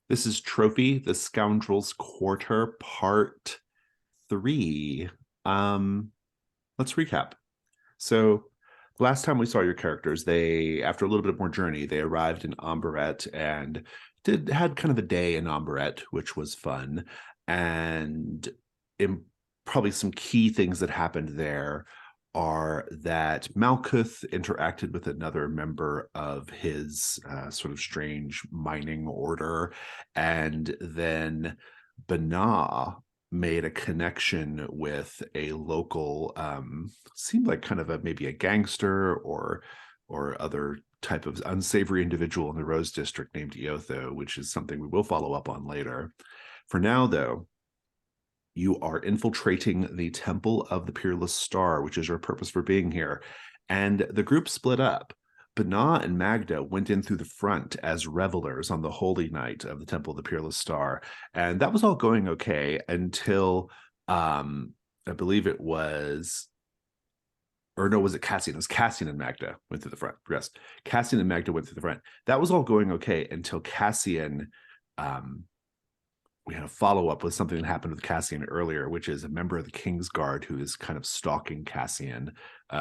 This is Trophy, the Scoundrel's Quarter, Part 3. Let's recap. So, last time we saw your characters, after a little bit more journey, they arrived in Ombaret and had kind of a day in Ombaret, which was fun. And probably some key things that happened there are that Malkuth interacted with another member of his sort of strange mining order, and then Bana made a connection with a local, seemed like kind of maybe a gangster or other type of unsavory individual in the Rose District named Iotho, which is something we will follow up on later. For now, though, you are infiltrating the Temple of the Peerless Star, which is your purpose for being here. And the group split up. Bana and Magda went in through the front as revelers on the holy night of the Temple of the Peerless Star. And that was all going okay until I believe it was, or no, was it Cassian? It was Cassian and Magda went through the front. Yes, Cassian and Magda went through the front. That was all going okay until Cassian, we had a follow-up with something that happened with Cassian earlier, which is a member of the King's Guard who is kind of stalking Cassian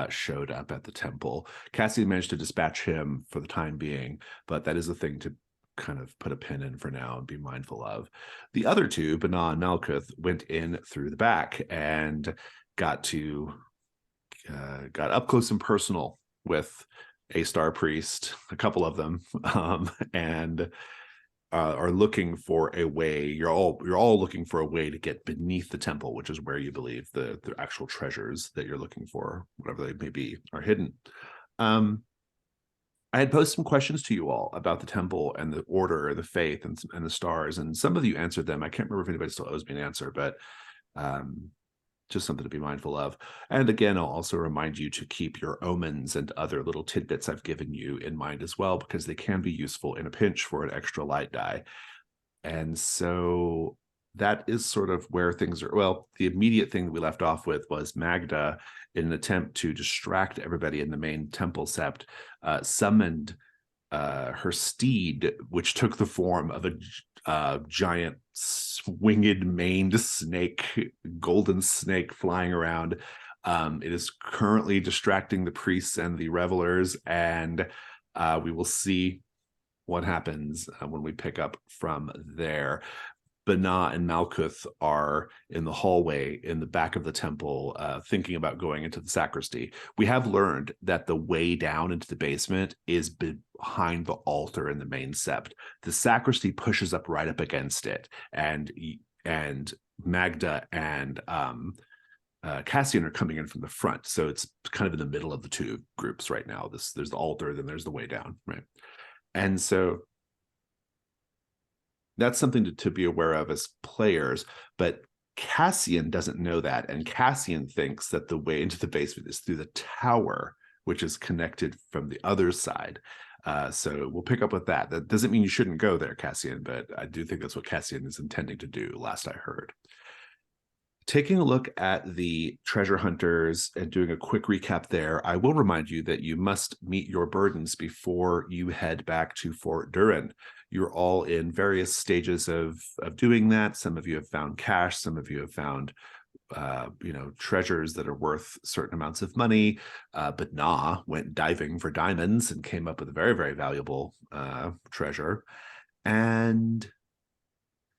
showed up at the temple. Cassian managed to dispatch him for the time being, but that is a thing to kind of put a pin in for now and be mindful of. The other two, Bana and Malkuth, went in through the back and got up close and personal with a Star Priest, a couple of them, and are looking for a way. You're all looking for a way to get beneath the temple, which is where you believe the actual treasures that you're looking for, whatever they may be, are hidden. I had posed some questions to you all about the temple and the order, the faith, and the stars, and some of you answered them. I can't remember if anybody still owes me an answer, but just something to be mindful of. And again, I'll also remind you to keep your omens and other little tidbits I've given you in mind as well, because they can be useful in a pinch for an extra light die. And so that is sort of where things are. Well, the immediate thing that we left off with was Magda, in an attempt to distract everybody in the main temple sept, summoned her steed, which took the form of a giant winged maned snake, golden snake flying around. It is currently distracting the priests and the revelers, and we will see what happens when we pick up from there. Bana and Malkuth are in the hallway in the back of the temple, thinking about going into the sacristy. We have learned that the way down into the basement is behind the altar in the main sept. The sacristy pushes up right up against it, and Magda and Cassian are coming in from the front, so it's kind of in the middle of the two groups right now. There's the altar, then there's the way down, right? And so that's something to be aware of as players, but Cassian doesn't know that, and Cassian thinks that the way into the basement is through the tower, which is connected from the other side. So we'll pick up with that. That doesn't mean you shouldn't go there, Cassian, but I do think that's what Cassian is intending to do, last I heard. Taking a look at the treasure hunters and doing a quick recap there, I will remind you that you must meet your burdens before you head back to Fort Durin. You're all in various stages of doing that. Some of you have found cash. Some of you have found treasures that are worth certain amounts of money. But went diving for diamonds and came up with a very, very valuable treasure. And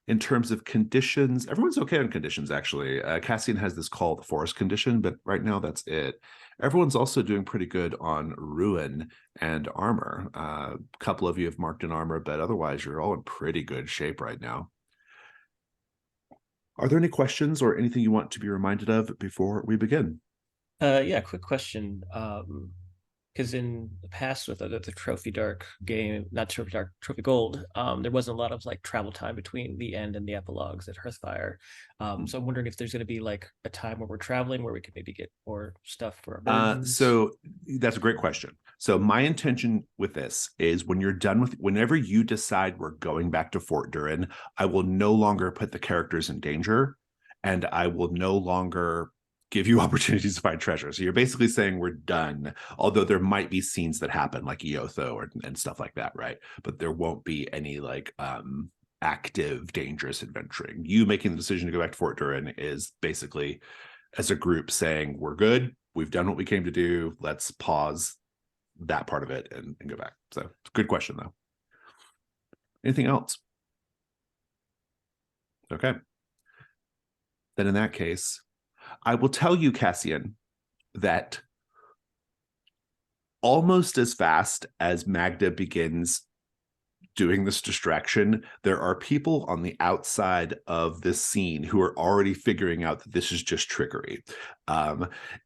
in terms of conditions, everyone's okay on conditions, actually. Cassian has this call the forest condition, but right now that's it. Everyone's also doing pretty good on ruin and armor. A couple of you have marked an armor, but otherwise you're all in pretty good shape right now. Are there any questions or anything you want to be reminded of before we begin? Yeah, quick question. Because in the past with the Trophy Dark game, not Trophy Dark, Trophy Gold, there wasn't a lot of like travel time between the end and the epilogues at Hearthfire. So I'm wondering if there's going to be like a time where we're traveling where we could maybe get more stuff for our burdens. So that's a great question. So my intention with this is when you're done with, whenever you decide we're going back to Fort Durin, I will no longer put the characters in danger, and I will no longer give you opportunities to find treasure. So you're basically saying we're done, although there might be scenes that happen like Iotho and stuff like that, right? But there won't be any like active, dangerous adventuring. You making the decision to go back to Fort Durin is basically as a group saying, we're good, we've done what we came to do, let's pause that part of it and go back. So good question though. Anything else? Okay. Then in that case, I will tell you, Cassian, that almost as fast as Magda begins doing this distraction, there are people on the outside of this scene who are already figuring out that this is just trickery.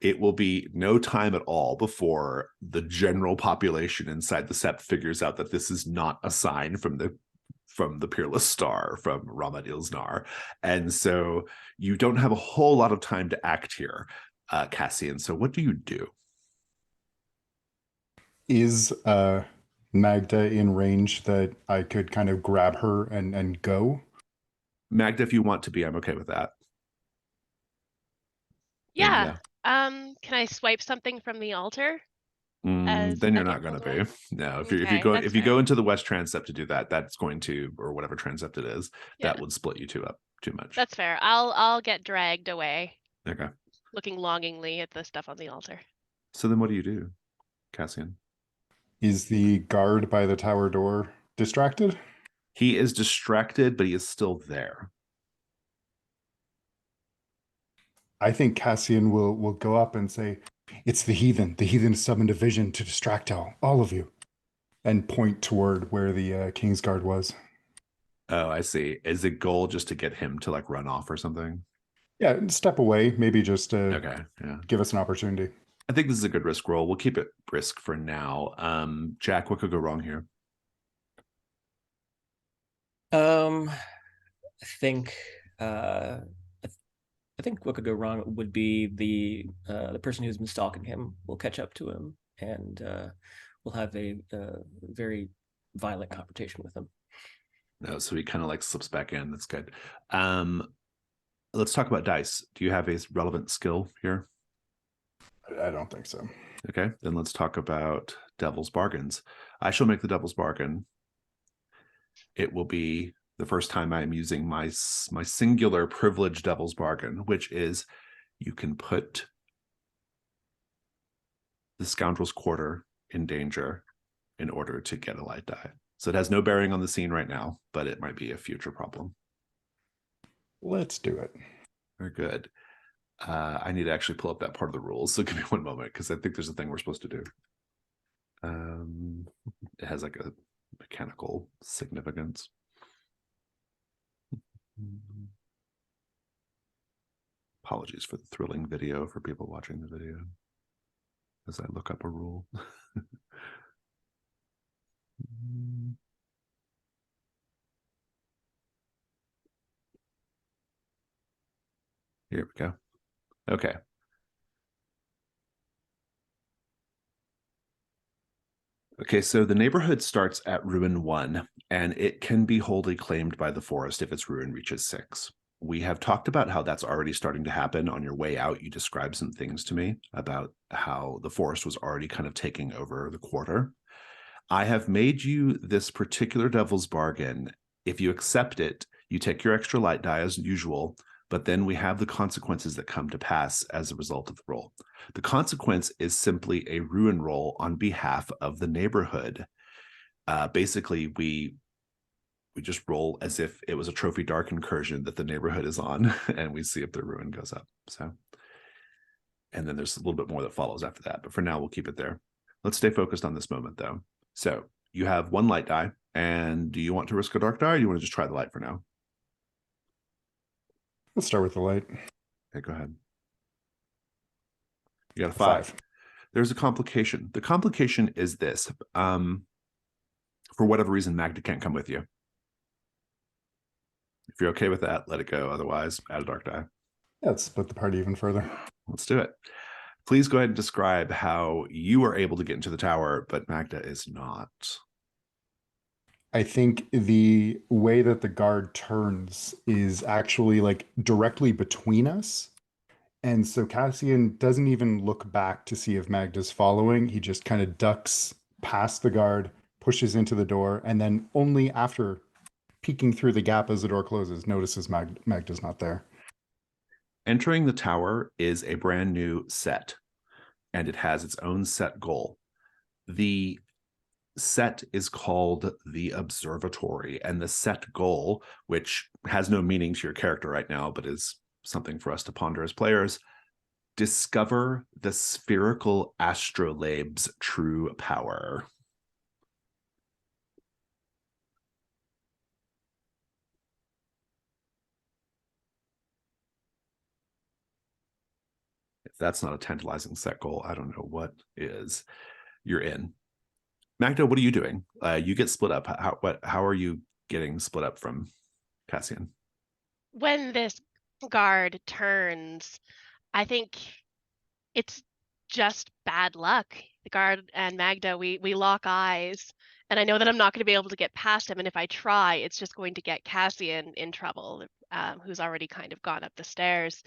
It will be no time at all before the general population inside the sept figures out that this is not a sign from the Peerless Star, from Ramad Ilznar. And so you don't have a whole lot of time to act here, Cassian. So what do you do? Is Magda in range that I could kind of grab her and go? Magda, if you want to be, I'm okay with that. Yeah. Can I swipe something from the altar? Then you're not going to be. No, if you go into the west transept to do that, that's going to, or whatever transept it is, that would split you two up too much. That's fair. I'll get dragged away. Okay. Looking longingly at the stuff on the altar. So then what do you do, Cassian? Is the guard by the tower door distracted? He is distracted, but he is still there. I think Cassian will go up and say, "It's the heathen. The heathen summoned a vision to distract all of you," and point toward where the Kingsguard was. Oh, I see. Is the goal just to get him to like run off or something? Yeah, step away, maybe just to give us an opportunity. I think this is a good risk roll. We'll keep it risk for now. Jack, what could go wrong here? I think what could go wrong would be the person who's been stalking him will catch up to him, and we'll have a very violent confrontation with him. No, so he kind of like slips back in. That's good. Let's talk about dice. Do you have a relevant skill here? I don't think so. Okay, then let's talk about devil's bargains. I shall make the devil's bargain. It will be the first time I'm using my singular privilege devil's bargain, which is you can put the scoundrel's quarter in danger in order to get a light die. So it has no bearing on the scene right now, but it might be a future problem. Let's do it. Very good. I need to actually pull up that part of the rules. So give me one moment, because I think there's a thing we're supposed to do. It has like a mechanical significance. Apologies for the thrilling video for people watching the video as I look up a rule. Here we go. Okay. Okay, so the neighborhood starts at Ruin 1, and it can be wholly claimed by the forest if its ruin reaches 6. We have talked about how that's already starting to happen. On your way out, you described some things to me about how the forest was already kind of taking over the quarter. I have made you this particular devil's bargain. If you accept it, you take your extra light die as usual, but then we have the consequences that come to pass as a result of the roll. The consequence is simply a ruin roll on behalf of the neighborhood. Basically, we just roll as if it was a Trophy Dark incursion that the neighborhood is on, and we see if the ruin goes up. So, and then there's a little bit more that follows after that, but for now, we'll keep it there. Let's stay focused on this moment, though. So you have one light die, and do you want to risk a dark die, or do you want to just try the light for now? Let's start with the light. Okay, go ahead. You got a 5. There's a complication. The complication is this. For whatever reason, Magda can't come with you. If you're okay with that, let it go. Otherwise, add a dark die. Yeah, let's split the party even further. Let's do it. Please go ahead and describe how you are able to get into the tower, but Magda is not. I think the way that the guard turns is actually like directly between us. And so Cassian doesn't even look back to see if Magda's following. He just kind of ducks past the guard, pushes into the door, and then only after peeking through the gap as the door closes, notices Magda's not there. Entering the tower is a brand new set, and it has its own set goal. The set is called the Observatory, and the set goal, which has no meaning to your character right now, but is something for us to ponder as players: discover the spherical Astrolabe's true power. If that's not a tantalizing set goal, I don't know what is. You're in. Magda, what are you doing? You get split up. How are you getting split up from Cassian? When this guard turns, I think it's just bad luck. The guard and Magda, we lock eyes, and I know that I'm not going to be able to get past him. And if I try, it's just going to get Cassian in trouble, who's already kind of gone up the stairs.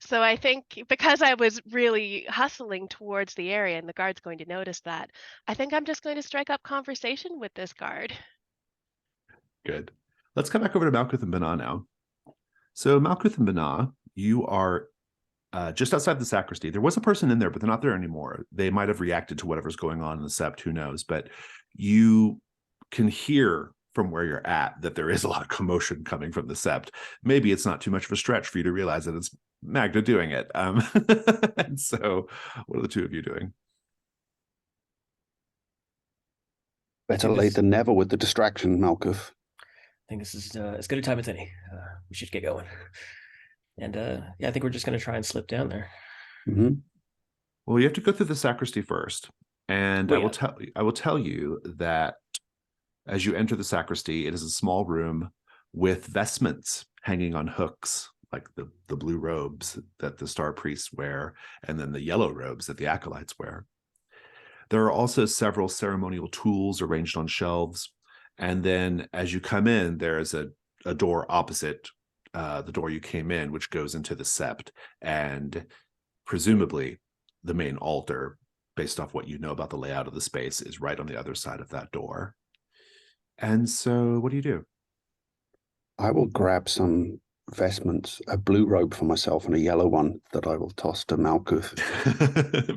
So I think because I was really hustling towards the area and the guard's going to notice that, I think I'm just going to strike up conversation with this guard. Good. Let's come back over to Malkuth and Bana now. So Malkuth and Bana, you are just outside the sacristy. There was a person in there, but they're not there anymore. They might have reacted to whatever's going on in the sept, who knows? But you can hear from where you're at that there is a lot of commotion coming from the sept. Maybe it's not too much of a stretch for you to realize that it's Magda doing it. And so what are the two of you doing? Better late than never with the distraction, Malkuth. I think this is as good a time as any. We should get going. And yeah, I think we're just going to try and slip down there. Mm-hmm. Well, you have to go through the sacristy first. And Well, I will tell you that as you enter the sacristy, it is a small room with vestments hanging on hooks, like the blue robes that the star priests wear, and then the yellow robes that the acolytes wear. There are also several ceremonial tools arranged on shelves. And then as you come in, there is a door opposite the door you came in, which goes into the sept, and presumably the main altar, based off what you know about the layout of the space, is right on the other side of that door. And so what do? I will grab some vestments, a blue robe for myself and a yellow one that I will toss to Malkuth.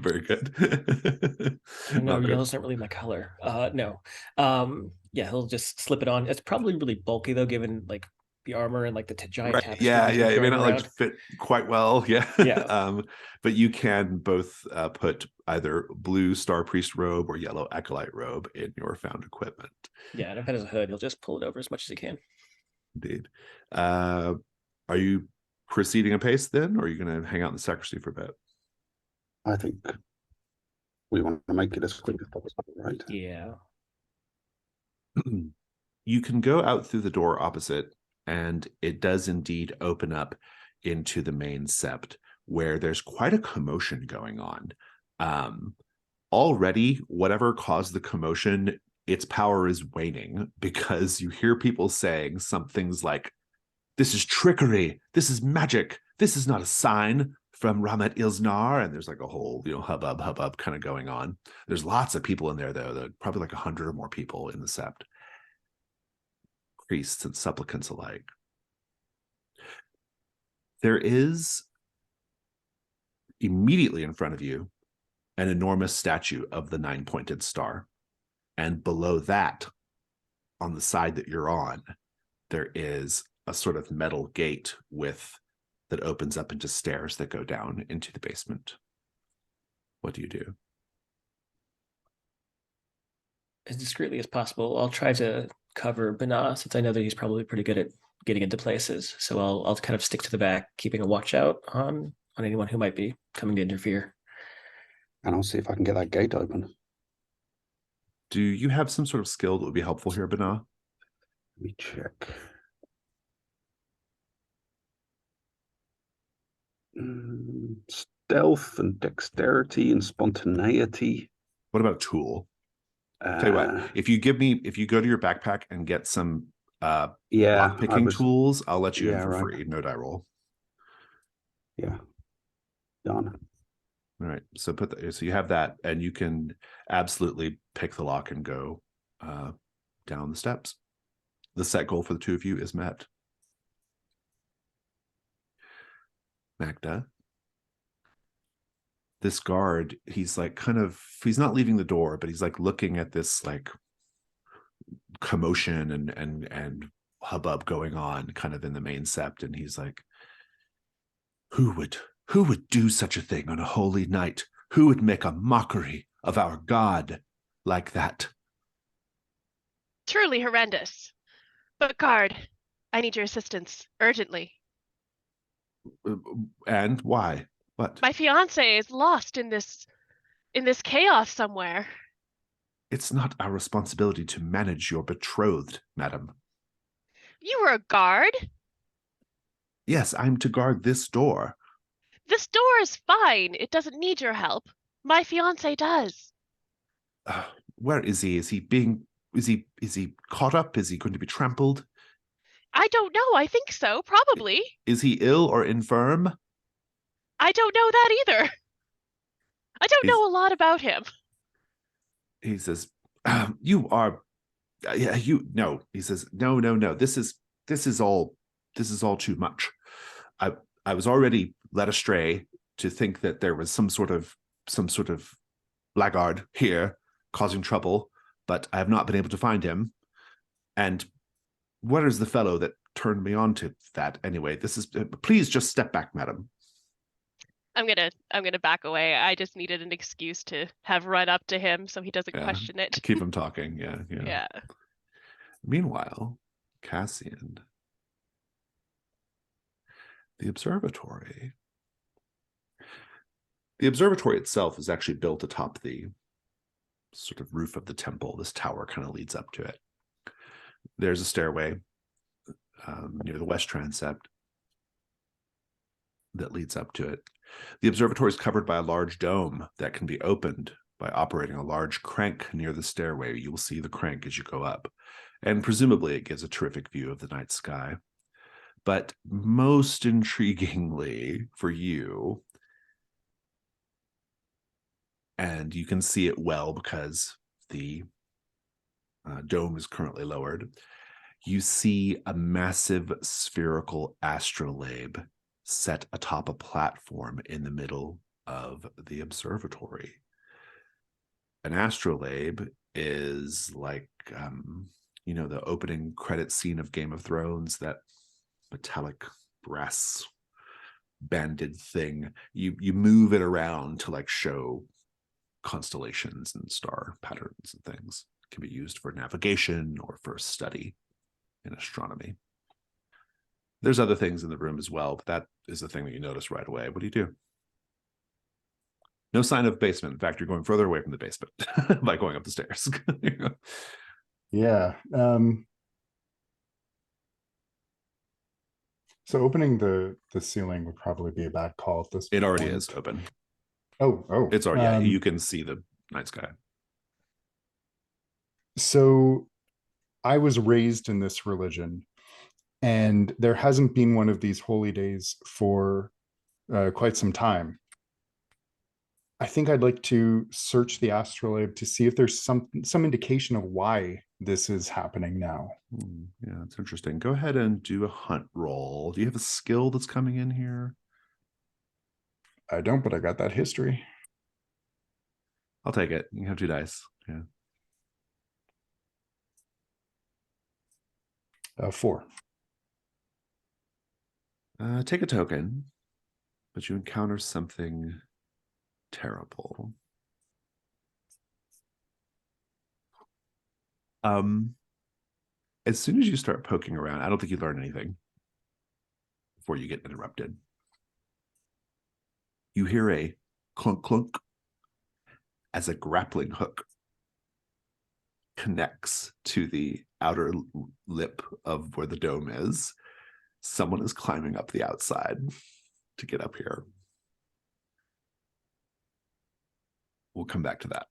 Very good. No, yellow's not really my color. No. Yeah, he'll just slip it on. It's probably really bulky though, given like the armor and like the giant Right. tapestry. Yeah, it may not around. like fit quite well. Yeah. Yeah. But you can both put either blue star priest robe or yellow acolyte robe in your found equipment. Yeah, and if it has a hood, he'll just pull it over as much as he can. Indeed. Are you proceeding apace then, or are you going to hang out in the sacristy for a bit? I think we want to make it as quick as possible, right? Yeah. You can go out through the door opposite, and it does indeed open up into the main sept, where there's quite a commotion going on. Already, whatever caused the commotion, its power is waning, because you hear people saying some things like, "This is trickery, this is magic, this is not a sign from Ramat Ilznar," and there's like a whole hubbub kind of going on. There's lots of people in there though, probably like 100 or more people in the sept, priests and supplicants alike. There is immediately in front of you an enormous statue of the nine-pointed star, and below that, on the side that you're on, there is a sort of metal gate that opens up into stairs that go down into the basement. What do you do? As discreetly as possible, I'll try to cover Bana, since I know that he's probably pretty good at getting into places. So I'll kind of stick to the back, keeping a watch out on anyone who might be coming to interfere. And I'll see if I can get that gate open. Do you have some sort of skill that would be helpful here, Bana? Let me check. Stealth and dexterity and spontaneity. What about a tool? Tell you what, if you go to your backpack and get some lockpicking tools, I'll let you in for free. No die roll. Yeah. Done. All right. So so you have that, and you can absolutely pick the lock and go down the steps. the set goal for the two of you is met. Magda, this guard, he's like he's not leaving the door, but he's like looking at this like commotion and hubbub going on kind of in the main sept, and he's like, who would do such a thing on a holy night? Who would make a mockery of our god like that? Truly horrendous. But guard, I need your assistance urgently. And why? What? My fiance is lost in this chaos somewhere. It's not our responsibility to manage your betrothed, madam. You were a guard? Yes, I'm to guard this door. This door is fine. It doesn't need your help. My fiance does. Where is he? Is he caught up? Is he going to be trampled? I don't know. I think so, probably. Is he ill or infirm? I don't know that either. I don't know a lot about him. He says, you are, no. He says, no. This is all too much. I was already led astray to think that there was some sort of blackguard here causing trouble, but I have not been able to find him. And where is the fellow that turned me on to that anyway? Please just step back, madam. I'm gonna back away. I just needed an excuse to have run up to him so he doesn't question it. Keep him talking. Yeah. Meanwhile, Cassian, the observatory. The observatory itself is actually built atop the sort of roof of the temple. This tower kind of leads up to it. There's a stairway near the west transept that leads up to it. The observatory is covered by a large dome that can be opened by operating a large crank near the stairway. You will see the crank as you go up, and presumably it gives a terrific view of the night sky. But most intriguingly for you, and you can see it well because the dome is currently lowered, you see a massive spherical astrolabe set atop a platform in the middle of the observatory. An astrolabe is like, the opening credit scene of Game of Thrones, that metallic brass banded thing. You move it around to like show constellations and star patterns and things. It can be used for navigation or for study in astronomy. There's other things in the room as well, but that is the thing that you notice right away. What do you do? No sign of basement. In fact, you're going further away from the basement by going up the stairs. Yeah. So opening the ceiling would probably be a bad call at this point. It already is open. Oh. It's already, you can see the night sky. So I was raised in this religion, and there hasn't been one of these holy days for quite some time. I think I'd like to search the astrolabe to see if there's some indication of why this is happening now. Yeah, it's interesting. Go ahead and do a hunt roll. Do you have a skill that's coming in here? I don't, but I got that history. I'll take it. You have 2 dice. Yeah. 4. Take a token, but you encounter something terrible. As soon as you start poking around, I don't think you learn anything before you get interrupted. You hear a clunk clunk as a grappling hook connects to the outer lip of where the dome is. Someone is climbing up the outside to get up here. We'll come back to that.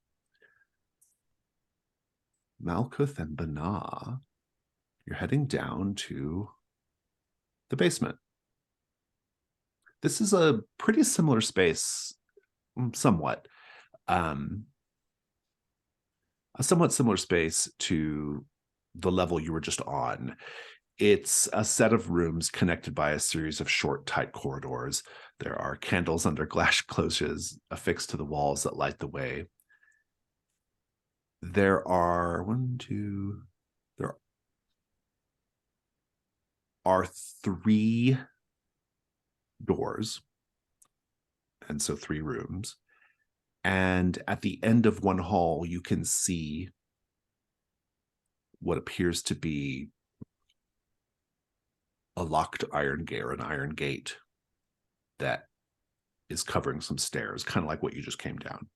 Malkuth and Bana, you're heading down to the basement. This is a pretty similar space, somewhat. A somewhat similar space to the level you were just on. It's a set of rooms connected by a series of short, tight corridors. There are candles under glass cloches affixed to the walls that light the way. There are there are 3 doors, and so 3 rooms. And at the end of one hall, you can see what appears to be a locked iron gate, or an iron gate that is covering some stairs, kind of like what you just came down.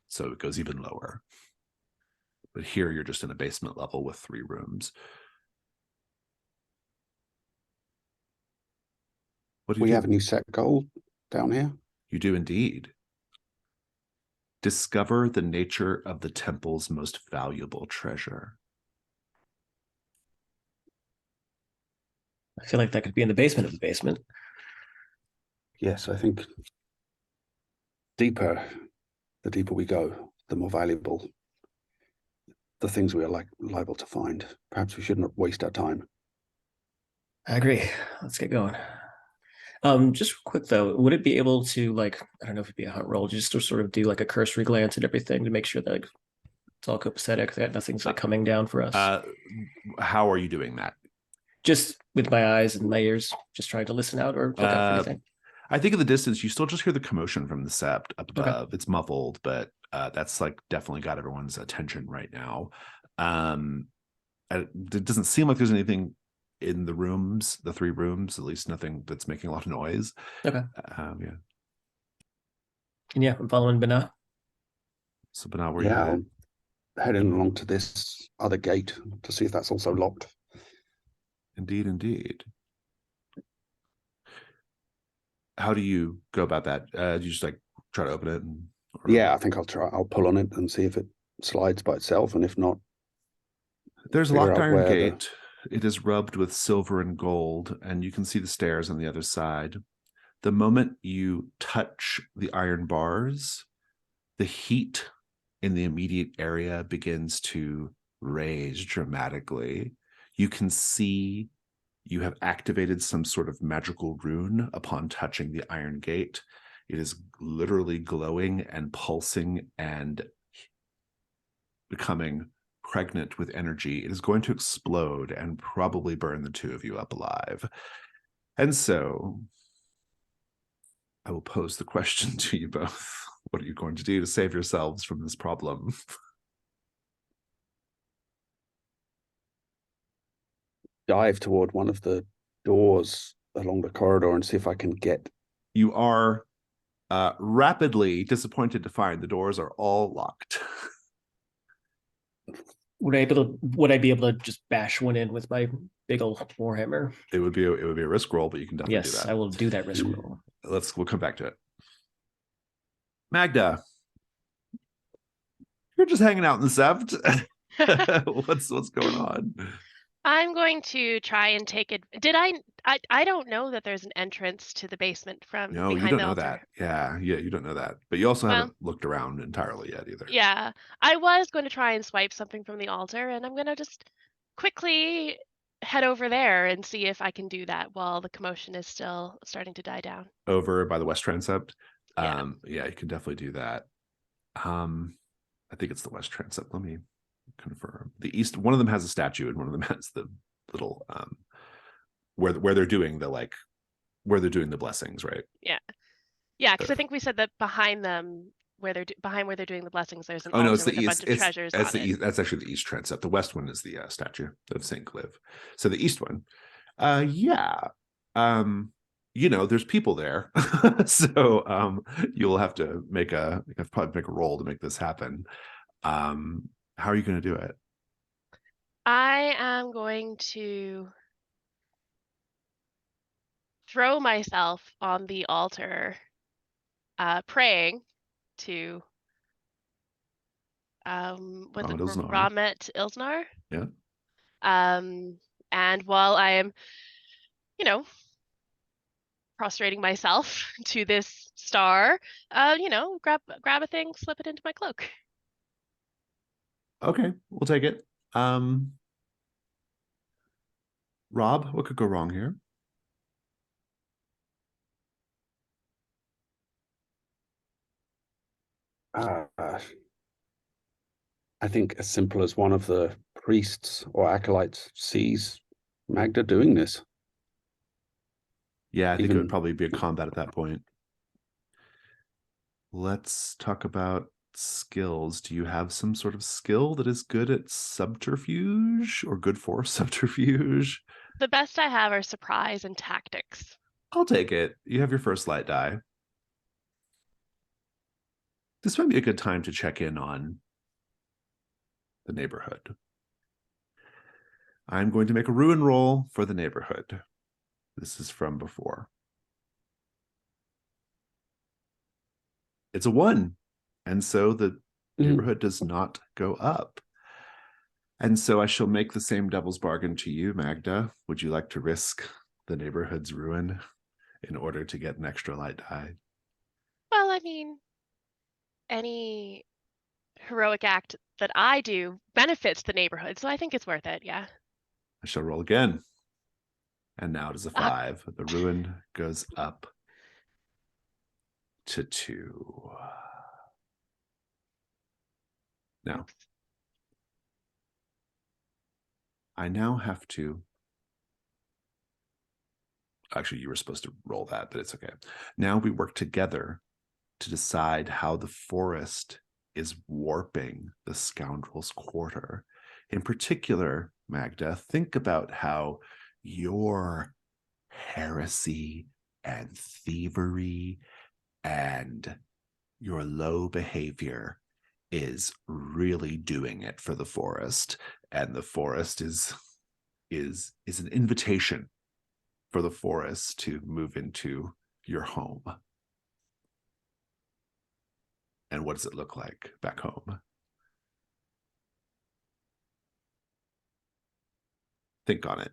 So it goes even lower. But here you're just in a basement level with 3 rooms. What do you We do? have a new set goal down here. You do indeed. Discover the nature of the temple's most valuable treasure. I feel like that could be in the basement of the basement. Yes, I think the deeper we go, the more valuable the things we are liable to find. Perhaps we shouldn't waste our time. I agree. Let's get going. Just real quick though, would it be able to, like, I don't know if it'd be a hunt roll, just to sort of do like a cursory glance at everything to make sure that, like, it's all copacetic, that nothing's like coming down for us? How are you doing that? Just with my eyes and my ears, just trying to listen out or look out for anything. I think in the distance, you still just hear the commotion from the sept up above. Okay. It's muffled, but that's like definitely got everyone's attention right now. It doesn't seem like there's anything in the rooms, the 3 rooms, at least nothing that's making a lot of noise. Okay. Yeah. And yeah, I'm following Bana. So, but now we're I'm heading along to this other gate to see if that's also locked. Indeed. How do you go about that? Do you just like try to open it? Yeah, I think I'll pull on it and see if it slides by itself, and if not, there's a figure locked out iron where gate. It is rubbed with silver and gold, and you can see the stairs on the other side. The moment you touch the iron bars, the heat in the immediate area begins to raise dramatically. You can see you have activated some sort of magical rune upon touching the iron gate. It is literally glowing and pulsing and becoming pregnant with energy. It is going to explode and probably burn the 2 of you up alive. And so I will pose the question to you both. What are you going to do to save yourselves from this problem? dive toward one of the doors along the corridor and see if I can get. You are rapidly disappointed to find the doors are all locked. Would I be able to just bash one in with my big old warhammer? It would be a risk roll, but you can definitely do Yes, that. I will do that risk roll. We'll come back to it. Magda, you're just hanging out in the sept. What's going on? I'm going to try and take it. I don't know that there's an entrance to the basement from No, behind you don't the know altar. that. Yeah, you don't know that. But you also haven't looked around entirely yet either. Yeah, I was going to try and swipe something from the altar, and I'm going to just quickly head over there and see if I can do that while the commotion is still starting to die down. Over by the west transept. Yeah. Yeah, you can definitely do that. I think it's the west transept. Let me confirm. The east, one of them has a statue and one of them has the little where they're doing the where they're doing the blessings, right? Yeah, because I think we said that behind them, where they're doing the blessings, there's an no, altar it's the with a east. bunch of treasures That's on the it. east. That's actually the east transept. The west one is the statue of Saint Clive. So the east one, there's people there, so you'll have to probably make a roll to make this happen. How are you going to do it? I am going to throw myself on the altar, praying to Ramet Ilznar. Yeah. And while I am, prostrating myself to this star, grab a thing, slip it into my cloak. Okay, we'll take it. Rob, what could go wrong here? I think as simple as one of the priests or acolytes sees Magda doing this. Yeah, I think it Even- would probably be a combat at that point. Let's talk about skills. Do you have some sort of skill that is good at subterfuge or good for subterfuge? The best I have are surprise and tactics. I'll take it. You have your first light die. This might be a good time to check in on the neighborhood. I'm going to make a ruin roll for the neighborhood. This is from before. It's a 1. And so the neighborhood does not go up. And so I shall make the same devil's bargain to you, Magda. Would you like to risk the neighborhood's ruin in order to get an extra light die? Well, I mean, any heroic act that I do benefits the neighborhood, so I think it's worth it, yeah. I shall roll again. And now it is a Ah. 5. The ruin goes up to 2. Now, I now have to... Actually, you were supposed to roll that, but it's okay. Now we work together to decide how the forest is warping the Scoundrel's Quarter. In particular, Magda, think about how your heresy and thievery and your low behavior is really doing it for the forest, and the forest is an invitation for the forest to move into your home. And what does it look like back home? Think on it.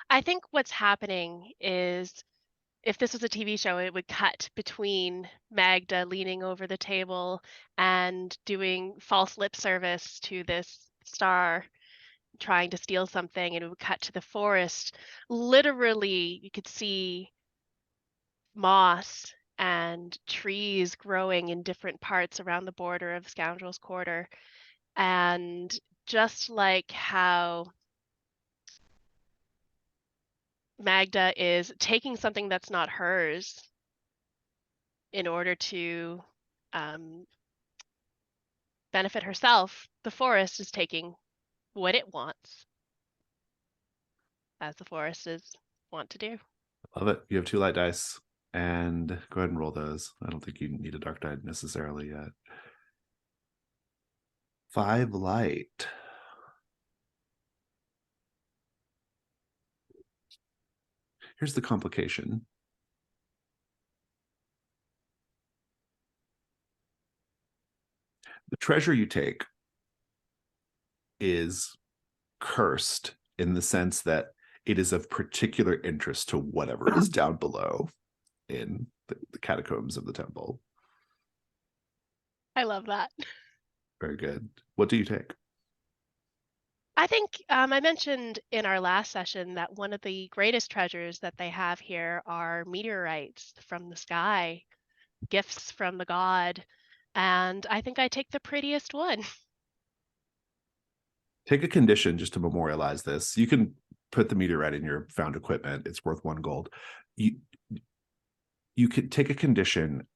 I think what's happening is if this was a TV show, it would cut between Magda leaning over the table and doing false lip service to this star trying to steal something, and it would cut to the forest. Literally, you could see moss and trees growing in different parts around the border of Scoundrel's Quarter. And just like how Magda is taking something that's not hers in order to benefit herself, the forest is taking what it wants, as the forests want to do. Love it. You have 2 light dice, and go ahead and roll those. I don't think you need a dark die necessarily yet. 5 light. Here's the complication. The treasure you take is cursed in the sense that it is of particular interest to whatever is down below in the catacombs of the temple. I love that. Very good. What do you take? I think I mentioned in our last session that one of the greatest treasures that they have here are meteorites from the sky, gifts from the god, and I think I take the prettiest one. Take a condition just to memorialize this. You can put the meteorite in your found equipment. It's worth 1 gold. You could take a condition,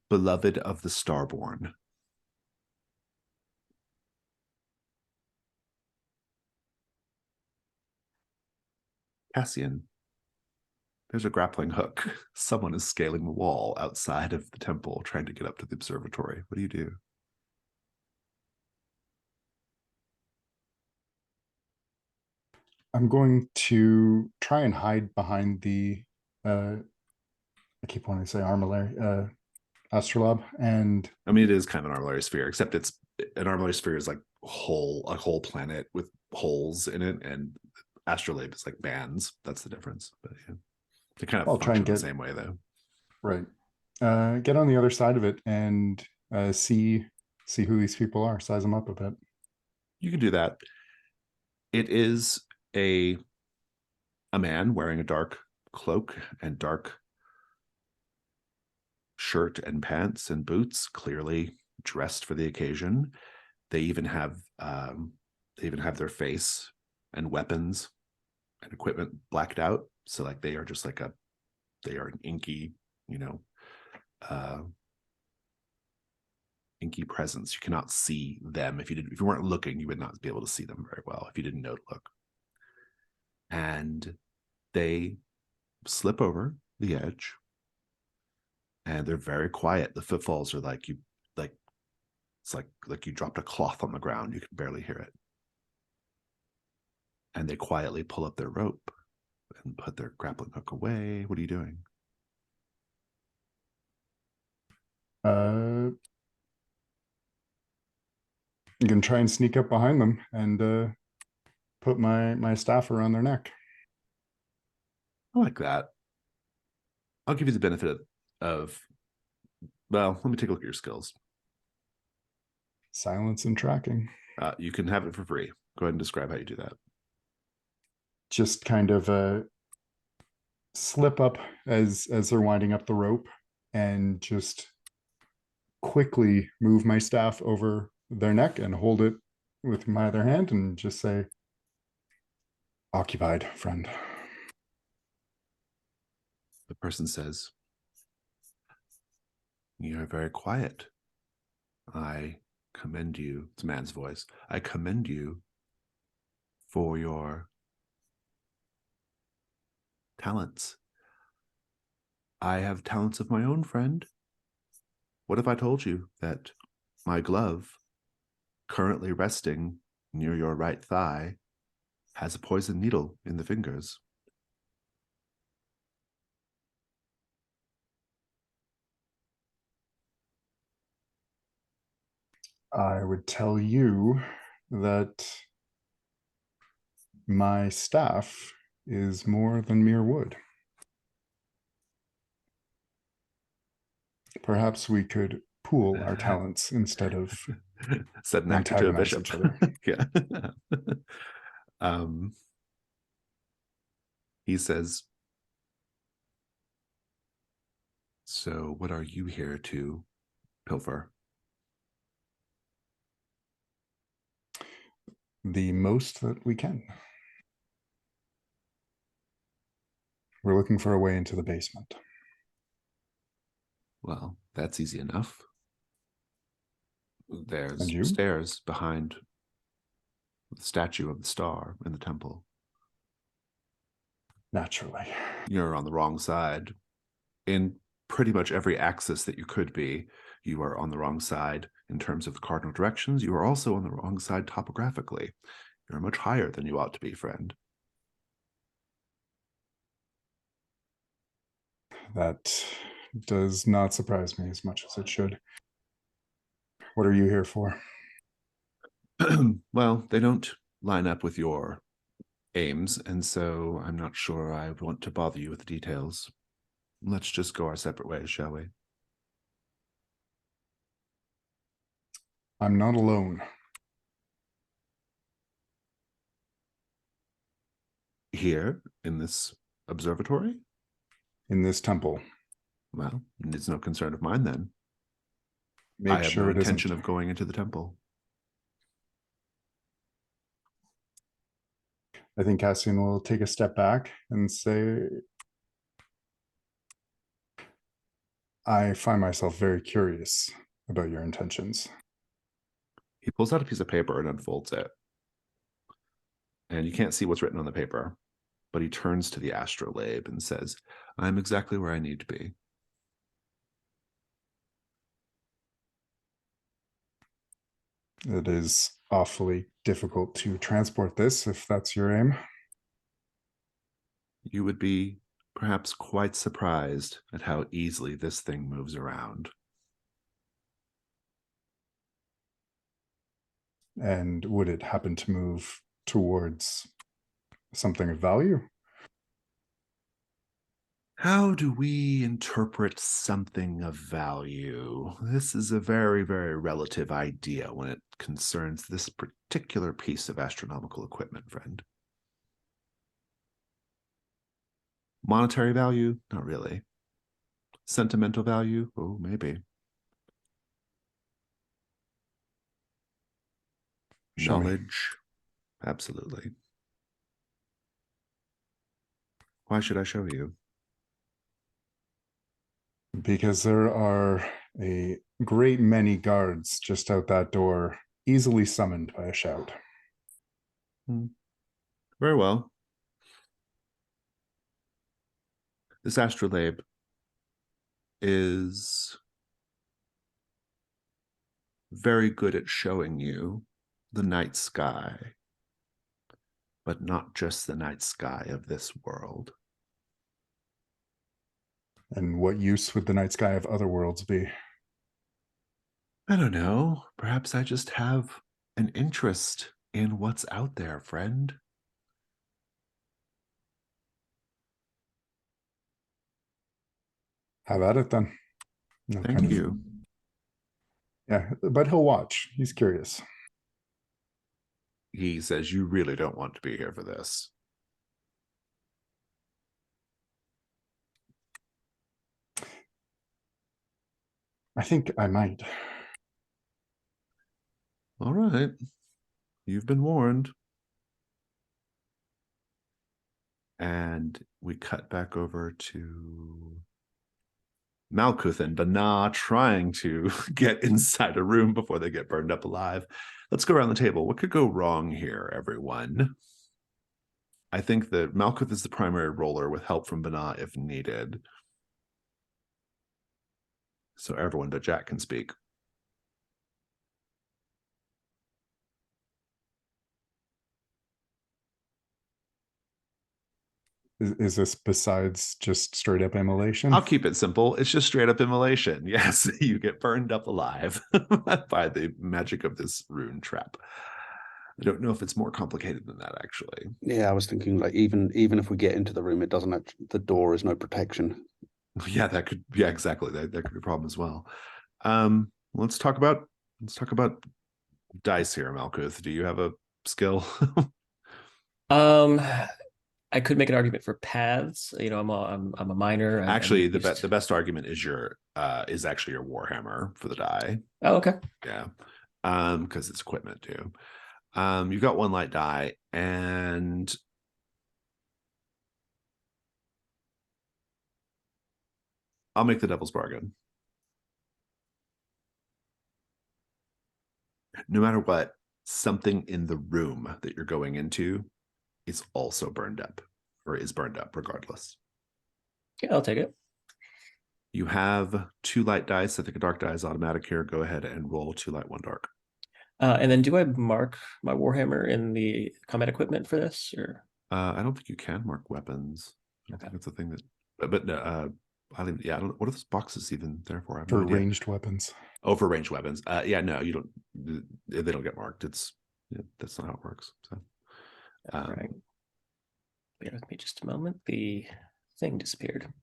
beloved of the starborn. Cassian, there's a grappling hook. Someone is scaling the wall outside of the temple trying to get up to the observatory. What do you do? I'm going to try and hide behind the I keep wanting to say armillary, Astrolabe, and I mean, it is kind of an armillary sphere, except it's an armillary sphere is like a whole planet with holes in it, and Astrolabe is like bands. That's the difference. But yeah, they kind of I'll try function and the get same way, though. right. Get on the other side of it and see see who these people are, size them up a bit. You can do that. It is a man wearing a dark cloak and dark shirt and pants and boots, clearly dressed for the occasion. They even have their face and weapons and equipment blacked out. So like they are just like they are an inky, inky presence. You cannot see them. If you weren't looking, you would not be able to see them very well if you didn't know to look. And they slip over the edge, and they're very quiet. The footfalls are it's like you dropped a cloth on the ground. You can barely hear it. And they quietly pull up their rope and put their grappling hook away. What are you doing? I'm gonna try and sneak up behind them and put my staff around their neck. I like that. I'll give you the benefit of well, let me take a look at your skills. Silence and tracking. You can have it for free. Go ahead and describe how you do that. Just kind of slip up as they're winding up the rope and just quickly move my staff over their neck and hold it with my other hand and just say, occupied, friend. The person says, "You are very quiet. I commend you." It's a man's voice. "I commend you for your talents. I have talents of my own, friend. What if I told you that my glove, currently resting near your right thigh, has a poison needle in the fingers?" I would tell you that my staff is more than mere wood. Perhaps we could pool our talents instead of Said an actor to a antagonize bishop. each other. Yeah. He says, "So what are you here to pilfer?" The most that we can. We're looking for a way into the basement. Well, that's easy enough. And There's you? stairs behind the statue of the star in the temple. Naturally. You're on the wrong side. In pretty much every axis that you could be, you are on the wrong side in terms of the cardinal directions. You are also on the wrong side topographically. You're much higher than you ought to be, friend. That does not surprise me as much as it should. What are you here for? Well, they don't line up with your aims, and so I'm not sure I want to bother you with the details. Let's just go our separate ways, shall we? I'm not alone. Here, in this observatory? In this temple. Well, it's no concern of mine then. Make I have sure no it intention isn't. of going into the temple. I think Cassian will take a step back and say, I find myself very curious about your intentions. He pulls out a piece of paper and unfolds it. And you can't see what's written on the paper, but he turns to the Astrolabe and says, "I'm exactly where I need to be." It is awfully difficult to transport this if that's your aim. You would be perhaps quite surprised at how easily this thing moves around. And would it happen to move towards something of value? How do we interpret something of value? This is a very, very relative idea when it concerns this particular piece of astronomical equipment, friend. Monetary value? Not really. Sentimental value? Oh, maybe. Show me. Knowledge? Absolutely. Why should I show you? Because there are a great many guards just out that door, easily summoned by a shout. Very well. This Astrolabe is very good at showing you the night sky, but not just the night sky of this world. And what use would the night sky of other worlds be? I don't know. Perhaps I just have an interest in what's out there, friend. Have at it then. Thank you. Yeah, but he'll watch. He's curious. He says, you really don't want to be here for this. I think I might. All right. You've been warned. And we cut back over to Malkuth and Bana trying to get inside a room before they get burned up alive. Let's go around the table. What could go wrong here, everyone? I think that Malkuth is the primary roller with help from Bana if needed. So everyone but Jack can speak. Is this besides just straight up immolation? I'll keep it simple. It's just straight up immolation. Yes, you get burned up alive by the magic of this rune trap. I don't know if it's more complicated than that, actually. Yeah, I was thinking like even if we get into the room, it doesn't actually, the door is no protection. Yeah, that could, yeah, exactly. That could be a problem as well. Let's talk about dice here, Malkuth. Do you have a skill? I could make an argument for paths. You know, I'm a miner. Actually, the best argument is is actually your Warhammer for the die. Oh, okay. Yeah, because it's equipment too. You've got one light die, and I'll make the devil's bargain. No matter what, something in the room that you're going into is also burned up, or is burned up regardless. Yeah, I'll take it. You have 2 light dice. I think a dark die is automatic here. Go ahead and roll 2 light, 1 dark. And then do I mark my Warhammer in the combat equipment for this, or? I don't think you can mark weapons. I don't think that's a thing that, I don't, yeah, I don't, what are those boxes even there for? I have For no idea. ranged weapons. Oh, for ranged weapons. Yeah, no, you don't, they don't get marked. It's, that's not how it works. So, Right. Bear with me just a moment. The thing disappeared.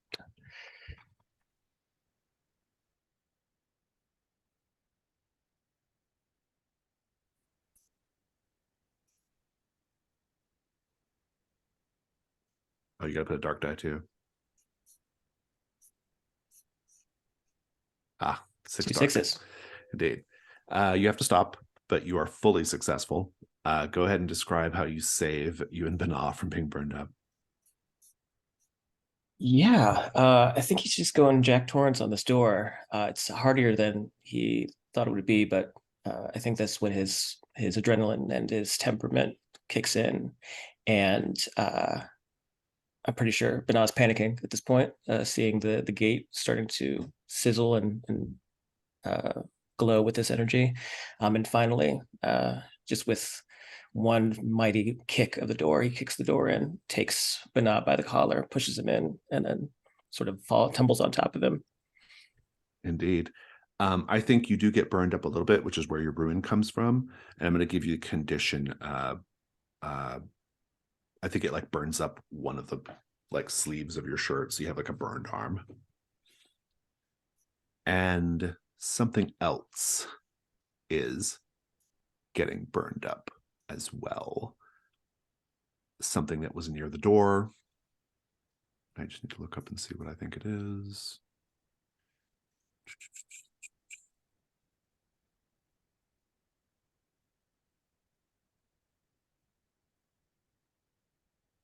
oh, you gotta put a dark die too. Ah, 6 2 dark. 6s. Indeed. You have to stop, but you are fully successful. Go ahead and describe how you save you and Bana from being burned up. Yeah, I think he's just going Jack Torrance on this door. It's harder than he thought it would be, but I think that's when his adrenaline and his temperament kicks in, and I'm pretty sure Bana's panicking at this point, seeing the gate starting to sizzle and glow with this energy, and finally, just with one mighty kick of the door, he kicks the door in, takes Bana by the collar, pushes him in, and then sort of tumbles on top of him. Indeed. I think you do get burned up a little bit, which is where your ruin comes from. And I'm going to give you the condition. I think it like burns up one of the like sleeves of your shirt, so you have like a burned arm. And something else is getting burned up as well. Something that was near the door. I just need to look up and see what I think it is.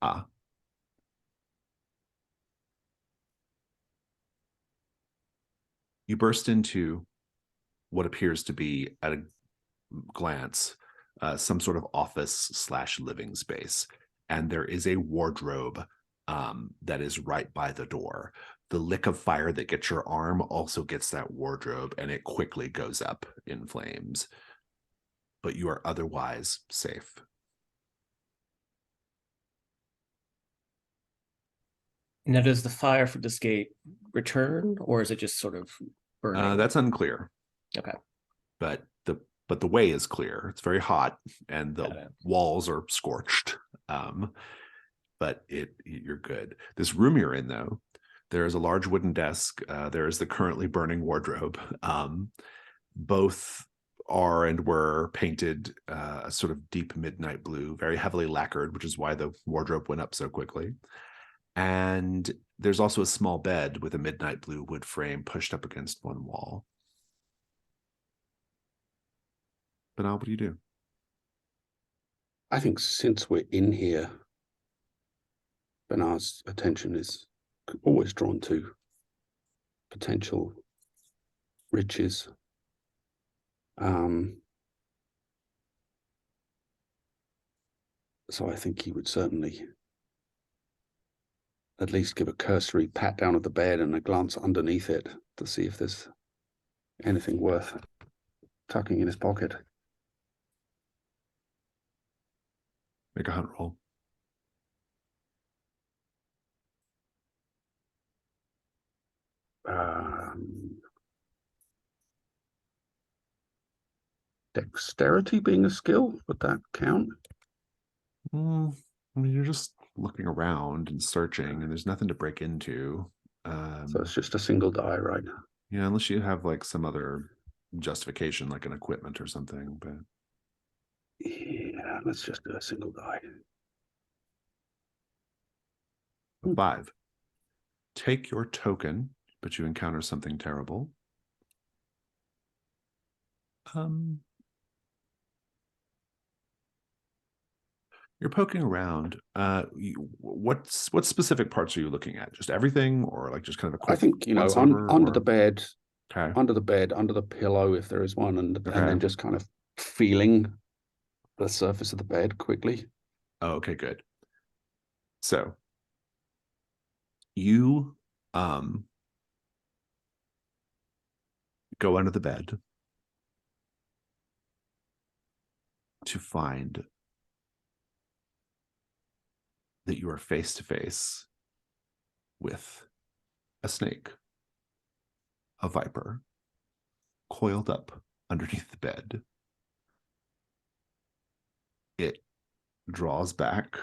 Ah. You burst into what appears to be, at a glance, some sort of office/living space. And there is a wardrobe that is right by the door. The lick of fire that gets your arm also gets that wardrobe, and it quickly goes up in flames. But you are otherwise safe. Now, does the fire from this gate return, or is it just sort of burning? That's unclear. Okay. But the way is clear. It's very hot, and the walls are scorched. But you're good. This room you're in, though, there is a large wooden desk. There is the currently burning wardrobe. Both are and were painted a sort of deep midnight blue, very heavily lacquered, which is why the wardrobe went up so quickly. And there's also a small bed with a midnight blue wood frame pushed up against one wall. But now, what do you do? I think since we're in here, Bernard's attention is always drawn to potential riches. So I think he would certainly at least give a cursory pat down of the bed and a glance underneath it to see if there's anything worth tucking in his pocket. Make a hunt roll. Dexterity being a skill, would that count? I mean, you're just looking around and searching, and there's nothing to break into. So it's just a single die, right? Yeah, unless you have like some other justification, like an equipment or something. But yeah, let's just do a single die. 5. Take your token, but you encounter something terrible. You're poking around. What specific parts are you looking at? Just everything, or like just kind of a quick? I think, you know, under the bed, under the pillow, if there is one, and then just kind of feeling the surface of the bed quickly. Oh, okay, good. So you go under the bed to find that you are face to face with a snake, a viper, coiled up underneath the bed. It draws back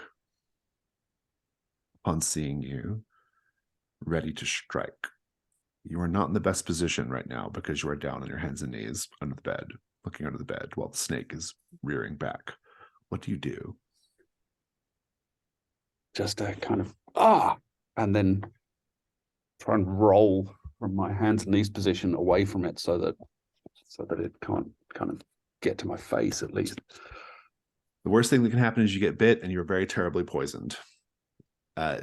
upon seeing you, ready to strike. You are not in the best position right now because you are down on your hands and knees under the bed, looking under the bed while the snake is rearing back. What do you do? Just a kind of and then try and roll from my hands and knees position away from it so that it can't kind of get to my face at least. The worst thing that can happen is you get bit and you're very terribly poisoned. I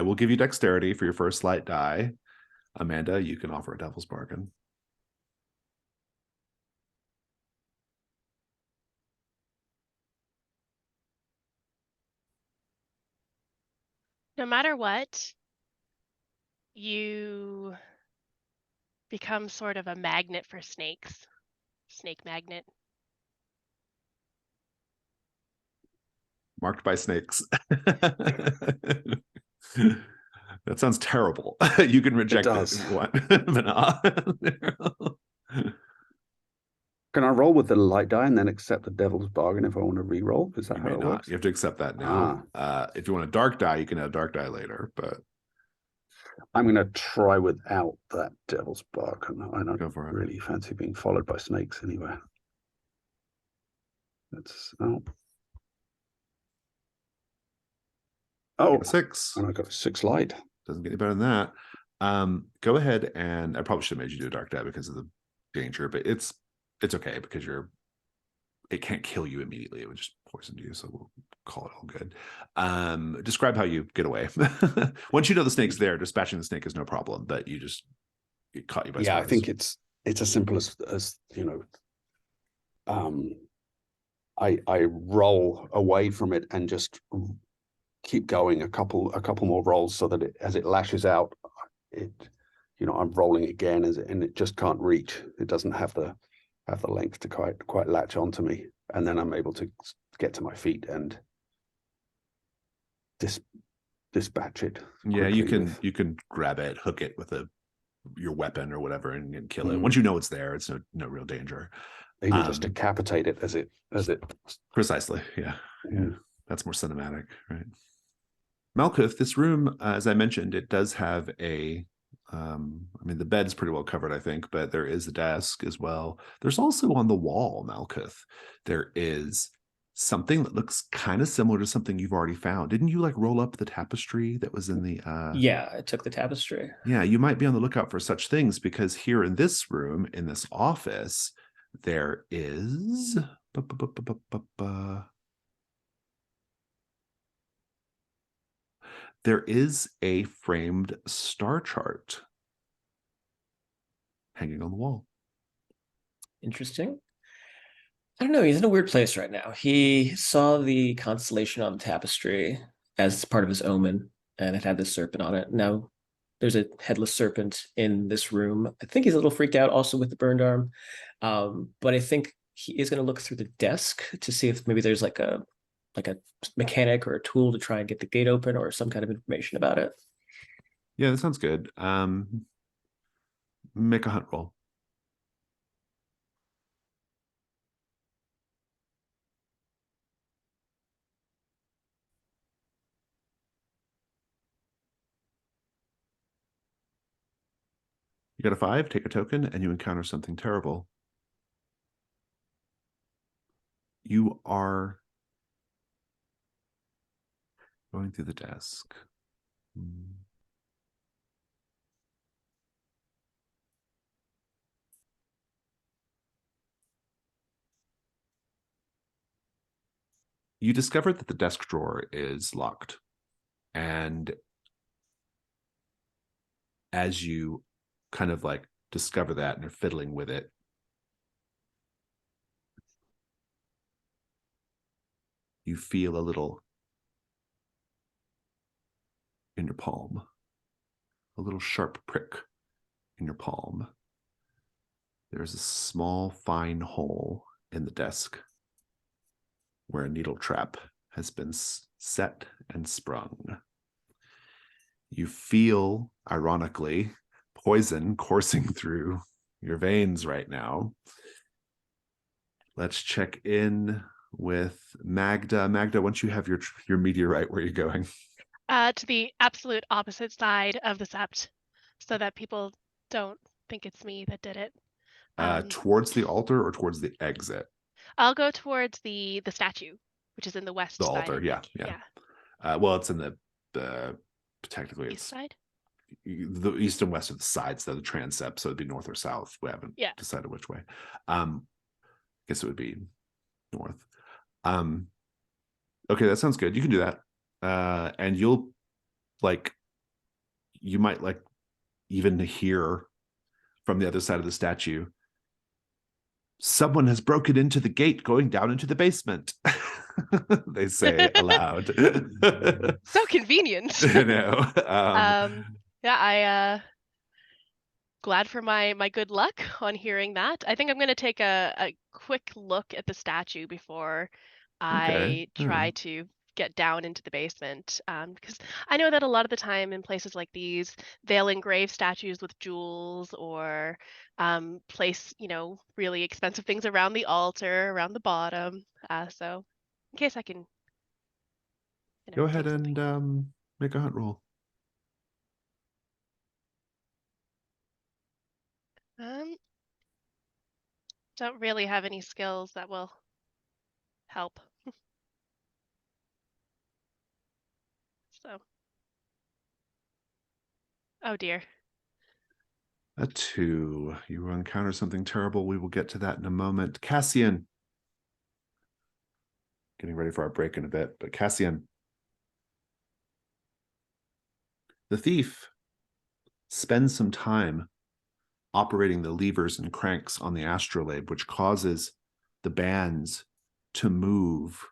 will give you dexterity for your first slight die. Amanda, you can offer a devil's bargain. No matter what, you become sort of a magnet for snakes. Snake magnet. Marked by snakes. That sounds terrible. You can reject it if you want. Can I roll with the light die and then accept the devil's bargain if I want to re-roll? Is that You how may it not. works? You have to accept that now. If you want a dark die, you can add a dark die later, but I'm going to try without that devil's bargain. I go don't for it. really fancy being followed by snakes anywhere. That's oh, 6. and I got a 6 light. Doesn't get any better than that. Go ahead, and I probably should have made you do a dark die because of the danger, but it's okay because it can't kill you immediately. It would just poison you, so we'll call it all good. Describe how you get away. Once you know the snake's there, dispatching the snake is no problem, but it caught you by surprise. I think it's as simple as I roll away from it and just keep going a couple more rolls so that as it lashes out, I'm rolling again and it just can't reach. It doesn't have the length to quite latch onto me, and then I'm able to get to my feet and dispatch it. Yeah, you can grab it, hook it with your weapon or whatever, and kill it. Mhm. Once you know it's there, it's no real danger. Even just decapitate it as it Precisely. Yeah. That's more cinematic, right? Malkuth, this room, as I mentioned, it does have the bed's pretty well covered, I think, but there is a desk as well. There's also on the wall, Malkuth, there is something that looks kind of similar to something you've already found. Didn't you roll up the tapestry that was in the Yeah, I took the tapestry. Yeah, you might be on the lookout for such things, because here in this room, in this office, there is there is a framed star chart hanging on the wall. Interesting. I don't know. He's in a weird place right now. He saw the constellation on the tapestry as part of his omen, and it had this serpent on it. Now there's a headless serpent in this room. I think he's a little freaked out also with the burned arm. But I think he is going to look through the desk to see if maybe there's like a mechanic or a tool to try and get the gate open, or some kind of information about it. Yeah, that sounds good. Make a hunt roll. You got a 5, take a token, and you encounter something terrible. You are going through the desk. You discover that the desk drawer is locked. And as you kind of discover that and are fiddling with it, you feel a little in your palm, a little sharp prick in your palm. There's a small, fine hole in the desk where a needle trap has been set and sprung. You feel, ironically, poison coursing through your veins right now. Let's check in with Magda. Magda, once you have your meteorite, where are you going? To the absolute opposite side of the sept, so that people don't think it's me that did it. Towards the altar or towards the exit? I'll go towards the statue, which is in the west The side. altar, yeah. Well, it's in the technically East side. The east and west are the sides, though, the transept, so it'd be north or south. We haven't decided which way. Guess it would be north. Okay, that sounds good. You can do that. And you'll you might even hear from the other side of the statue, someone has broken into the gate going down into the basement. They say aloud. So convenient. I know. I glad for my good luck on hearing that. I think I'm going to take a quick look at the statue before I try to get down into the basement. Because I know that a lot of the time in places like these, they'll engrave statues with jewels or place, you know, really expensive things around the altar, around the bottom. So in case I can, you know, Go ahead take something. and make a hunt roll. Don't really have any skills that will help. So, oh dear. A 2. You will encounter something terrible. We will get to that in a moment. Cassian. Getting ready for our break in a bit, but Cassian. The thief spends some time operating the levers and cranks on the astrolabe, which causes the bands to move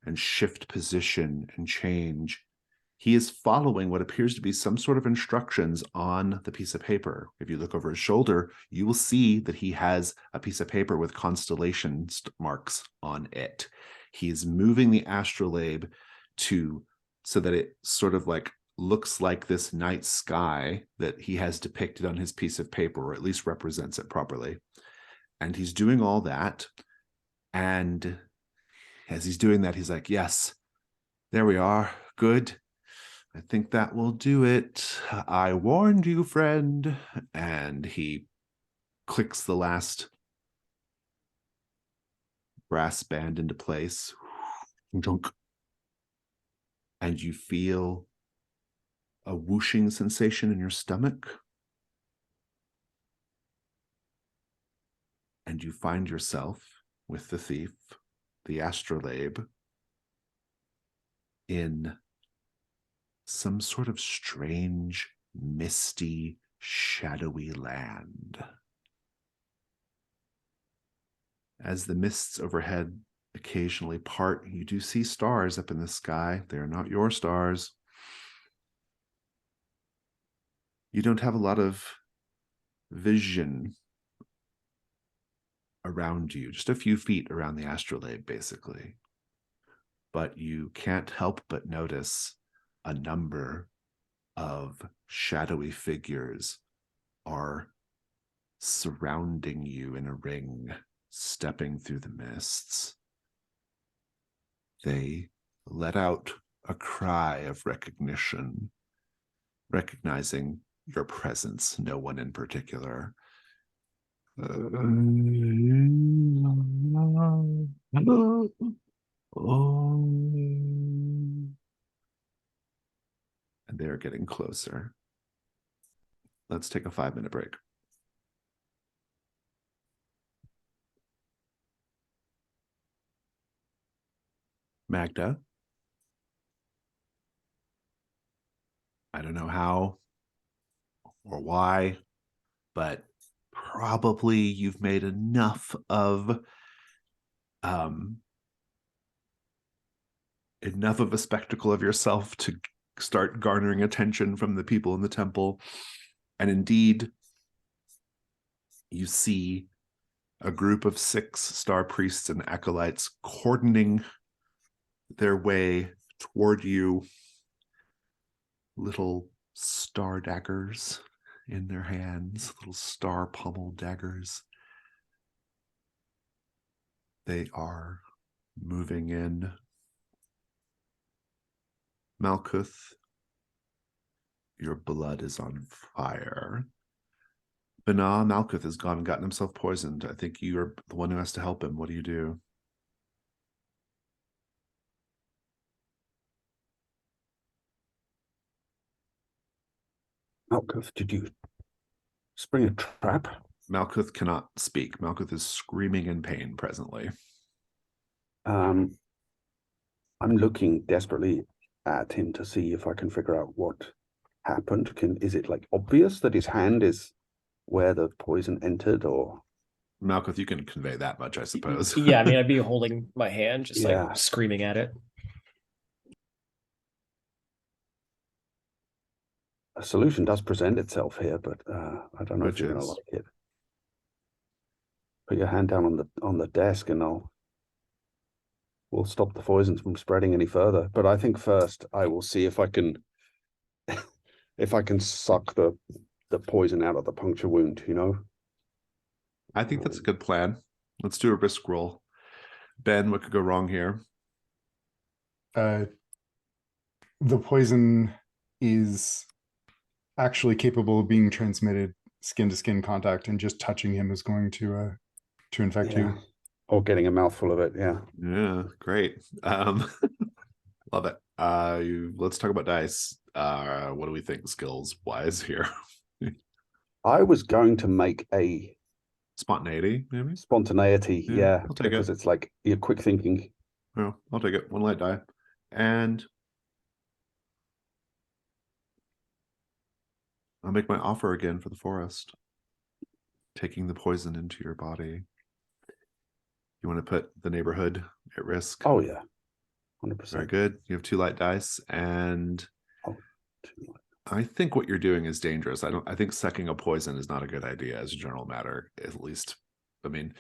and shift position and change. He is following what appears to be some sort of instructions on the piece of paper. If you look over his shoulder, you will see that he has a piece of paper with constellation marks on it. He is moving the astrolabe so that it sort of like looks like this night sky that he has depicted on his piece of paper, or at least represents it properly. And he's doing all that. And as he's doing that, he's like, yes, there we are. Good. I think that will do it. I warned you, friend. And he clicks the last brass band into place. Junk. And you feel a whooshing sensation in your stomach. And you find yourself with the thief, the astrolabe, in some sort of strange, misty, shadowy land. As the mists overhead occasionally part, you do see stars up in the sky. They are not your stars. You don't have a lot of vision around you, just a few feet around the astrolabe, basically. But you can't help but notice a number of shadowy figures are surrounding you in a ring, stepping through the mists. They let out a cry of recognition, recognizing your presence, no one in particular. And they're getting closer. Let's take a 5-minute break. Magda, I don't know how or why, but probably you've made enough of a spectacle of yourself to start garnering attention from the people in the temple. And indeed, you see a group of 6 star priests and acolytes cordoning their way toward you, little star daggers in their hands, little star pommel daggers. They are moving in. Malkuth, your blood is on fire. Bana, Malkuth has gone and gotten himself poisoned. I think you're the one who has to help him. What do you do? Malkuth, did you spring a trap? Malkuth cannot speak. Malkuth is screaming in pain presently. I'm looking desperately at him to see if I can figure out what happened. Is it like obvious that his hand is where the poison entered, or? Malkuth, you can convey that much, I suppose. Yeah, I mean, I'd be holding my hand, just Yeah. like screaming at it. A solution does present itself here, but I don't know if you're going to like it. Put your hand down on the desk, and I'll will stop the poisons from spreading any further. But I think first I will see if I can if I can suck the poison out of the puncture wound, you know. I think that's a good plan. Let's do a risk roll. Ben, what could go wrong here? The poison is actually capable of being transmitted skin to skin contact, and just touching him is going to infect you. Or getting a mouthful of it, yeah. Yeah, great. Love it. Let's talk about dice. What do we think skills wise here? I was going to make a Spontaneity, maybe? spontaneity, yeah, I'll take because it. it's like you're quick thinking. Oh, I'll take it. One light die. And I'll make my offer again for the forest. Taking the poison into your body. You want to put the neighborhood at risk? Oh yeah, 100%. Very good. You have 2 light dice, and Oh, I think what you're doing is dangerous. I think sucking a poison is not a good idea as a general matter, at least. I mean,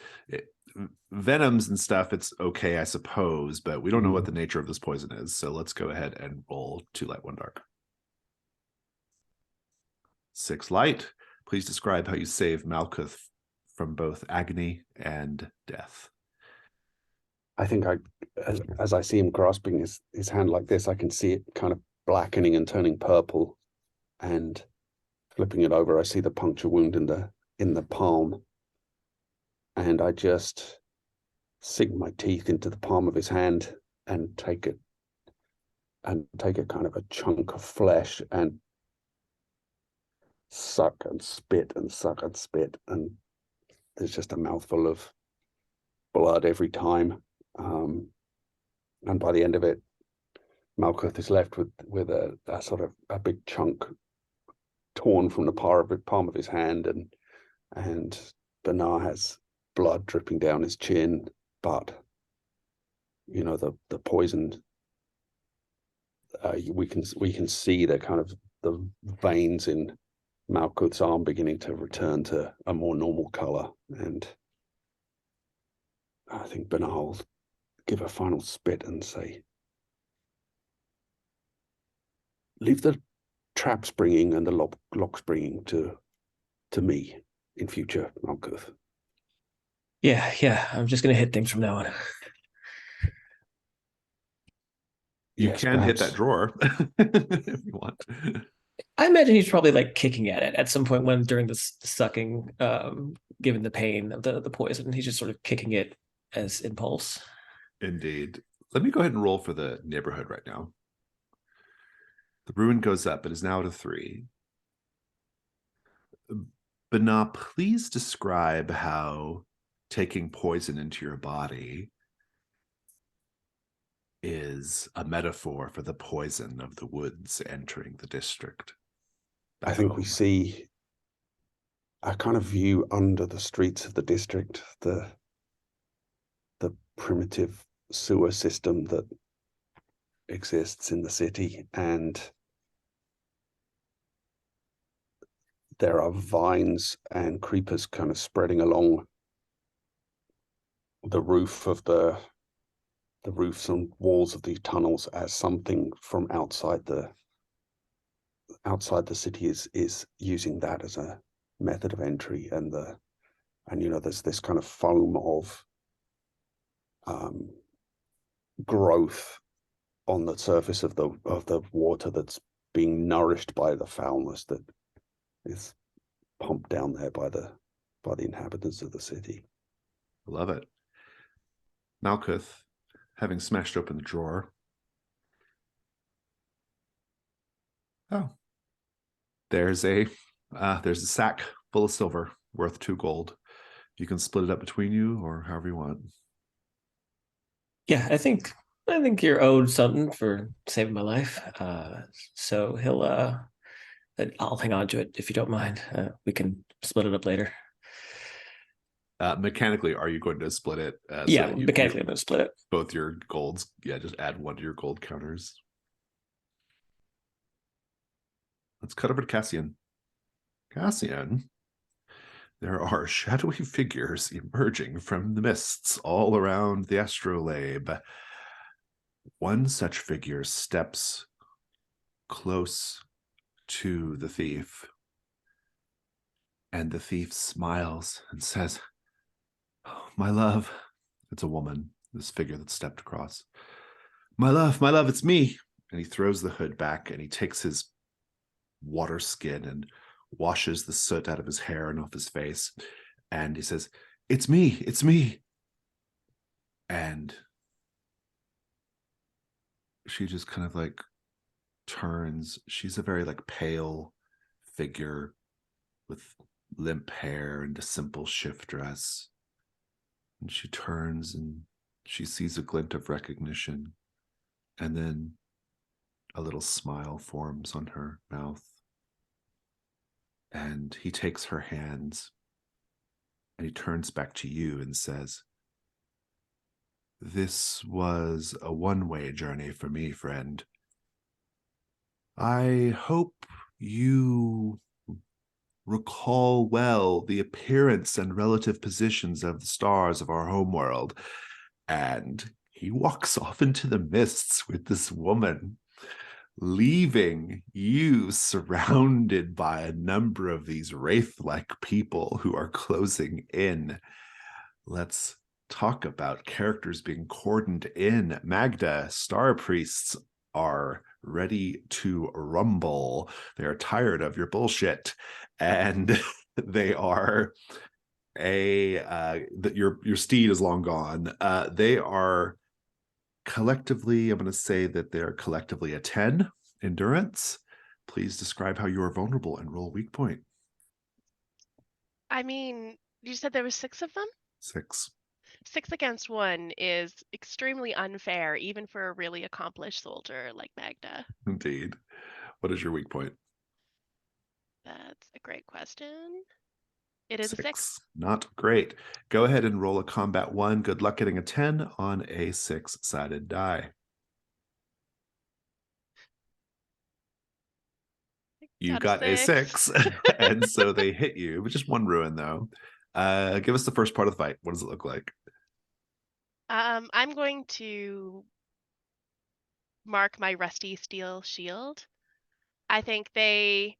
venoms and stuff, it's okay, I suppose, but we don't know what the nature of this poison is. So let's go ahead and roll 2 light, 1 dark. 6 light. Please describe how you save Malkuth from both agony and death. I think as I see him grasping his hand like this, I can see it kind of blackening and turning purple, and flipping it over, I see the puncture wound in the palm, and I just sink my teeth into the palm of his hand and take a kind of a chunk of flesh and suck and spit and suck and spit, and there's just a mouthful of blood every time. And by the end of it, Malkuth is left with a sort of a big chunk torn from the palm of his hand, and Bernard has blood dripping down his chin, but you know the poison. We can see the kind of the veins in Malkuth's arm beginning to return to a more normal color, and I think Bernard will give a final spit and say, "Leave the trap springing and the lock springing to me in future, Malkuth." Yeah. I'm just gonna hit things from now on. You Yes, can hit perhaps. that drawer if you want. I imagine he's probably like kicking at it at some point when during the sucking, given the pain of the poison, he's just sort of kicking it as impulse. Indeed. Let me go ahead and roll for the neighborhood right now. The ruin goes up. It is now at a 3. Bana, please describe how taking poison into your body is a metaphor for the poison of the woods entering the district. I think we see a kind of view under the streets of the district, the primitive sewer system that exists in the city, and there are vines and creepers kind of spreading along the roof of the roofs and walls of these tunnels, as something from outside the city is using that as a method of entry, and you know there's this kind of foam of growth on the surface of the water that's being nourished by the foulness that is pumped down there by the inhabitants of the city. I love it. Malkuth, having smashed open the drawer. Oh, there's a sack full of silver worth 2 gold. You can split it up between you or however you want. Yeah, I think you're owed something for saving my life. So he'll I'll hang on to it if you don't mind. We can split it up later. Mechanically, are you going to split it? Yeah, mechanically I'm going to split it. Both your golds. Yeah, just add 1 to your gold counters. Let's cut over to Cassian. Cassian, there are shadowy figures emerging from the mists all around the Astrolabe. One such figure steps close to the thief, and the thief smiles and says, "Oh, my love." It's a woman, this figure that stepped across. My love, it's me." And he throws the hood back and he takes his water skin and washes the soot out of his hair and off his face. And he says, it's me. And she just kind of like turns. She's a very like pale figure with limp hair and a simple shift dress. And she turns and she sees a glint of recognition. And then a little smile forms on her mouth. And he takes her hands and he turns back to you and says, "This was a one-way journey for me, friend. I hope you recall well the appearance and relative positions of the stars of our homeworld." And he walks off into the mists with this woman, leaving you surrounded by a number of these wraith-like people who are closing in. Let's talk about characters being cordoned in. Magda, Star Priests are ready to rumble. They are tired of your bullshit, and they are your steed is long gone. They are collectively, I'm going to say that they're collectively a 10 endurance. Please describe how you are vulnerable and roll weak point. I mean, you said there was 6 of them? 6. 6 against 1 is extremely unfair, even for a really accomplished soldier like Magda. Indeed. What is your weak point? That's a great question. It is a 6. Not great. Go ahead and roll a combat 1. Good luck getting a 10 on a 6-sided die. You got a 6, and so they hit you, but just 1 ruin though. Give us the first part of the fight. What does it look like? I'm going to mark my rusty steel shield. I think they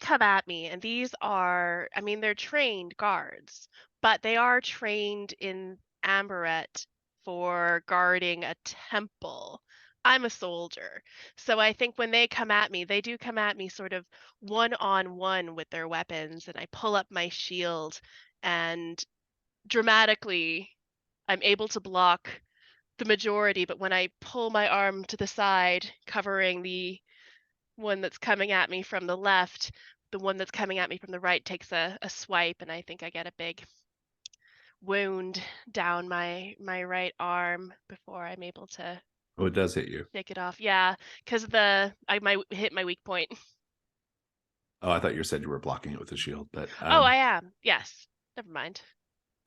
come at me, and these are, I mean, they're trained guards, but they are trained in Ambaret for guarding a temple. I'm a soldier, so I think when they come at me, they do come at me sort of one-on-one with their weapons, and I pull up my shield, and dramatically, I'm able to block the majority, but when I pull my arm to the side, covering the one that's coming at me from the left, the one that's coming at me from the right takes a swipe, and I think I get a big wound down my right arm before I'm able to Oh, it does hit you. take it off. Yeah, because I might hit my weak point. Oh, I thought you said you were blocking it with a shield, but Oh, I am. Yes. Never mind.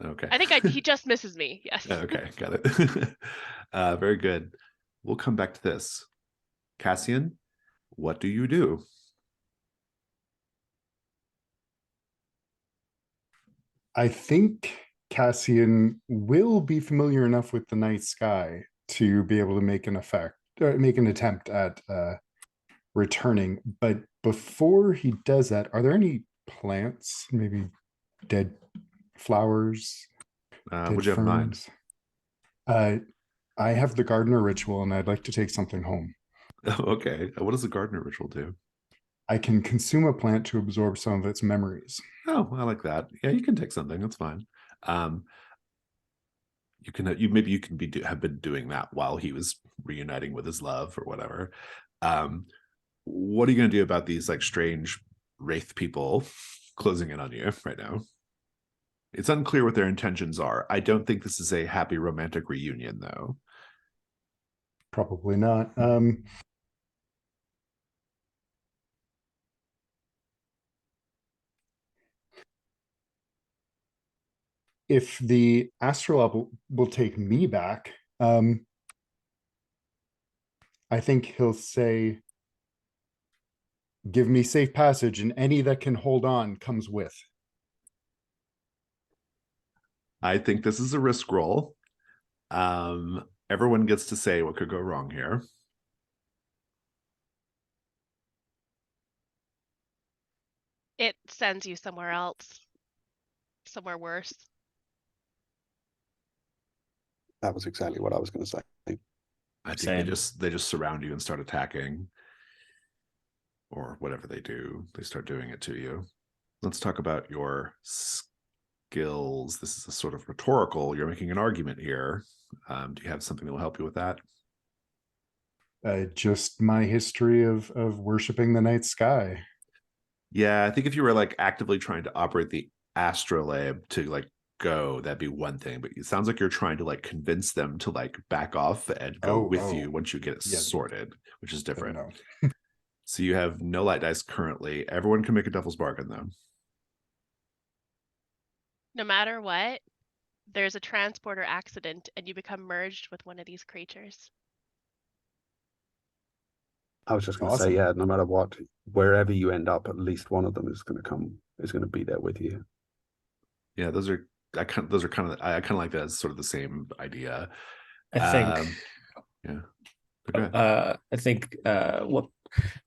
okay. I think he just misses me. Yes. Okay, got it. Very good. We'll come back to this. Cassian, what do you do? I think Cassian will be familiar enough with the night sky to be able to make make an attempt at returning. But before he does that, are there any plants, maybe dead flowers, dead Would you have in mind? I have the gardener ritual, and I'd like to take something home. Okay. What does the gardener ritual do? I can consume a plant to absorb some of its memories. Oh, I like that. Yeah, you can take something. That's fine. You can maybe you can have been doing that while he was reuniting with his love or whatever. What are you going to do about these like strange wraith people closing in on you right now? It's unclear what their intentions are. I don't think this is a happy romantic reunion, though. Probably not. If the Astrolabe will take me back, I think he'll say, "Give me safe passage, and any that can hold on comes with." I think this is a risk roll. Everyone gets to say what could go wrong here. It sends you somewhere else, somewhere worse. That was exactly what I was going to say. I think Same. they just surround you and start attacking, or whatever they do. They start doing it to you. Let's talk about your skills. This is a sort of rhetorical. You're making an argument here. Do you have something that will help you with that? Just my history of worshiping the night sky. Yeah, I think if you were like actively trying to operate the Astrolabe to like go, that'd be one thing. But it sounds like you're trying to like convince them to like back off and go with you once you get it Yeah. sorted, which is different. No. So you have no light dice currently. Everyone can make a devil's bargain though. No matter what, there's a transporter accident and you become merged with one of these creatures. I was just going to Awesome. say, yeah, no matter what, wherever you end up, at least one of them is going to be there with you. Yeah, those are I kind of like that as sort of the same idea. I think. Yeah. Okay. I think what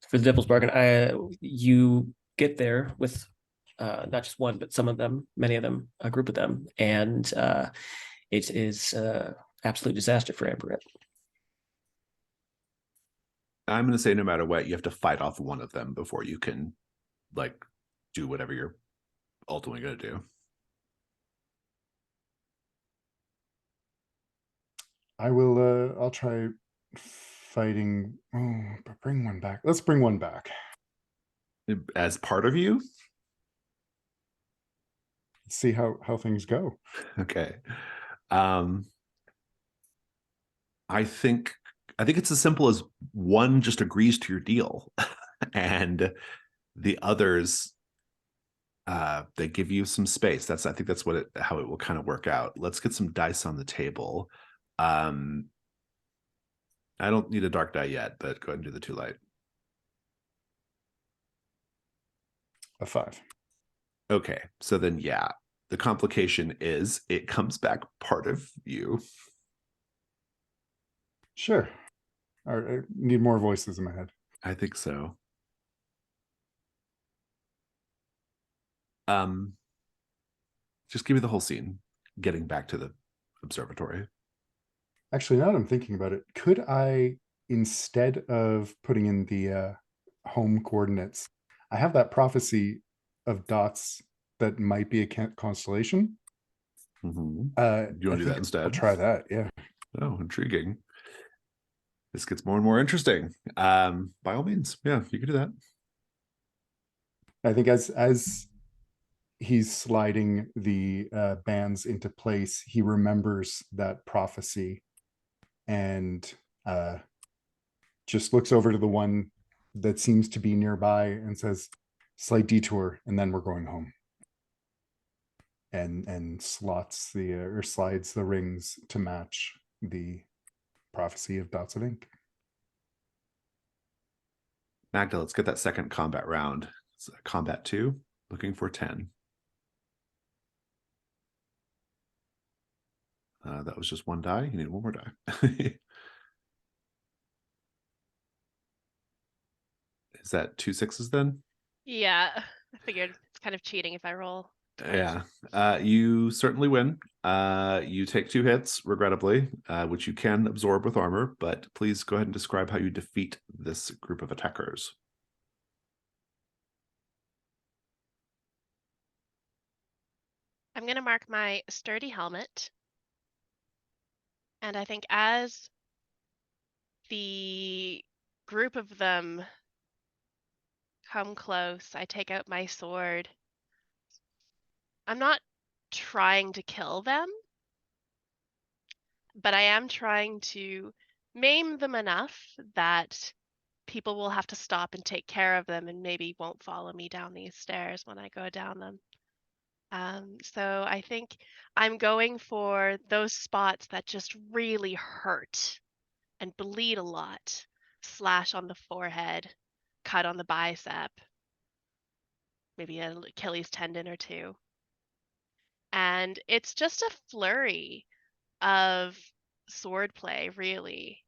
for the devil's bargain, you get there with not just one, but some of them, many of them, a group of them, and it is absolute disaster for Amberette. I'm going to say no matter what, you have to fight off one of them before you can like do whatever you're ultimately going to do. I will. I'll try fighting. Oh, but bring one back. Let's bring one back. As part of you? Let's see how things go. Okay. I think it's as simple as one just agrees to your deal and the others they give you some space. I think that's how it will kind of work out. Let's get some dice on the table. I don't need a dark die yet, but go ahead and do the 2 light. A 5. Okay, so then yeah, the complication is it comes back part of you. Sure. I need more voices in my head. I think so. Just give me the whole scene, getting back to the observatory. Actually, now that I'm thinking about it, could I, instead of putting in the home coordinates, I have that prophecy of dots that might be a constellation. Mm-hmm. Do you want to do that instead? I'll try that. Yeah. Oh, intriguing. This gets more and more interesting. By all means, yeah, you can do that. I think as he's sliding the bands into place, he remembers that prophecy and just looks over to the one that seems to be nearby and says, "Slight detour, and then we're going home." And slots or slides the rings to match the prophecy of dots of ink. Magda, let's get that second combat round. It's combat 2, looking for 10. That was just 1 die. You need 1 more die. Is that 2 6s then? Yeah, I figured it's kind of cheating if I roll twice. Yeah. You certainly win. You take 2 hits, regrettably, which you can absorb with armor, but please go ahead and describe how you defeat this group of attackers. I'm going to mark my sturdy helmet. And I think as the group of them come close, I take out my sword. I'm not trying to kill them, but I am trying to maim them enough that people will have to stop and take care of them and maybe won't follow me down these stairs when I go down them. So I think I'm going for those spots that just really hurt and bleed a lot. Slash on the forehead, cut on the bicep, maybe an Achilles tendon or 2. And it's just a flurry of sword play, really,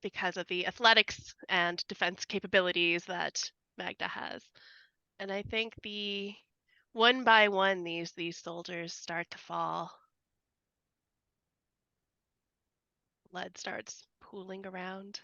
because of the athletics and defense capabilities that Magda has. And I think one by one these soldiers start to fall. Blood starts pooling around.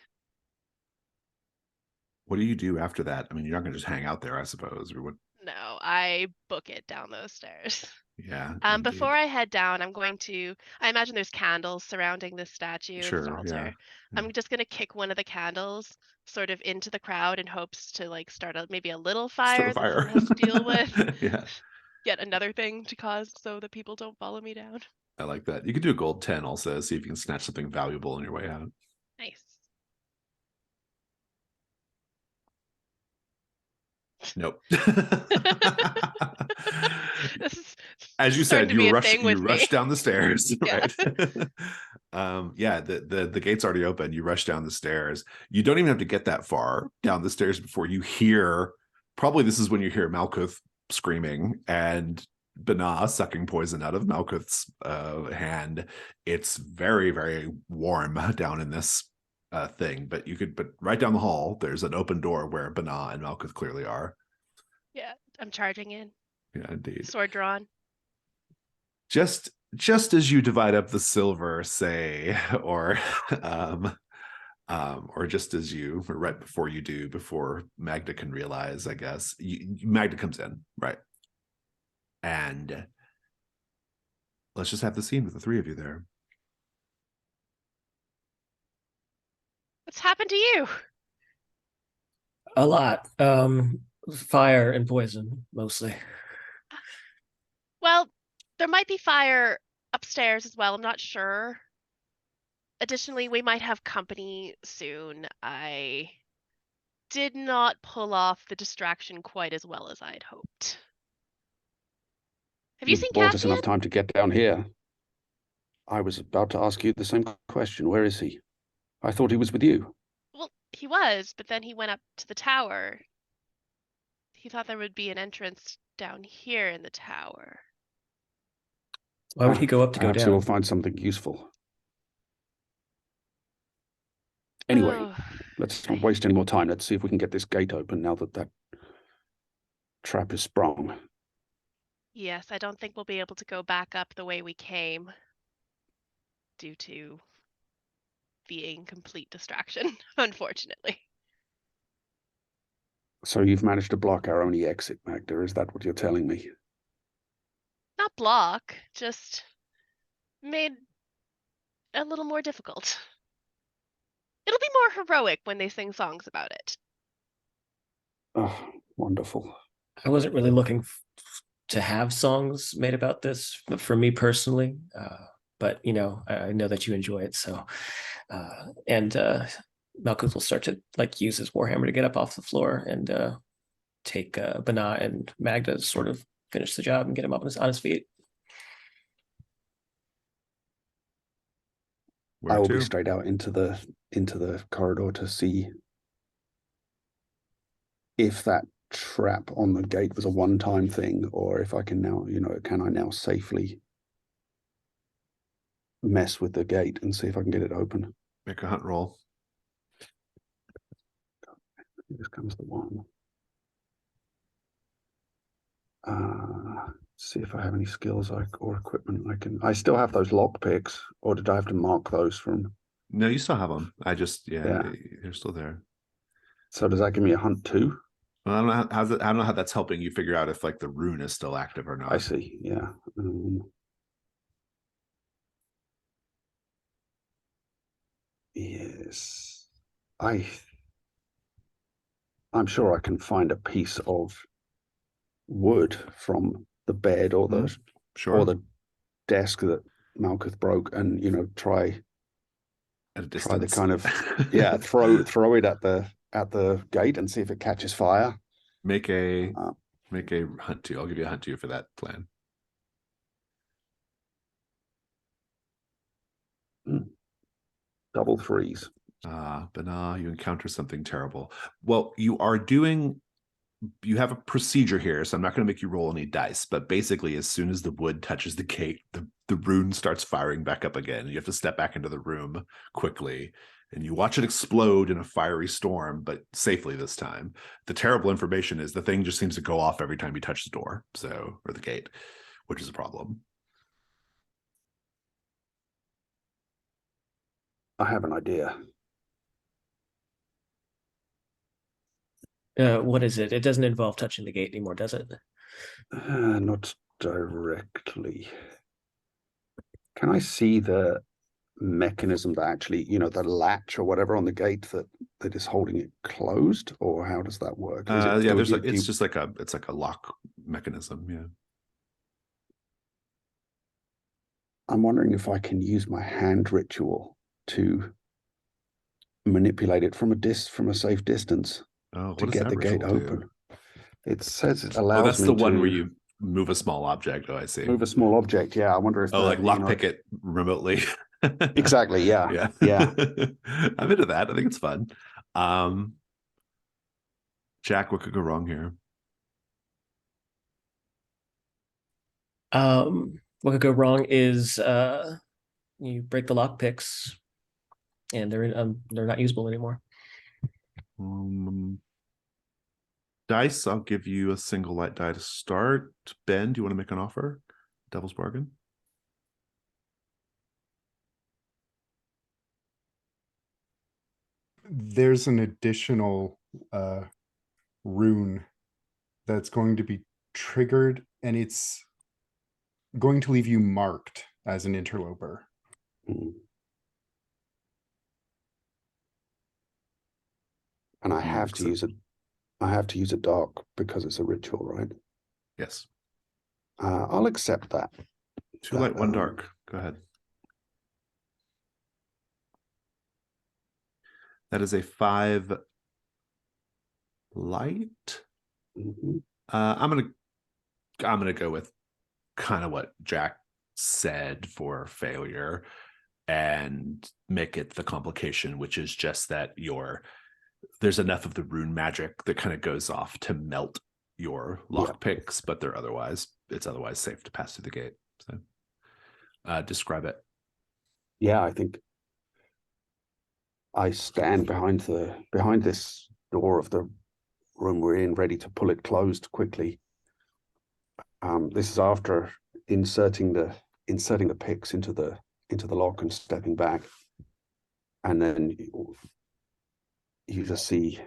What do you do after that? I mean, you're not going to just hang out there, I suppose. Or what? No, I book it down those stairs. Yeah. Before indeed. I head down, I imagine there's candles surrounding this statue, this Sure. altar. Yeah. I'm just gonna kick one of the candles sort of into the crowd in hopes to like start maybe a little Start fire a that fire. someone has to deal with. Yeah. Yet another thing to cause so that people don't follow me down. I like that. You could do a gold 10 also, see if you can snatch something valuable on your way out. Nice. Nope. This is As you starting said, to be you a rush thing with me. down the stairs, Yeah. right? Yeah, the gate's already open. You rush down the stairs. You don't even have to get that far down the stairs before you hear, probably this is when you hear Malkuth screaming and Bana sucking poison out of Malkuth's hand. It's very, very warm down in this thing, but right down the hall, there's an open door where Bana and Malkuth clearly are. Yeah, I'm charging in. Yeah, indeed. Sword drawn. Just as you divide up the silver, say, or just as you, or right before you do, before Magda can realize, I guess, Magda comes in, right? And let's just have the scene with the three of you there. What's happened to you? A lot. Fire and poison, mostly. Well, there might be fire upstairs as well. I'm not sure. Additionally, we might have company soon. I did not pull off the distraction quite as well as I'd hoped. Have you seen bought us Cassian? enough time to get down here. I was about to ask you the same question. Where is he? I thought he was with you. Well, he was, but then he went up to the tower. He thought there would be an entrance down here in the tower. Why would he go up to go Perhaps he will down? find something useful. Anyway, Oh, let's not waste any more time. Let's see if we can get this gate open now that trap is sprung. yes, I don't think we'll be able to go back up the way we came due to being complete distraction, unfortunately. So you've managed to block our only exit, Magda. Is that what you're telling me? Not block, just made a little more difficult. It'll be more heroic when they sing songs about it. Oh, wonderful. I wasn't really looking to have songs made about this for me personally, but you know, I know that you enjoy it. So, and Malkuth will start to like use his warhammer to get up off the floor and take Bana and Magda to sort of finish the job and get him up on his feet. Where I will to? be straight out into the corridor to see if that trap on the gate was a one-time thing, or if I can now, can I now safely mess with the gate and see if I can get it open. Make a hunt roll. This comes the one. See if I have any skills or equipment I still have those lock picks, or did I have to mark those from? No, you still have them. They're still there. So does that give me a hunt too? Well, I don't know how that's helping you figure out if like the rune is still active or not. I see. Yeah. Yes. I'm sure I can find a piece of wood from the bed or the desk that Malkuth broke, and try at a distance. Try the kind of throw it at the gate and see if it catches fire. Make a hunt to. I'll give you a hunt to for that plan. Double threes. But you encounter something terrible. Well, you have a procedure here, so I'm not going to make you roll any dice, but basically as soon as the wood touches the gate, the the rune starts firing back up again. You have to step back into the room quickly, and you watch it explode in a fiery storm, but safely this time. The terrible information is the thing just seems to go off every time you touch the door, or the gate, which is a problem. I have an idea. What is it? It doesn't involve touching the gate anymore, does it? Not directly. Can I see the mechanism that actually, the latch or whatever on the gate that is holding it closed, or how does that work? Is it, Yeah, there's it's like a lock mechanism. Yeah. I'm wondering if I can use my hand ritual to manipulate it from a safe distance Oh, to what does get that the gate ritual do? open. It says it Oh, allows that's me the one to where you move a small object. Oh, I see. move a small object. Yeah, I wonder if like lockpick it remotely. Exactly. Yeah. Yeah. Yeah. I'm into that. I think it's fun. Jack, what could go wrong here? What could go wrong is you break the lock picks, and they're not usable anymore. Dice, I'll give you a single light die to start. Ben, do you want to make an offer? Devil's bargain. There's an additional rune that's going to be triggered, and it's going to leave you marked as an interloper. Mm. And I have to use it. I have to use a dark because it's a ritual, right? Yes. I'll accept that. 2 light, 1 dark. Go ahead. That is a 5 light. Mm-hmm. I'm gonna go with kind of what Jack said for failure and make it the complication, which is just that there's enough of the rune magic that kind of goes off to melt your lock picks, but it's otherwise safe to pass through the gate. So describe it. Yeah, I think I stand behind this door of the room we're in, ready to pull it closed quickly. This is after inserting the picks into the lock and stepping back, and then you just see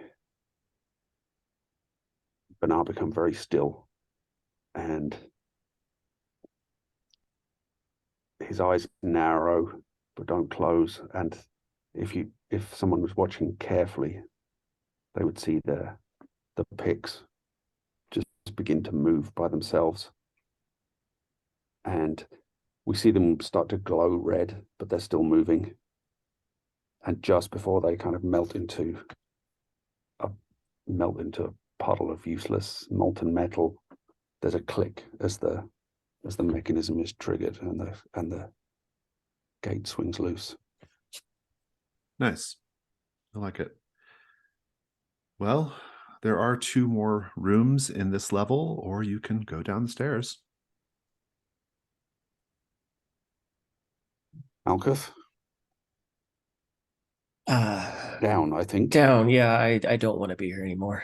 Bernard become very still, and his eyes narrow but don't close. And if someone was watching carefully, they would see the picks just begin to move by themselves, and we see them start to glow red, but they're still moving. And just before they kind of melt into a puddle of useless molten metal, there's a click as the mechanism is triggered and the gate swings loose. Nice. I like it. Well, there are 2 more rooms in this level, or you can go down the stairs. Malkuth? Down, I think. Down, yeah. I don't want to be here anymore.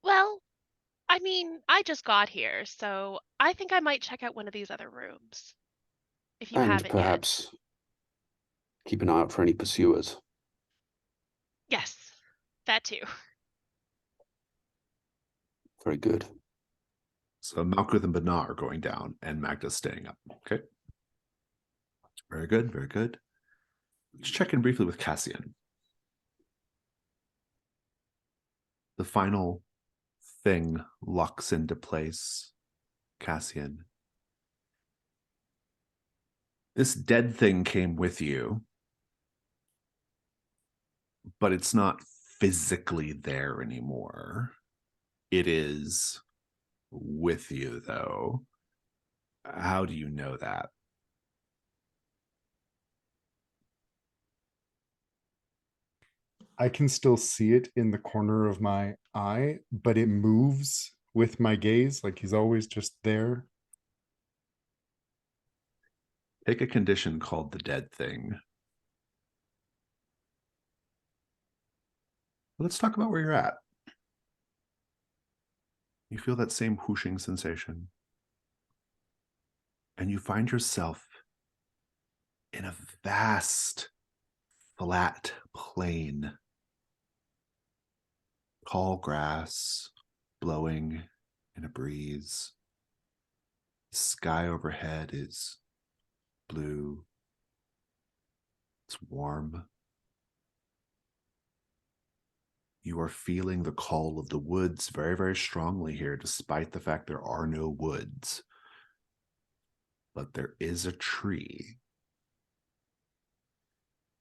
Well, I mean, I just got here, so I think I might check out one of these other rooms. If you And haven't perhaps keep an eye out for any pursuers. yet. Yes, that too. Very good. So Malkuth and Bernard are going down, and Magda's staying up. Okay. Very good, very good. Let's check in briefly with Cassian. The final thing locks into place. Cassian. This dead thing came with you, but it's not physically there anymore. It is with you, though. How do you know that? I can still see it in the corner of my eye, but it moves with my gaze, like he's always just there. Take a condition called the dead thing. Let's talk about where you're at. You feel that same whooshing sensation. And you find yourself in a vast, flat plain. Tall grass blowing in a breeze. The sky overhead is blue. It's warm. You are feeling the call of the woods very, very strongly here, despite the fact there are no woods. But there is a tree.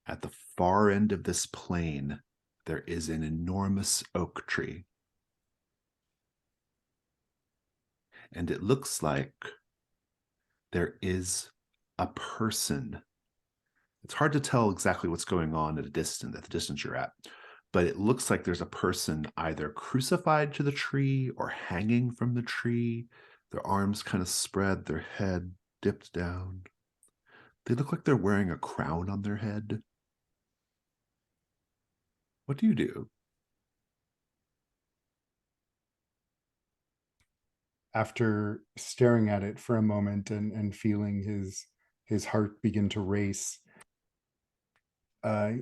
At the far end of this plain, there is an enormous oak tree. And it looks like there is a person. It's hard to tell exactly what's going on at the distance you're at, but it looks like there's a person either crucified to the tree or hanging from the tree, their arms kind of spread, their head dipped down. They look like they're wearing a crown on their head. What do you do? After staring at it for a moment and feeling his heart begin to race,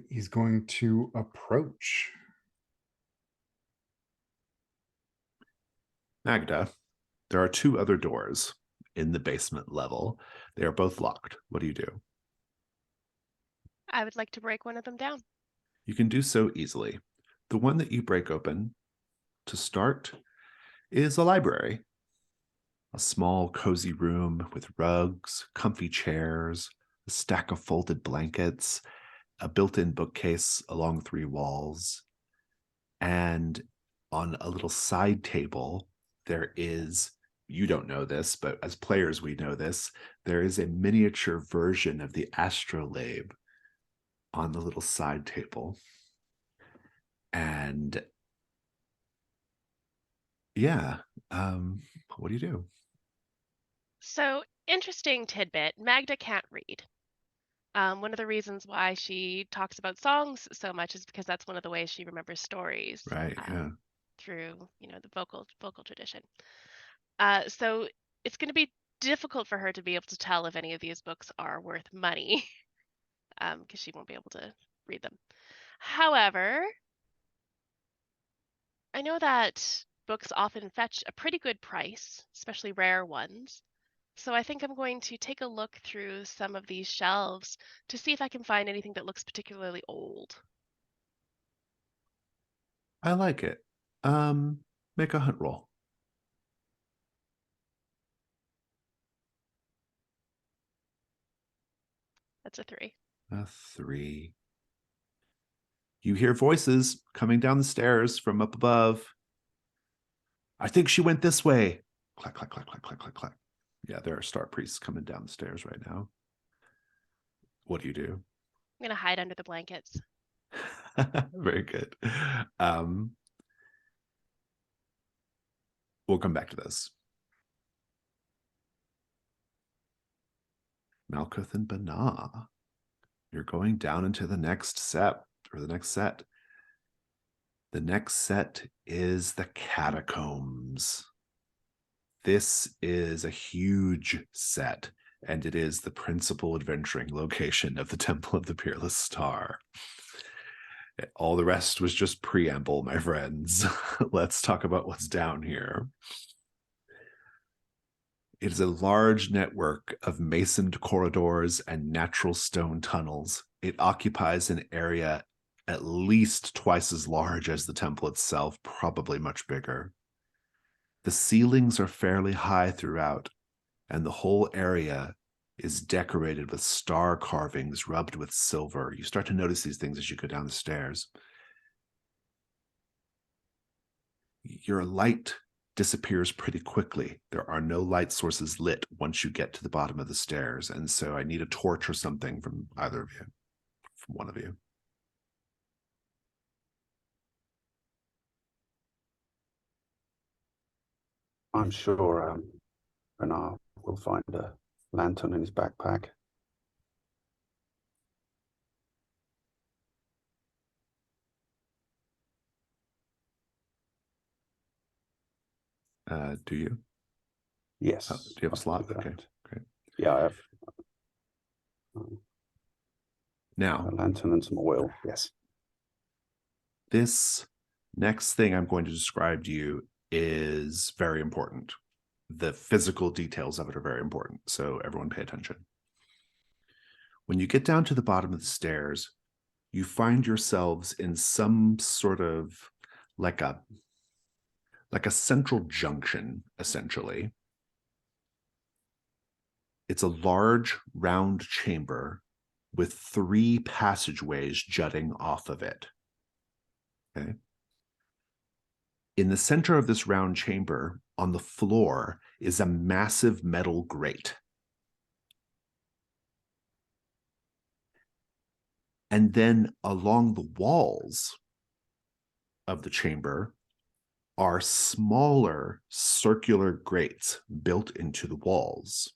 he's going to approach. Magda, there are two other doors in the basement level. They are both locked. What do you do? I would like to break one of them down. You can do so easily. The one that you break open to start is a library. A small, cozy room with rugs, comfy chairs, a stack of folded blankets, a built-in bookcase along 3 walls. And on a little side table, there is, you don't know this, but as players we know this, there is a miniature version of the Astrolabe on the little side table. And yeah, what do you do? So, interesting tidbit. Magda can't read. One of the reasons why she talks about songs so much is because that's one of the ways she remembers stories. Right, yeah. Through, the vocal tradition. So it's going to be difficult for her to be able to tell if any of these books are worth money, because she won't be able to read them. However, I know that books often fetch a pretty good price, especially rare ones. So I think I'm going to take a look through some of these shelves to see if I can find anything that looks particularly old. I like it. Make a hunt roll. That's a 3. A 3. You hear voices coming down the stairs from up above. I think she went this way. Clack, clack, clack, clack, clack, clack, clack. Yeah, there are star priests coming down the stairs right now. What do you do? I'm going to hide under the blankets. Very good. We'll come back to this. Malkuth and Banah, you're going down into the next set, or the next set. The next set is the catacombs. This is a huge set, and it is the principal adventuring location of the Temple of the Peerless Star. All the rest was just preamble, my friends. Let's talk about what's down here. It is a large network of masoned corridors and natural stone tunnels. It occupies an area at least twice as large as the temple itself, probably much bigger. The ceilings are fairly high throughout, and the whole area is decorated with star carvings rubbed with silver. You start to notice these things as you go down the stairs. Your light disappears pretty quickly. There are no light sources lit once you get to the bottom of the stairs, and so I need a torch or something from either of you, from one of you. I'm sure Bernard will find a lantern in his backpack. Do you? Yes. Do you have a I'll slot? do that. Okay, great. Yeah, I have Now, a lantern and some oil. Yes. this next thing I'm going to describe to you is very important. The physical details of it are very important, so everyone pay attention. When you get down to the bottom of the stairs, you find yourselves in some sort of like a central junction, essentially. It's a large round chamber with 3 passageways jutting off of it. Okay. In the center of this round chamber, on the floor, is a massive metal grate. And then along the walls of the chamber are smaller circular grates built into the walls.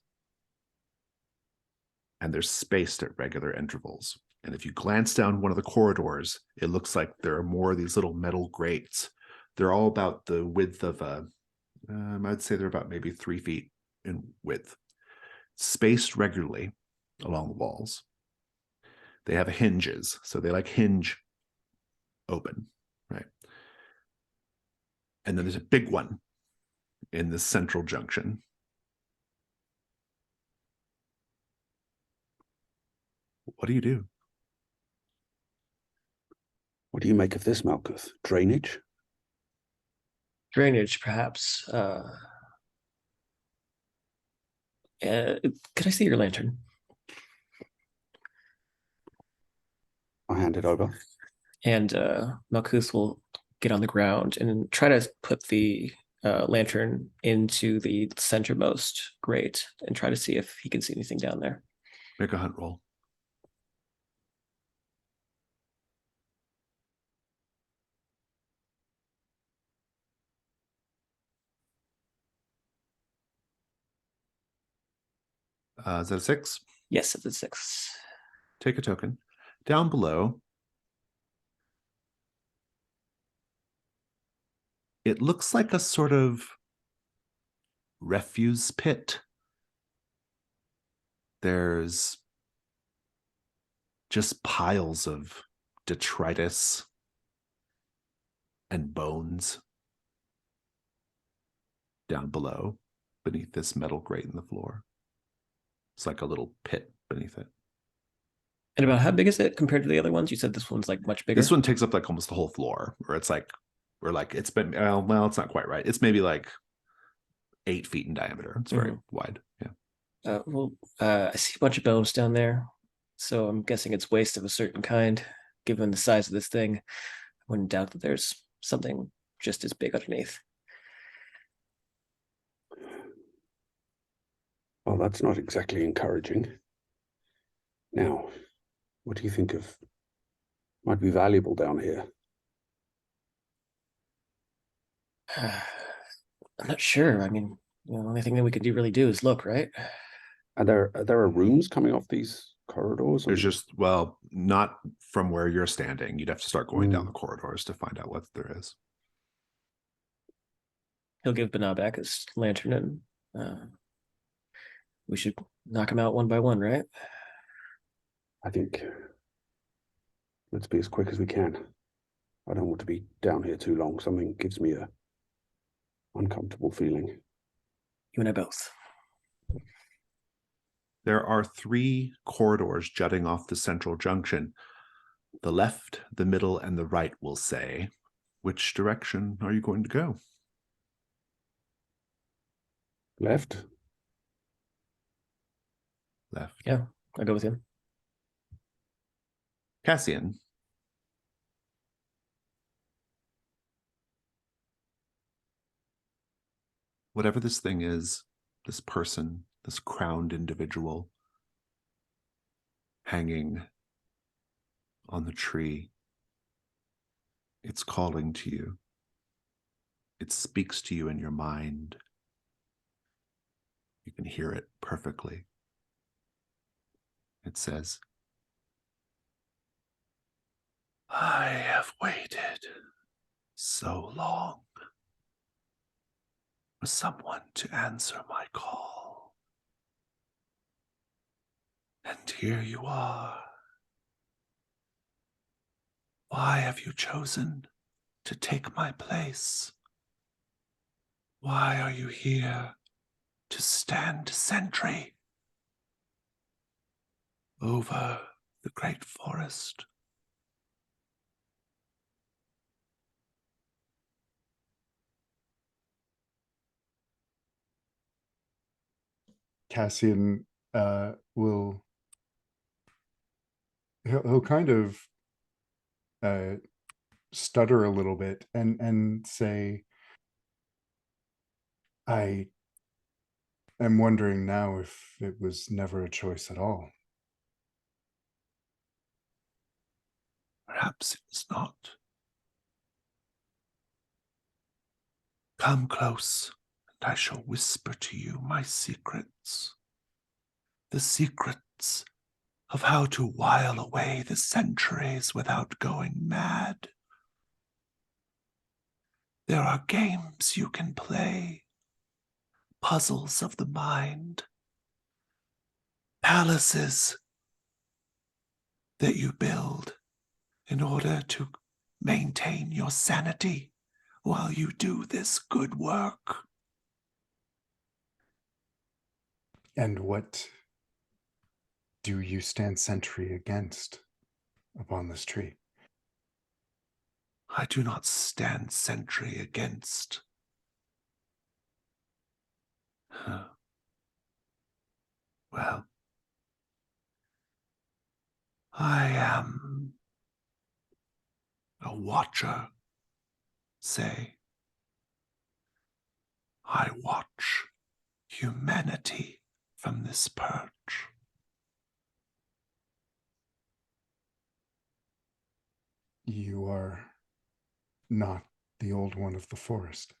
And they're spaced at regular intervals. And if you glance down one of the corridors, it looks like there are more of these little metal grates. They're all about the width of I'd say they're about maybe 3 feet in width, spaced regularly along the walls. They have hinges, so they like hinge open, right? And then there's a big one in the central junction. What do you do? What do you make of this, Malkuth? Drainage? Drainage, perhaps. Could I see your lantern? I hand it over. And Malkuth will get on the ground and try to put the lantern into the centermost grate and try to see if he can see anything down there. Make a hunt roll. Is that a 6? Yes, it's a 6. Take a token. Down below, it looks like a sort of refuse pit. There's just piles of detritus and bones down below, beneath this metal grate in the floor. It's like a little pit beneath it. And about how big is it compared to the other ones? You said this one's like much bigger. This one takes up like almost the whole floor, or it's like, it's been, well, it's not quite right. It's maybe like 8 feet in diameter. It's very wide. Yeah. I see a bunch of bones down there, so I'm guessing it's waste of a certain kind. Given the size of this thing, I wouldn't doubt that there's something just as big underneath. Well, that's not exactly encouraging. Now, what do you think of might be valuable down here? I'm not sure. I mean, the only thing that we could really do is look, right? Are there rooms coming off these corridors? There's just, well, not from where you're standing. You'd have to start going down the corridors to find out what there is. He'll give Bana back his lantern, and we should knock him out one by one, right? I think let's be as quick as we can. I don't want to be down here too long. Something gives me a uncomfortable feeling. You and I both. There are 3 corridors jutting off the central junction. The left, the middle, and the right will say. Which direction are you going to go? Left? Left. Yeah, I'll go with him. Cassian. Whatever this thing is, this person, this crowned individual hanging on the tree, it's calling to you. It speaks to you in your mind You can hear it perfectly. It says, I have waited so long for someone to answer my call. And here you are. Why have you chosen to take my place? Why are you here to stand sentry over the great forest? Cassian will he'll kind of stutter a little bit and say, I am wondering now if it was never a choice at all. Perhaps it was not. Come close, and I shall whisper to you my secrets. The secrets of how to while away the centuries without going mad. There are games you can play, puzzles of the mind, palaces that you build in order to maintain your sanity while you do this good work. And what do you stand sentry against upon this tree? I do not stand sentry against. Well, I am a watcher, say. I watch humanity from this perch. You are not the old one of the forest.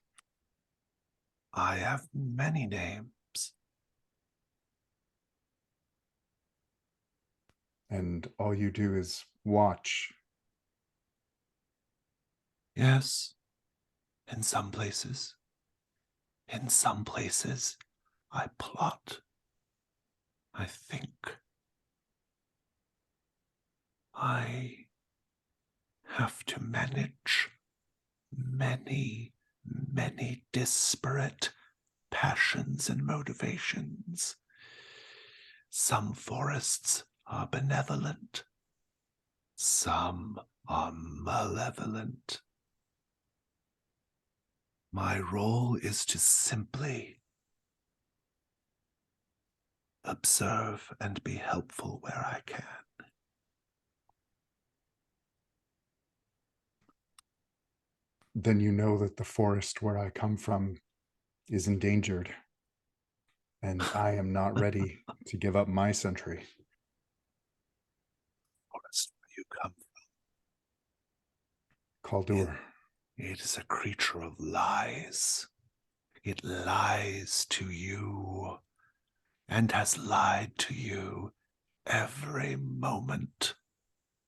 I have many names. And all you do is watch. Yes, in some places. In some places, I plot. I think. I have to manage many, many disparate passions and motivations. Some forests are benevolent. Some are malevolent. My role is to simply observe and be helpful where I can. Then you know that the forest where I come from is endangered. And I am not ready to give up my sentry. Forest where you come Caldur. It is a creature of lies. It lies to you and has lied to you every moment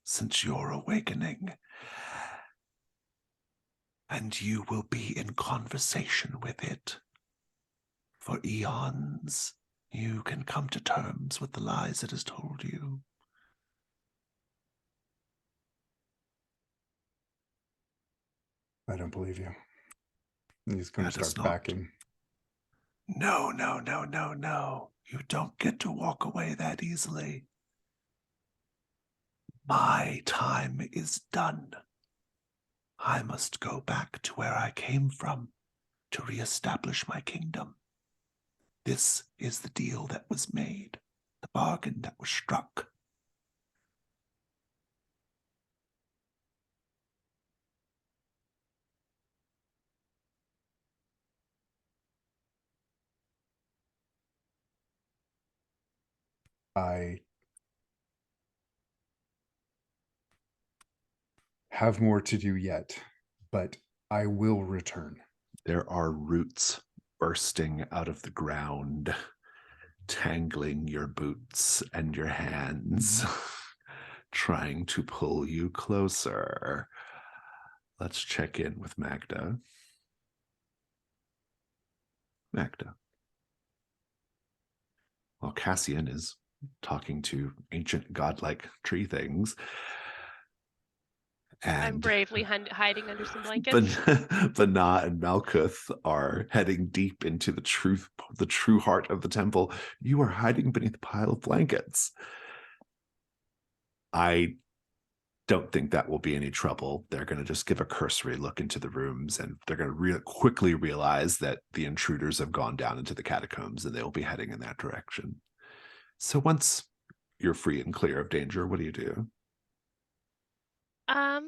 since your awakening. And you will be in conversation with it. For eons, you can come to terms with the lies it has told you. I don't believe you. He's going to That is start not- backing. No, no, no, no, no. You don't get to walk away that easily. My time is done. I must go back to where I came from to reestablish my kingdom. This is the deal that was made, the bargain that was struck. I have more to do yet, but I will return. There are roots bursting out of the ground untangling your boots and your hands, trying to pull you closer. Let's check in with Magda. Magda. While Cassian is talking to ancient godlike tree things, and I'm bravely hiding under some blankets. Banah and Malkuth are heading deep into the true heart of the temple. You are hiding beneath a pile of blankets. I don't think that will be any trouble. They're going to just give a cursory look into the rooms, and they're going to quickly realize that the intruders have gone down into the catacombs, and they will be heading in that direction. So once you're free and clear of danger, what do you do? I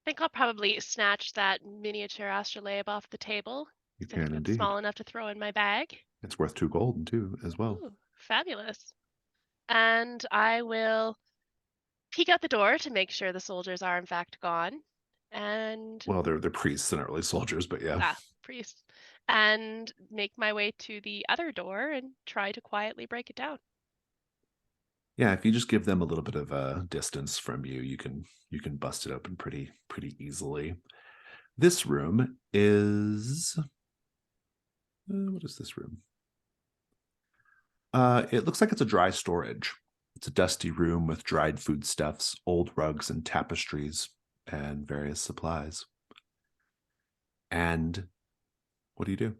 think I'll probably snatch that miniature astrolabe off the table. You If can it's indeed. small enough to throw in my bag. It's worth 2 gold too, as well. Ooh, fabulous. And I will peek out the door to make sure the soldiers are in fact gone. And Well, they're priests and not really soldiers, but yeah. Priests. And make my way to the other door and try to quietly break it down. Yeah, if you just give them a little bit of a distance from you, you can bust it open pretty easily. This room is what is this room? It looks like it's a dry storage. It's a dusty room with dried foodstuffs, old rugs and tapestries, and various supplies. And what do you do?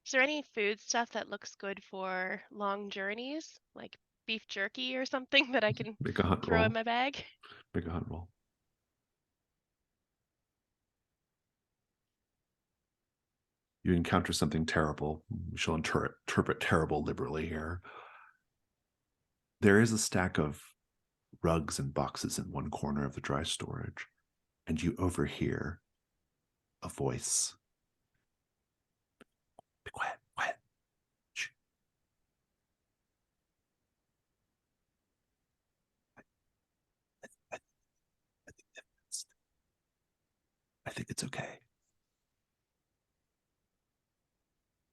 Is there any food stuff that looks good for long journeys? Like beef jerky or something that I can Make a hunt throw roll. in my bag? Make a hunt roll. You encounter something terrible. We shall interpret terrible liberally here. There is a stack of rugs and boxes in one corner of the dry storage, and you overhear a voice. Be quiet, quiet. Shh. I think it's okay.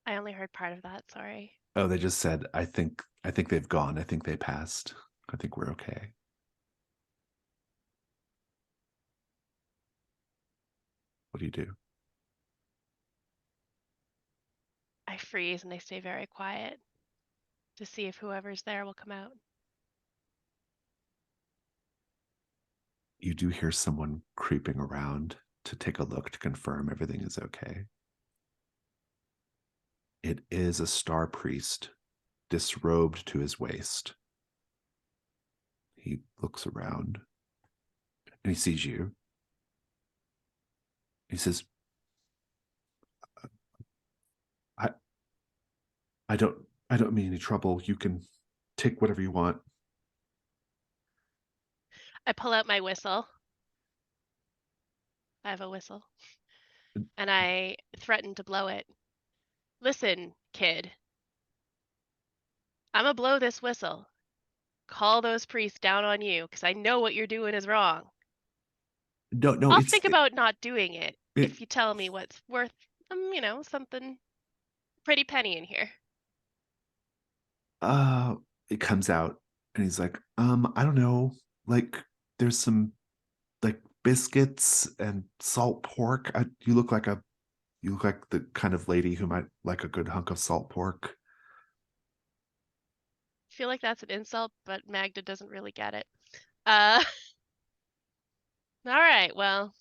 I only heard part of that, sorry. Oh, they just said, I think they've gone. I think they passed. I think we're okay. What do you do? I freeze and they stay very quiet to see if whoever's there will come out. You do hear someone creeping around to take a look to confirm everything is okay. It is a star priest, disrobed to his waist. He looks around and he sees you. He says, I don't mean any trouble. You can take whatever you want. I pull out my whistle. I have a whistle. And I threaten to blow it. Listen, kid. I'm gonna blow this whistle. Call those priests down on you, because I know what you're doing is wrong. No, I'll think about not doing it it- if you tell me what's worth, something pretty penny in here. It comes out and he's like, I don't know, like there's some like biscuits and salt pork. You look like the kind of lady who might like a good hunk of salt pork. I feel like that's an insult, but Magda doesn't really get it. All right, well,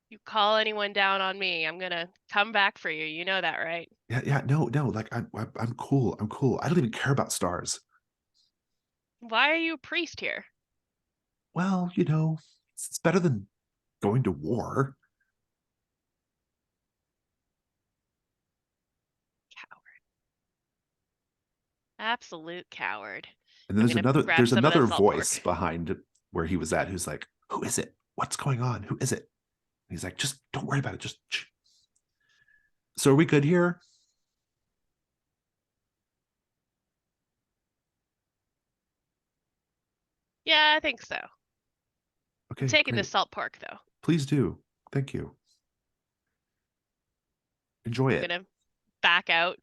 you call anyone down on me, I'm gonna come back for you. You know that, right? Yeah, no, like I'm cool. I'm cool. I don't even care about stars. Why are you a priest here? Well, it's better than going to war. Coward. Absolute coward. And then I'm gonna grab there's some of that another salt voice pork. behind where he was at who's like, who is it? What's going on? Who is it? And he's like, just don't worry about it. Just shh. So are we good here? Yeah, I think so. Okay, I'm taking great. the salt pork though. Please do. Thank you. Enjoy I'm it. gonna back out,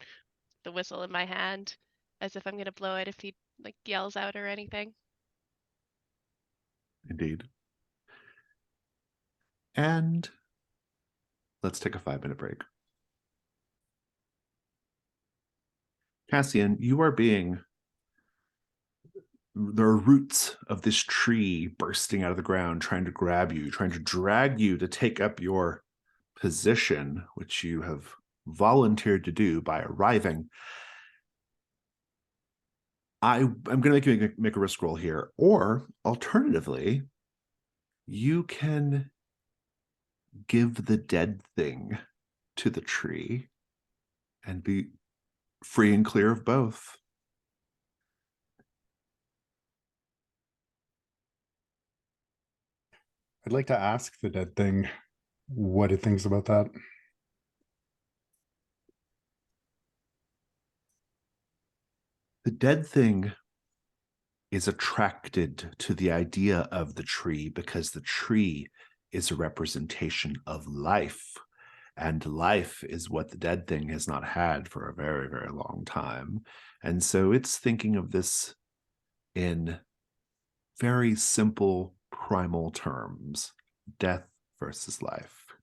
the whistle in my hand, as if I'm gonna blow it if he like yells out or anything. Indeed. And let's take a 5-minute break. Cassian, you are being... There are roots of this tree bursting out of the ground, trying to grab you, trying to drag you to take up your position, which you have volunteered to do by arriving. I'm going to make you make a risk roll here. Or, alternatively, you can give the dead thing to the tree and be free and clear of both. I'd like to ask the dead thing what it thinks about that. The dead thing is attracted to the idea of the tree because the tree is a representation of life. And life is what the dead thing has not had for a very, very long time. And so it's thinking of this in very simple, primal terms: death versus life.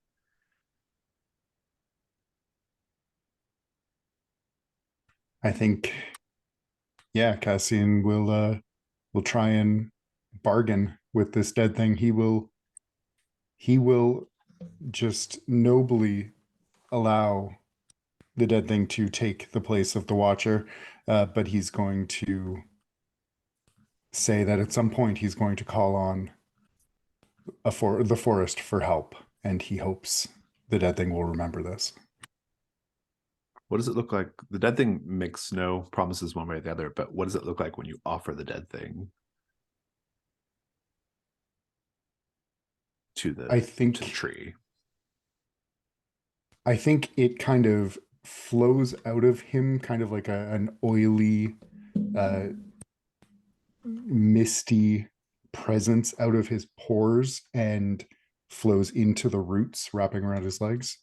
I think, yeah, Cassian will try and bargain with this dead thing. He will just nobly allow the dead thing to take the place of the Watcher, but he's going to say that at some point he's going to call on the forest for help, and he hopes the dead thing will remember this. What does it look like? The dead thing makes no promises one way or the other, but what does it look like when you offer the dead thing to the tree? I think it kind of flows out of him, kind of like an oily, misty presence out of his pores, and flows into the roots wrapping around his legs.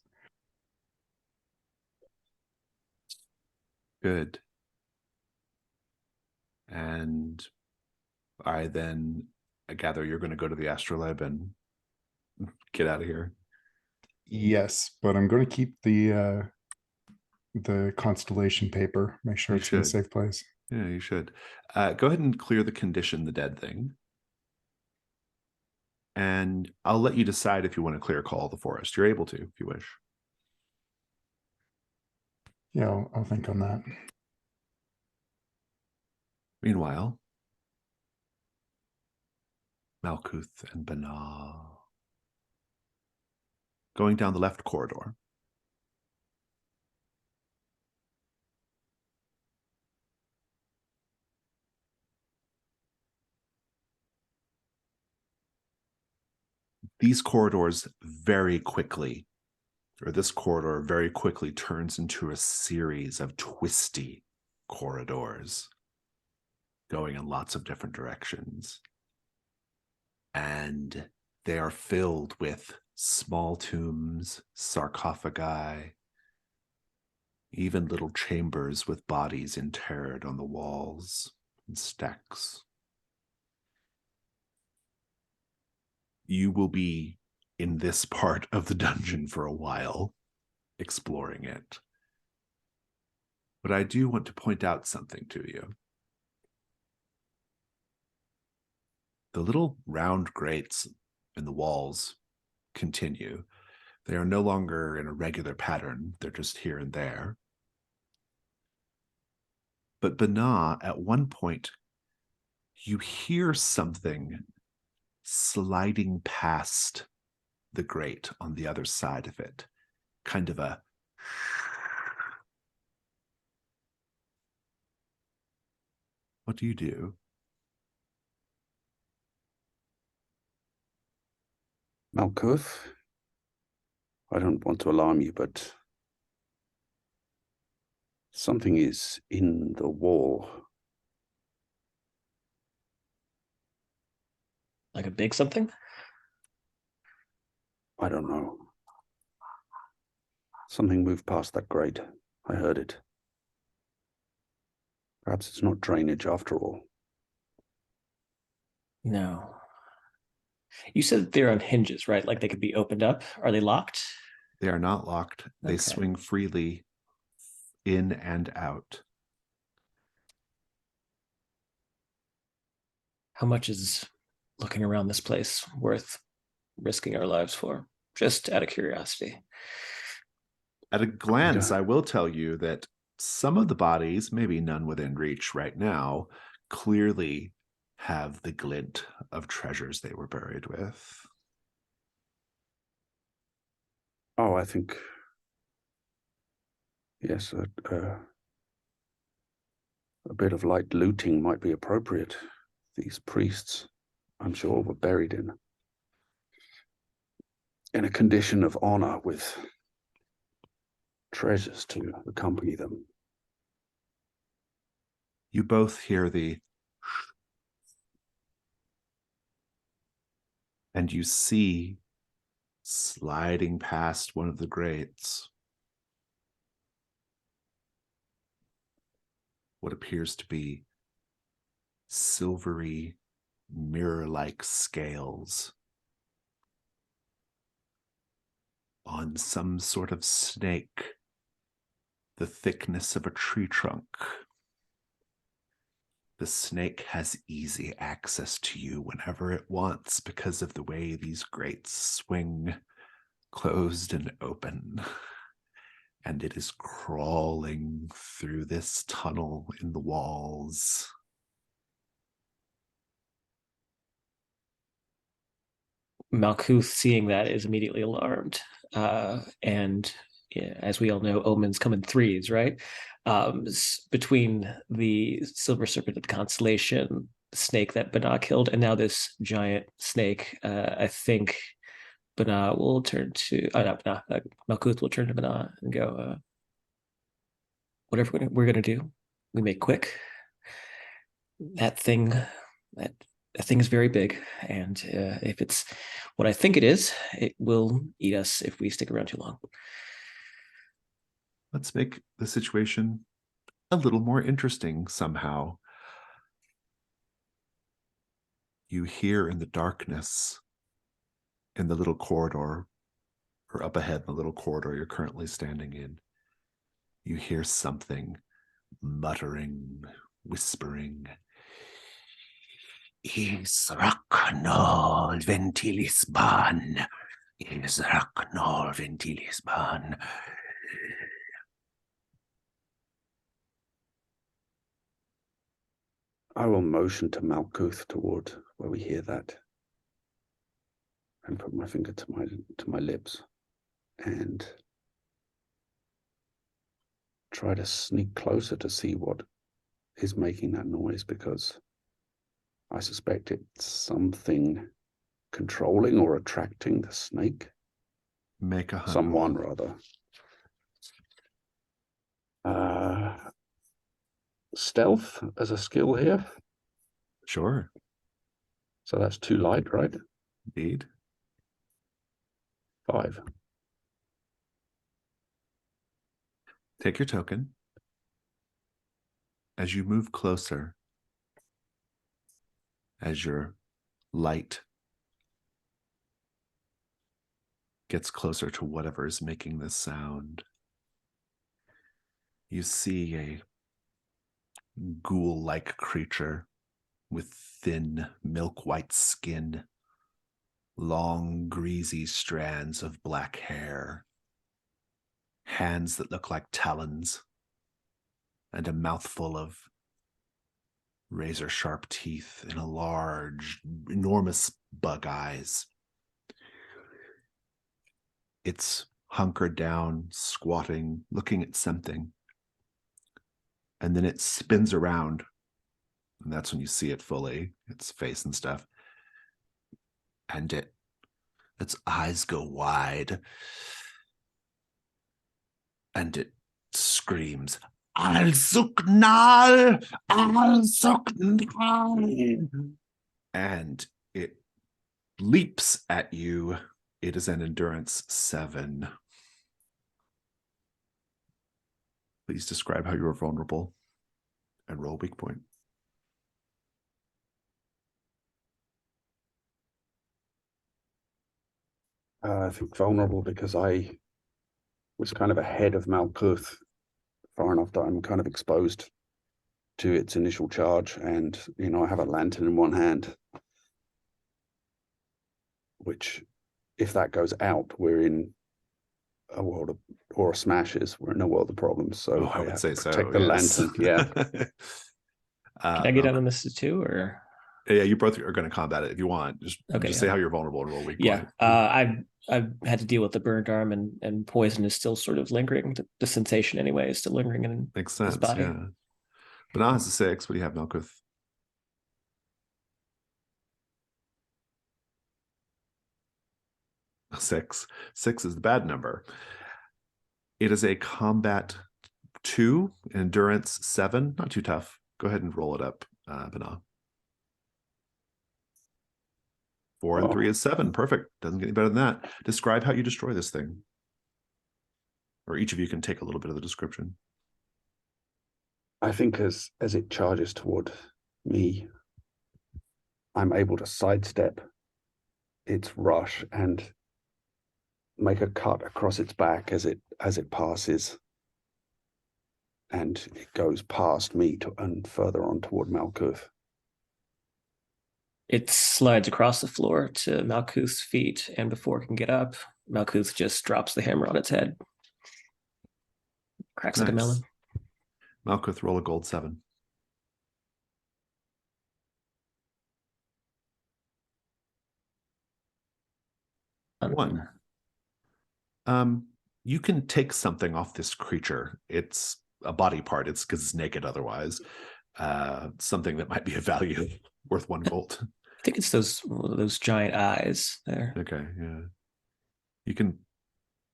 Good. And I gather you're going to go to the Astrolabe and get out of here. Yes, but I'm going to keep the constellation paper. Make sure it's in a safe place. Yeah, you should. Go ahead and clear the condition, the dead thing. And I'll let you decide if you want to clear call the forest. You're able to, if you wish. Yeah, I'll think on that. Meanwhile, Malkuth and Bana going down the left corridor. These corridors very quickly, or this corridor very quickly turns into a series of twisty corridors going in lots of different directions. And they are filled with small tombs, sarcophagi, even little chambers with bodies interred on the walls and stacks. You will be in this part of the dungeon for a while, exploring it. But I do want to point out something to you. The little round grates in the walls continue. They are no longer in a regular pattern. They're just here and there. But Bana, at one point, you hear something sliding past the grate on the other side of it. Kind of a... What do you do? Malkuth, I don't want to alarm you, but something is in the wall. Like a big something? I don't know. Something moved past that grate. I heard it. Perhaps it's not drainage after all. No. You said that they're on hinges, right? Like they could be opened up. Are they locked? They are not locked. They Okay. swing freely in and out. How much is looking around this place worth risking our lives for? Just out of curiosity. At a glance, I will tell you that some of the bodies, maybe none within reach right now, clearly have the glint of treasures they were buried with. Oh, I think, yes, a bit of light looting might be appropriate. These priests, I'm sure, were buried in a condition of honor with treasures to accompany them. You both hear the and you see sliding past one of the grates what appears to be silvery, mirror-like scales on some sort of snake, the thickness of a tree trunk. The snake has easy access to you whenever it wants because of the way these grates swing closed and open. And it is crawling through this tunnel in the walls. Malkuth, seeing that, is immediately alarmed. And yeah, as we all know, omens come in threes, right? Between the silver serpent of the constellation, the snake that Bana killed, and now this giant snake, I think Bana will turn to Malkuth will turn to Bana and go, whatever we're gonna do, we make quick. That thing is very big, and if it's what I think it is, it will eat us if we stick around too long. Let's make the situation a little more interesting somehow. You hear in the darkness, in the little corridor, or up ahead in the little corridor you're currently standing in, you hear something muttering, whispering. Israknol ventilis ban. Israknol ventilis ban. I will motion to Malkuth toward where we hear that and put my finger to my lips and try to sneak closer to see what is making that noise, because I suspect it's something controlling or attracting the snake. Make a hunt Someone roll. rather. Stealth as a skill here. Sure. So that's 2 light, right? Indeed. 5. Take your token. As you move closer, as your light gets closer to whatever is making this sound, you see a ghoul-like creature with thin, milk-white skin, long, greasy strands of black hair, hands that look like talons, and a mouthful of razor-sharp teeth and a large, enormous bug eyes. It's hunkered down, squatting, looking at something. And then it spins around. And that's when you see it fully, its face and stuff. And its eyes go wide. And it screams, Al-Suknal! Al-Suknal! And it leaps at you It is an endurance 7. Please describe how you are vulnerable and roll weak point. I think vulnerable because I was kind of ahead of Malkuth far enough that I'm kind of exposed to its initial charge, and I have a lantern in one hand, which, if that goes out, we're in a world of, or smashes, we're in a world of problems. So I would have say to protect so. the Yes. lantern. Yeah. Can I get okay. on this too, or? Yeah, you both are going to combat it if you want. Just say how you're vulnerable and roll weak Yeah, point. I've had to deal with the burned arm, and poison is still sort of lingering. The sensation, anyway, is still lingering in Makes sense. his body. Yeah. Banah has a 6. What do you have, Malkuth? A 6. 6 is the bad number. It is a combat 2, endurance 7. Not too tough. Go ahead and roll it up, Banah. 4 and 3 is 7. Perfect. Doesn't get any better than that. Describe how you destroy this thing. Or each of you can take a little bit of the description. I think as it charges toward me, I'm able to sidestep its rush and make a cut across its back as it passes, and it goes past me and further on toward Malkuth. It slides across the floor to Malkuth's feet, and before it can get up, Malkuth just drops the hammer on its head. Cracks like a melon. Malkuth, roll a gold 7. One. You can take something off this creature. It's a body part. It's because it's naked otherwise. Something that might be of value, worth 1 gold. I think it's those giant eyes there. Okay, yeah. You can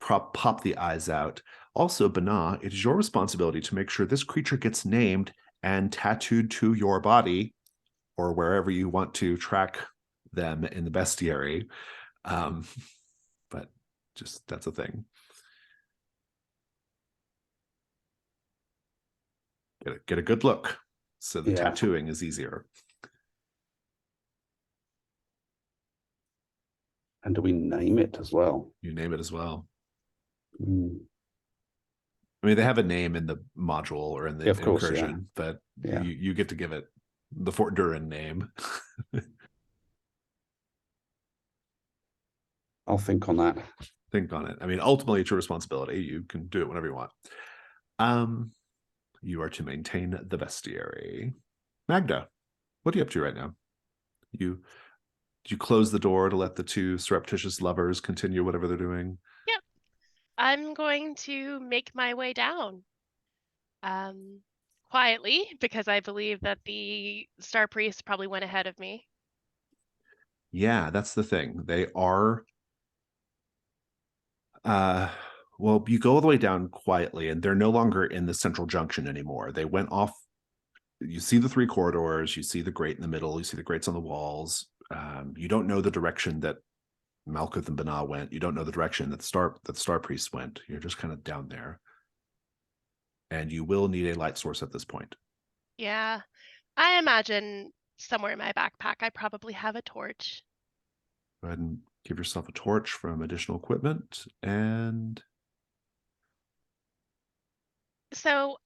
pop the eyes out. Also, Banah, it is your responsibility to make sure this creature gets named and tattooed to your body, or wherever you want to track them in the bestiary. But just, that's a thing. Get a good look, so the tattooing is easier. And do we name it as well? You name it as well. Mm. I mean, they have a name in the module or in the incursion, but yeah. you get to give it the Fort Durin name. I'll think on that. Think on it. I mean, ultimately, it's your responsibility. You can do it whenever you want. You are to maintain the bestiary. Magda, what are you up to right now? You close the door to let the 2 surreptitious lovers continue whatever they're doing? Yep. I'm going to make my way down. Quietly, because I believe that the Star Priest probably went ahead of me. Yeah, that's the thing. They are... well, you go all the way down quietly, and they're no longer in the central junction anymore. They went off. You see the 3 corridors, you see the grate in the middle, you see the grates on the walls. You don't know the direction that Malkuth and Banah went. You don't know the direction that the Star Priest went. You're just kind of down there. And you will need a light source at this point. Yeah. I imagine somewhere in my backpack I probably have a torch. Go ahead and give yourself a torch from additional equipment. And so,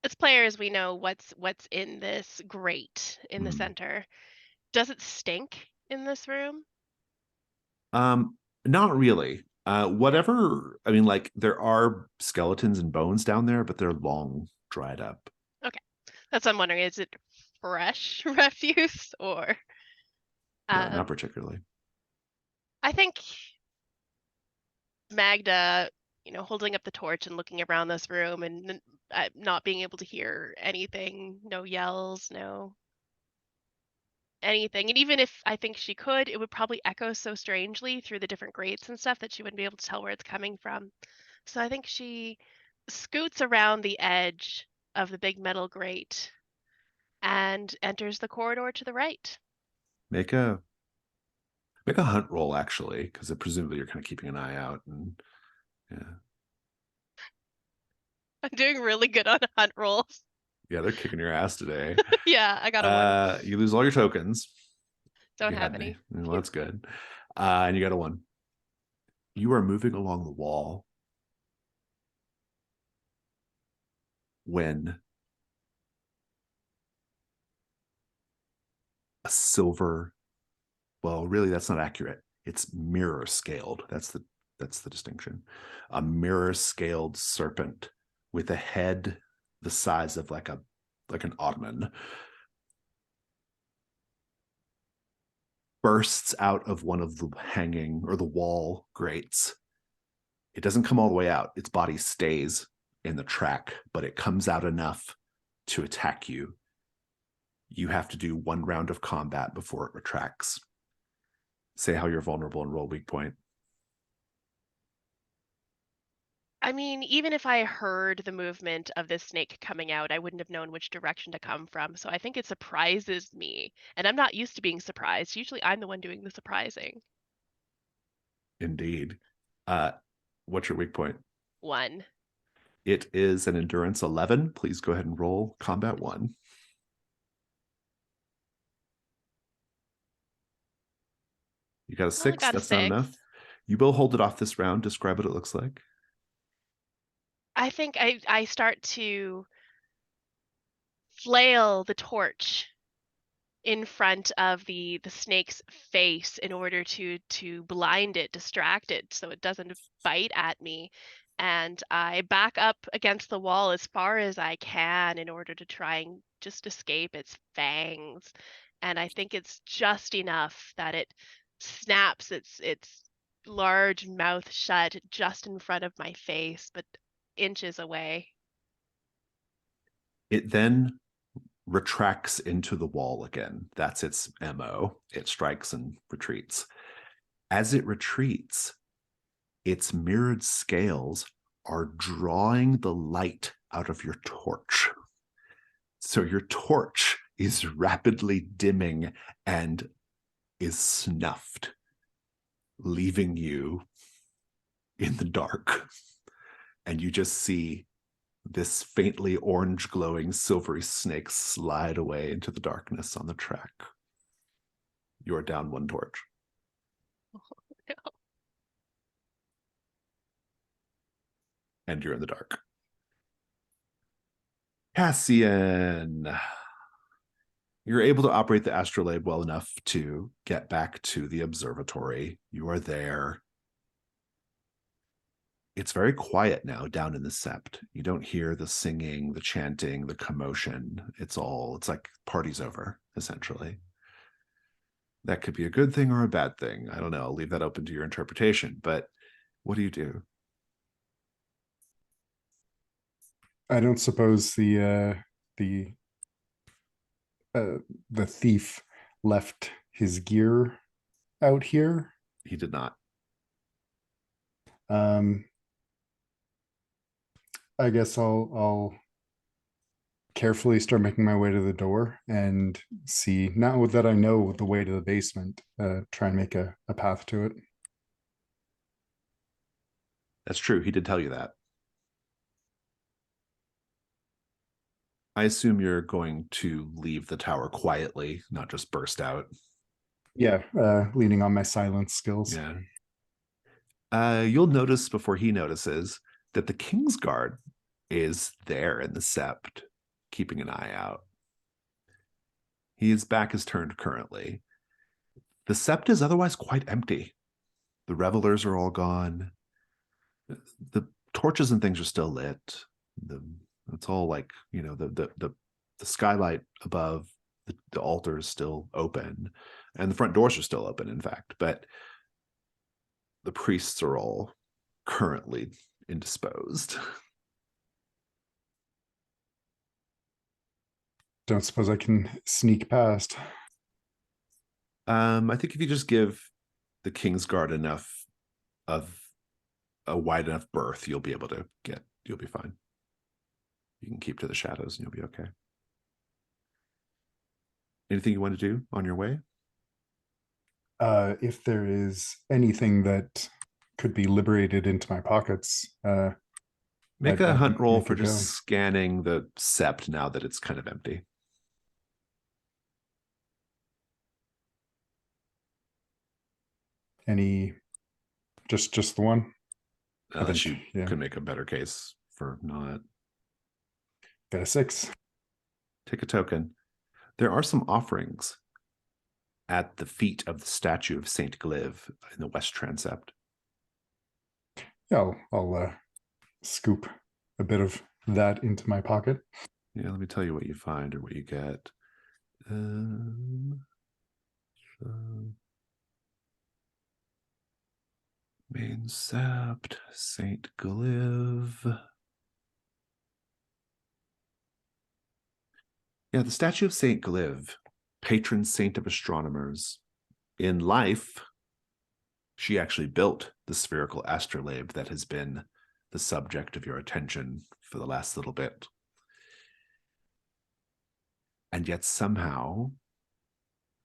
as players, we know what's in this grate in the center. Does it stink in this room? not really. Whatever, I mean, like, there are skeletons and bones down there, but they're long dried up. Okay. That's what I'm wondering. Is it fresh refuse or? No, not particularly. I think Magda, holding up the torch and looking around this room and not being able to hear anything, no yells, no anything. And even if I think she could, it would probably echo so strangely through the different grates and stuff that she wouldn't be able to tell where it's coming from. So I think she scoots around the edge of the big metal grate and enters the corridor to the right. Make a Make a hunt roll, actually, because presumably you're kind of keeping an eye out. And yeah, I'm doing really good on hunt rolls. yeah, they're kicking your ass today. Yeah, I got a 1. You lose all your tokens. Don't You have had any. Well, that's good. And you got a 1. You are moving along the wall when a silver, well, really, that's not accurate. It's mirror scaled. That's the distinction. A mirror scaled serpent with a head the size of like an ottoman bursts out of one of the hanging or the wall grates. It doesn't come all the way out. Its body stays in the track, but it comes out enough to attack you. You have to do 1 round of combat before it retracts. Say how you're vulnerable and roll weak point. I mean, even if I heard the movement of this snake coming out, I wouldn't have known which direction to come from. So I think it surprises me. And I'm not used to being surprised. Usually I'm the one doing the surprising. Indeed. What's your weak point? 1. It is an endurance 11. Please go ahead and roll combat 1. You got a 6. Got a That's not 6. enough. You will hold it off this round. Describe what it looks like. I think I start to flail the torch in front of the snake's face in order to blind it, distract it, so it doesn't bite at me. And I back up against the wall as far as I can in order to try and just escape its fangs. And I think it's just enough that it snaps its large mouth shut just in front of my face, but inches away. It then retracts into the wall again. That's its MO. It strikes and retreats. As it retreats, its mirrored scales are drawing the light out of your torch. So your torch is rapidly dimming and is snuffed, leaving you in the dark. And you just see this faintly orange glowing silvery snake slide away into the darkness on the track. You are down 1 torch. No. And you're in the dark. Cassian, you're able to operate the Astrolabe well enough to get back to the observatory. You are there. It's very quiet now down in the sept. You don't hear the singing, the chanting, the commotion. It's like party's over, essentially. That could be a good thing or a bad thing. I don't know. I'll leave that open to your interpretation. But what do you do? I don't suppose the thief left his gear out here. He did not. I guess I'll carefully start making my way to the door and see, now that I know the way to the basement, try and make a path to it. That's true. He did tell you that. I assume you're going to leave the tower quietly, not just burst out. Yeah, leaning on my silence skills. Yeah. You'll notice before he notices that the King's Guard is there in the sept, keeping an eye out. His back is turned currently. The sept is otherwise quite empty. The revelers are all gone. The torches and things are still lit. It's all like, the skylight above the altar is still open, and the front doors are still open, in fact, but the priests are all currently indisposed. Don't suppose I can sneak past. I think if you just give the King's Guard enough of a wide enough berth, you'll be fine. You can keep to the shadows and you'll be okay. Anything you want to do on your way? If there is anything that could be liberated into my pockets, Make I'd a hunt roll make for a just go. scanning the sept now that it's kind of empty. Any, just the one? Unless think, you yeah. can make a better case for not. Got a 6. Take a token. There are some offerings at the feet of the statue of Saint Gliv in the west transept. Yeah, I'll scoop a bit of that into my pocket. Yeah, let me tell you what you find or what you get. So main sept, Saint Gliv. Yeah, the statue of Saint Gliv, patron saint of astronomers. In life, she actually built the spherical astrolabe that has been the subject of your attention for the last little bit. And yet somehow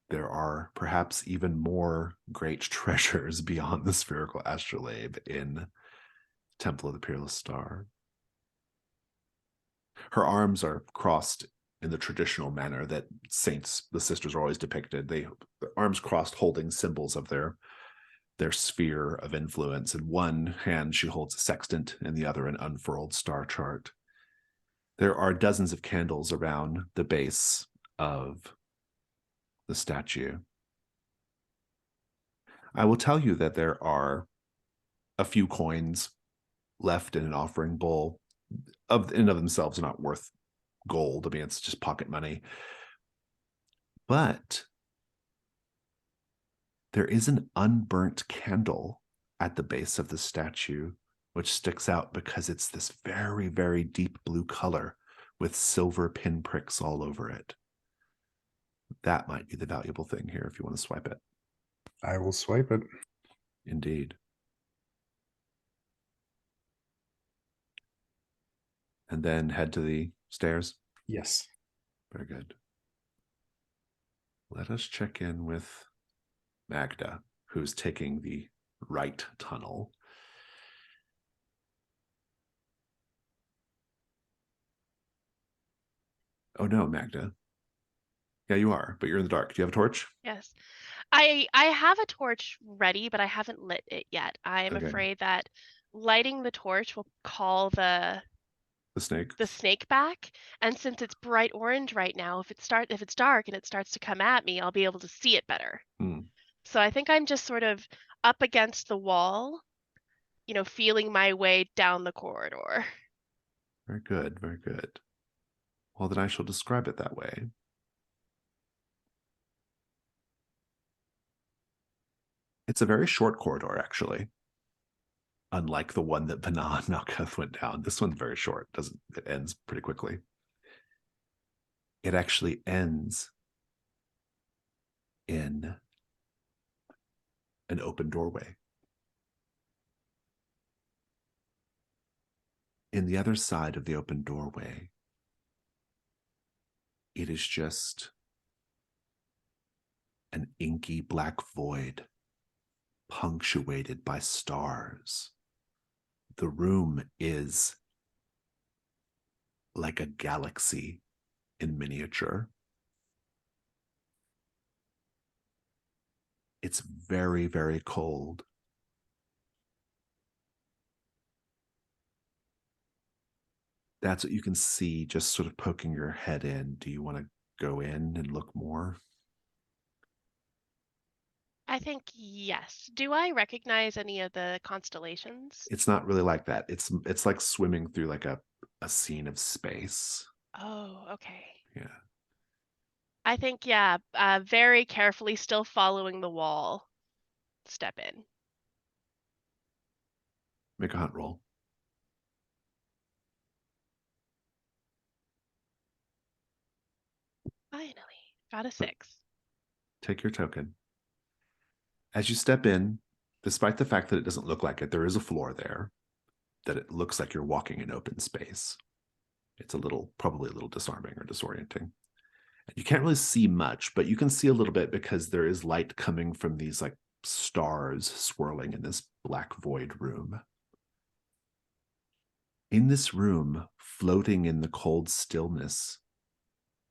there are perhaps even more great treasures beyond the spherical astrolabe in Temple of the Peerless Star. Her arms are crossed in the traditional manner that saints, the sisters, are always depicted. The arms crossed holding symbols of their sphere of influence. In one hand, she holds a sextant, and the other an unfurled star chart. There are dozens of candles around the base of the statue. I will tell you that there are a few coins left in an offering bowl. In and of themselves are not worth gold. I mean, it's just pocket money. But there is an unburnt candle at the base of the statue, which sticks out because it's this very, very deep blue color with silver pinpricks all over it. That might be the valuable thing here if you want to swipe it. I will swipe it. Indeed. And then head to the stairs. Yes. Very good. Let us check in with Magda, who's taking the right tunnel. Oh no, Magda. Yeah, you are, but you're in the dark. Do you have a torch? Yes. I have a torch ready, but I haven't lit it yet. I am Okay. afraid that lighting the torch will call the snake. snake back. And since it's bright orange right now, if it's dark and it starts to come at me, I'll be able to see it better. Hmm. So I think I'm just sort of up against the wall, feeling my way down the corridor. Very good, very good. Well, then I shall describe it that way. It's a very short corridor, actually. Unlike the one that Bana and Malkuth went down. This one's very short. It ends pretty quickly. It actually ends in an open doorway. In the other side of the open doorway, it is just an inky black void punctuated by stars. The room is like a galaxy in miniature. It's very, very cold. That's what you can see just sort of poking your head in. Do you want to go in and look more? I think yes. Do I recognize any of the constellations? It's not really like that. It's like swimming through like a scene of space. Oh, okay. Yeah. I think, yeah, very carefully, still following the wall, step in. Make a hunt roll. Finally, got a 6. Take your token. As you step in, despite the fact that it doesn't look like it, there is a floor there, that it looks like you're walking in open space. It's probably a little disarming or disorienting. You can't really see much, but you can see a little bit because there is light coming from these like stars swirling in this black void room. In this room, floating in the cold stillness,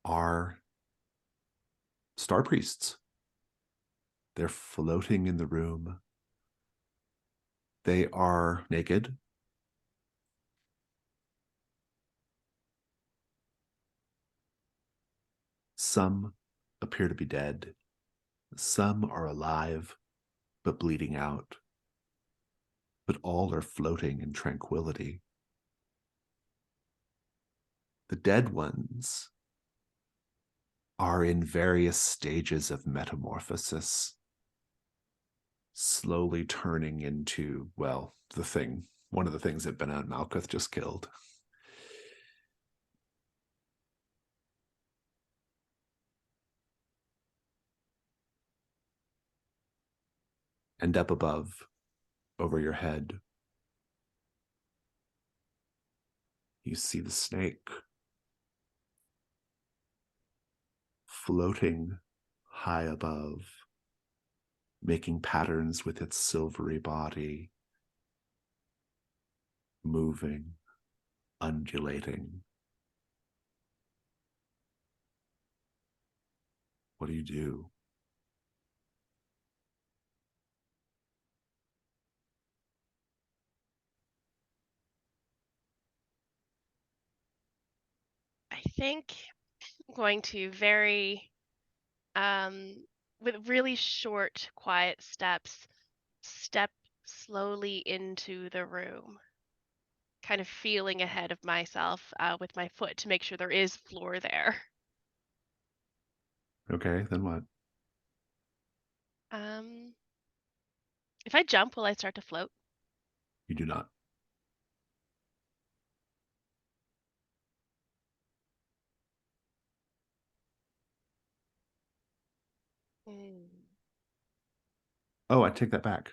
are star priests. They're floating in the room. They are naked. Some appear to be dead. Some are alive, but bleeding out. But all are floating in tranquility. The dead ones are in various stages of metamorphosis, slowly turning into, well, one of the things that Ben and Malkuth just killed. And up above, over your head, you see the snake floating high above, making patterns with its silvery body, moving, undulating. What do you do? I think I'm going to with really short, quiet steps, step slowly into the room, kind of feeling ahead of myself with my foot to make sure there is floor there. Okay, then what? If I jump, will I start to float? You do not. Oh, I take that back.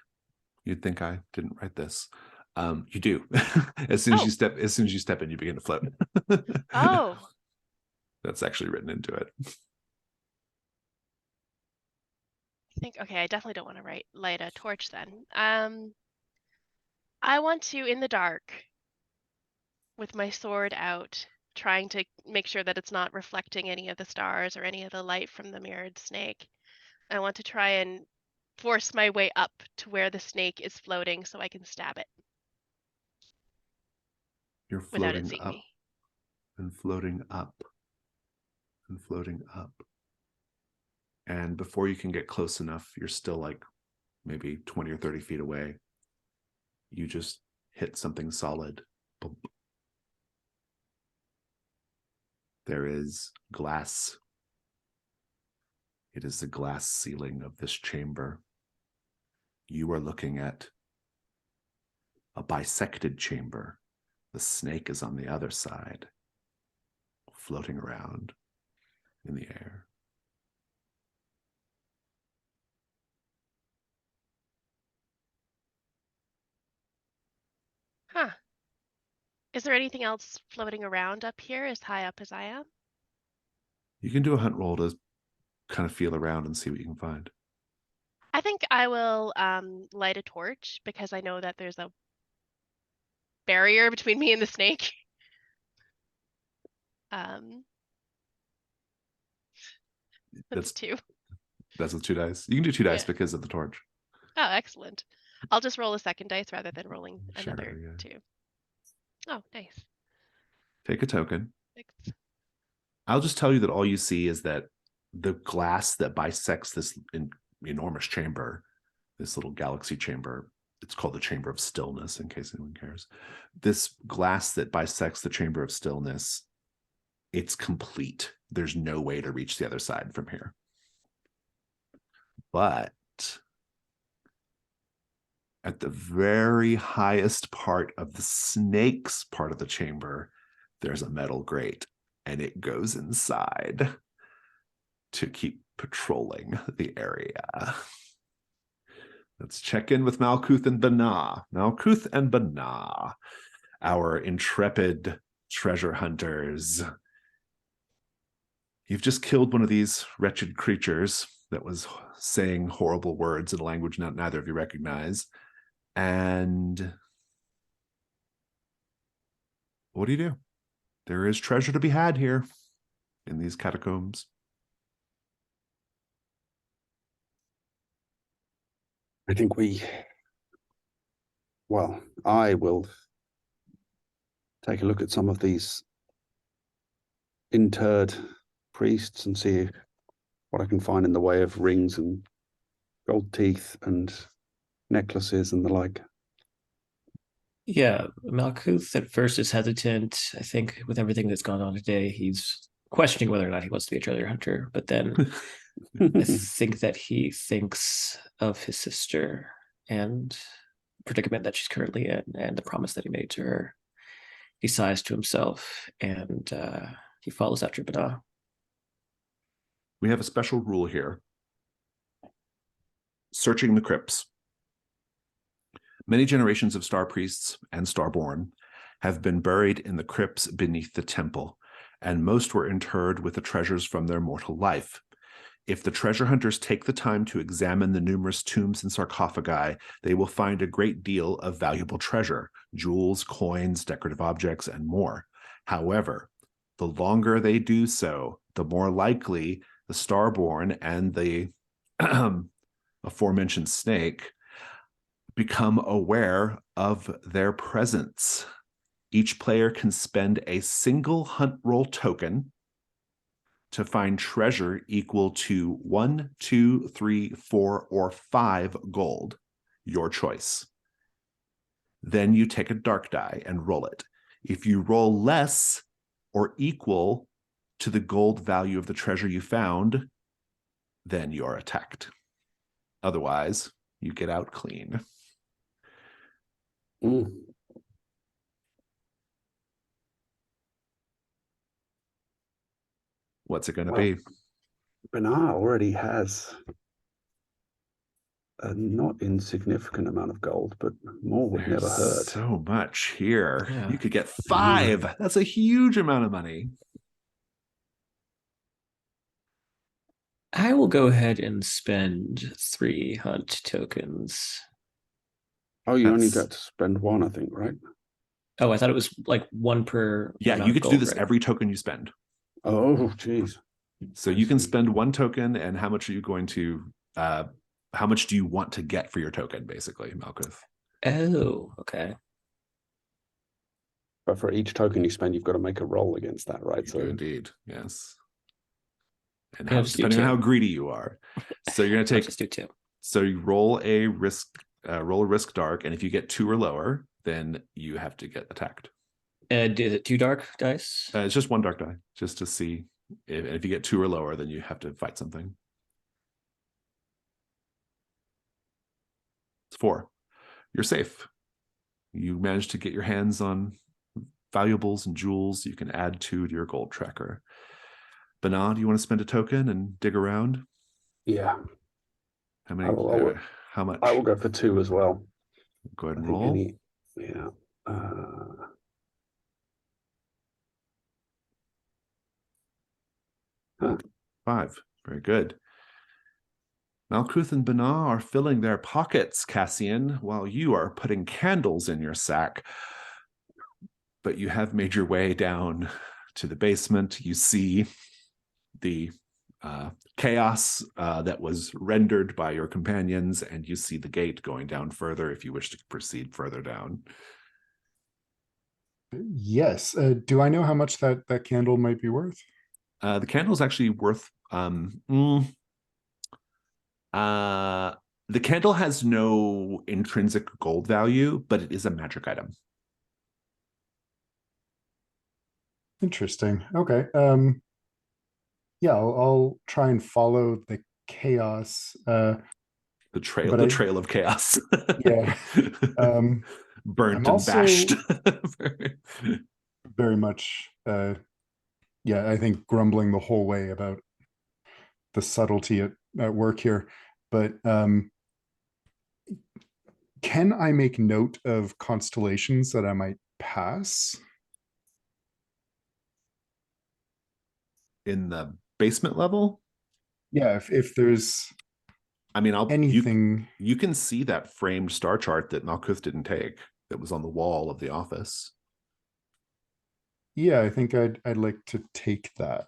You'd think I didn't write this. You do. As soon as you step in, you begin to float. Oh. That's actually written into it. Okay, I definitely don't want to light a torch then. I want to, in the dark, with my sword out, trying to make sure that it's not reflecting any of the stars or any of the light from the mirrored snake. I want to try and force my way up to where the snake is floating so I can stab it. You're without it floating seeing up me. and floating up and floating up. And before you can get close enough, you're still like maybe 20 or 30 feet away. You just hit something solid. Boom. There is glass. It is the glass ceiling of this chamber. You are looking at a bisected chamber. The snake is on the other side, floating around in the air. Huh. Is there anything else floating around up here as high up as I am? You can do a hunt roll to kind of feel around and see what you can find. I think I will light a torch because I know that there's a barrier between me and the snake. That's 2. That's with 2 dice. You can do 2 dice Yeah. because of the torch. Oh, excellent. I'll just roll a second dice rather than rolling Sure, another yeah. 2. Oh, nice. Take a token. 6. I'll just tell you that all you see is that the glass that bisects this enormous chamber, this little galaxy chamber, it's called the Chamber of Stillness, in case anyone cares. This glass that bisects the Chamber of Stillness, it's complete. There's no way to reach the other side from here. But at the very highest part of the snake's part of the chamber, there's a metal grate, and it goes inside to keep patrolling the area. Let's check in with Malkuth and Bana. Malkuth and Bana, our intrepid treasure hunters. You've just killed one of these wretched creatures that was saying horrible words in a language neither of you recognize. And what do? There is treasure to be had here in these catacombs. I think I will take a look at some of these interred priests and see what I can find in the way of rings and gold teeth and necklaces and the like. Yeah, Malkuth at first is hesitant. I think with everything that's gone on today, he's questioning whether or not he wants to be a treasure hunter. But then I think that he thinks of his sister and the predicament that she's currently in and the promise that he made to her. He sighs to himself and he follows after Bana. We have a special rule here. Searching the crypts. Many generations of star priests and starborn have been buried in the crypts beneath the temple, and most were interred with the treasures from their mortal life. If the treasure hunters take the time to examine the numerous tombs and sarcophagi, they will find a great deal of valuable treasure, jewels, coins, decorative objects, and more. However, the longer they do so, the more likely the starborn and the aforementioned snake become aware of their presence. Each player can spend a single hunt roll token to find treasure equal to 1, 2, 3, 4, or 5 gold, your choice. Then you take a dark die and roll it. If you roll less or equal to the gold value of the treasure you found, then you are attacked. Otherwise, you get out clean. What's it going to be? Bana already has a not insignificant amount of gold, but more would never hurt. So much here. Yeah. You could get 5. That's a huge amount of money. I will go ahead and spend 3 hunt tokens. Oh, you only That's- got to spend 1, I think, right? Oh, I thought it was like 1 per. Yeah, amount you of get to do gold, this right? every token you spend. Oh, geez. So you can spend 1 token, and how much are you going to how much do you want to get for your token, basically, Malkuth? Oh, okay. But for each token you spend, you've got to make a roll against that, right? You do indeed, yes. And Yeah, just do depending on 2. how greedy you are. So you're gonna I'll take just do 2. so you roll a risk dark, and if you get 2 or lower, then you have to get attacked. Is it 2 dark dice? It's just 1 dark die, just to see if you get 2 or lower, then you have to fight something. It's 4. You're safe. You managed to get your hands on valuables and jewels. You can add 2 to your gold tracker. Bana, do you want to spend a token and dig around? Yeah. How many? How much? I will go for 2 as well. Go ahead and roll. Yeah. 5. Very good. Malkuth and Bana are filling their pockets, Cassian, while you are putting candles in your sack. But you have made your way down to the basement. You see the chaos that was rendered by your companions, and you see the gate going down further if you wish to proceed further down. Yes. Do I know how much that candle might be worth? The candle is actually worth the candle has no intrinsic gold value, but it is a magic item. Interesting. Okay. Yeah, I'll try and follow the chaos. The trail of chaos. Yeah. Burnt I'm and also bashed. very much yeah, I think grumbling the whole way about the subtlety at work here. But can I make note of constellations that I might pass? In the basement level. Yeah, if there's I mean, anything. you can see that framed star chart that Malkuth didn't take that was on the wall of the office. Yeah, I think I'd like to take that.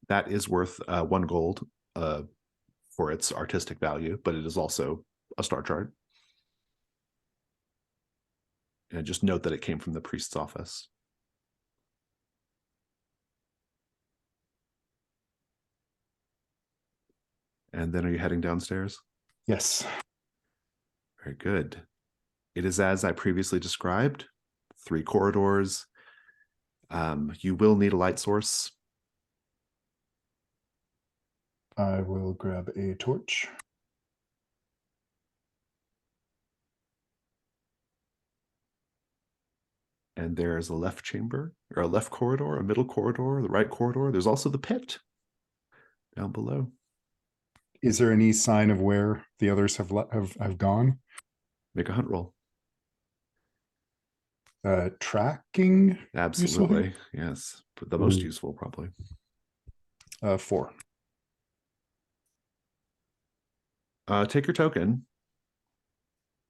That is worth 1 gold for its artistic value, but it is also a star chart. And just note that it came from the priest's office. And then are you heading downstairs? Yes. Very good. It is as I previously described, 3 corridors. You will need a light source. I will grab a torch. And there's a left chamber, or a left corridor, a middle corridor, the right corridor. There's also the pit down below. Is there any sign of where the others have gone? Make a hunt roll. Tracking? Absolutely, yes. But the most useful, probably. 4. Take your token.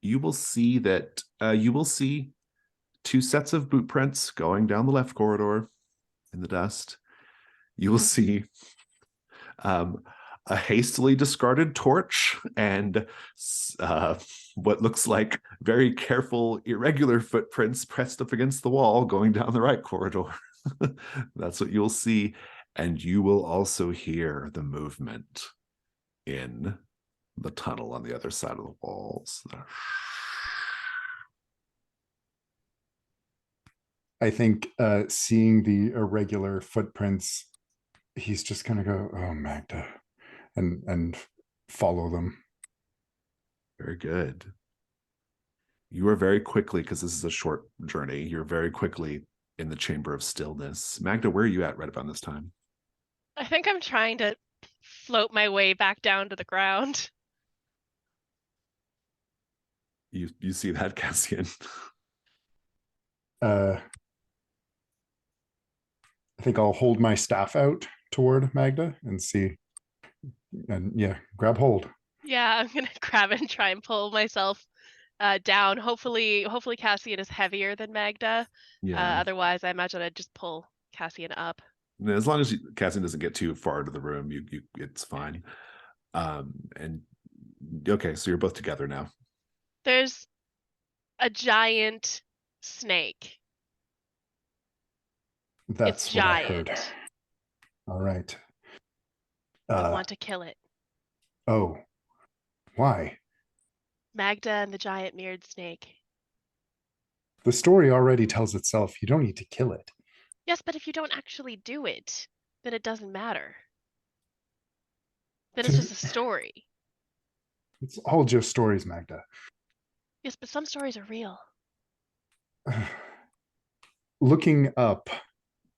You will see that you will see 2 sets of boot prints going down the left corridor in the dust. You will see a hastily discarded torch and what looks like very careful, irregular footprints pressed up against the wall going down the right corridor. That's what you'll see. And you will also hear the movement in the tunnel on the other side of the walls. I think seeing the irregular footprints, he's just gonna go, "Oh, Magda," and follow them. Very good. You are very quickly, because this is a short journey, you're very quickly in the Chamber of Stillness. Magda, where are you at right about this time? I think I'm trying to float my way back down to the ground. You see that, Cassian? I think I'll hold my staff out toward Magda and see, and yeah, grab hold. Yeah, I'm gonna grab it and try and pull myself down. Hopefully Cassian is heavier than Magda. Yeah. Otherwise, I imagine I'd just pull Cassian up. As long as Cassian doesn't get too far into the room, you it's fine. And okay, so you're both together now. There's a giant snake. That's It's what I giant. heard. All right. I want to kill it. Oh, why? Magda and the giant mirrored snake. The story already tells itself. You don't need to kill it. Yes, but if you don't actually do it, then it doesn't matter. Then it's just a story. It's all just stories, Magda. Yes, but some stories are real. Looking up,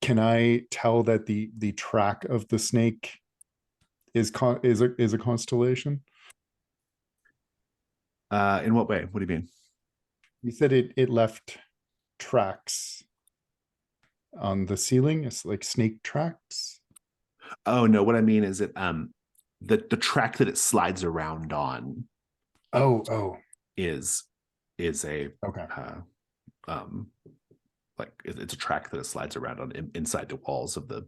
can I tell that the track of the snake is a constellation? In what way? What do you mean? You said it left tracks on the ceiling. It's like snake tracks. Oh no, what I mean is it the track that it slides around on Oh. is a Okay. Like it's a track that it slides around on inside the walls of the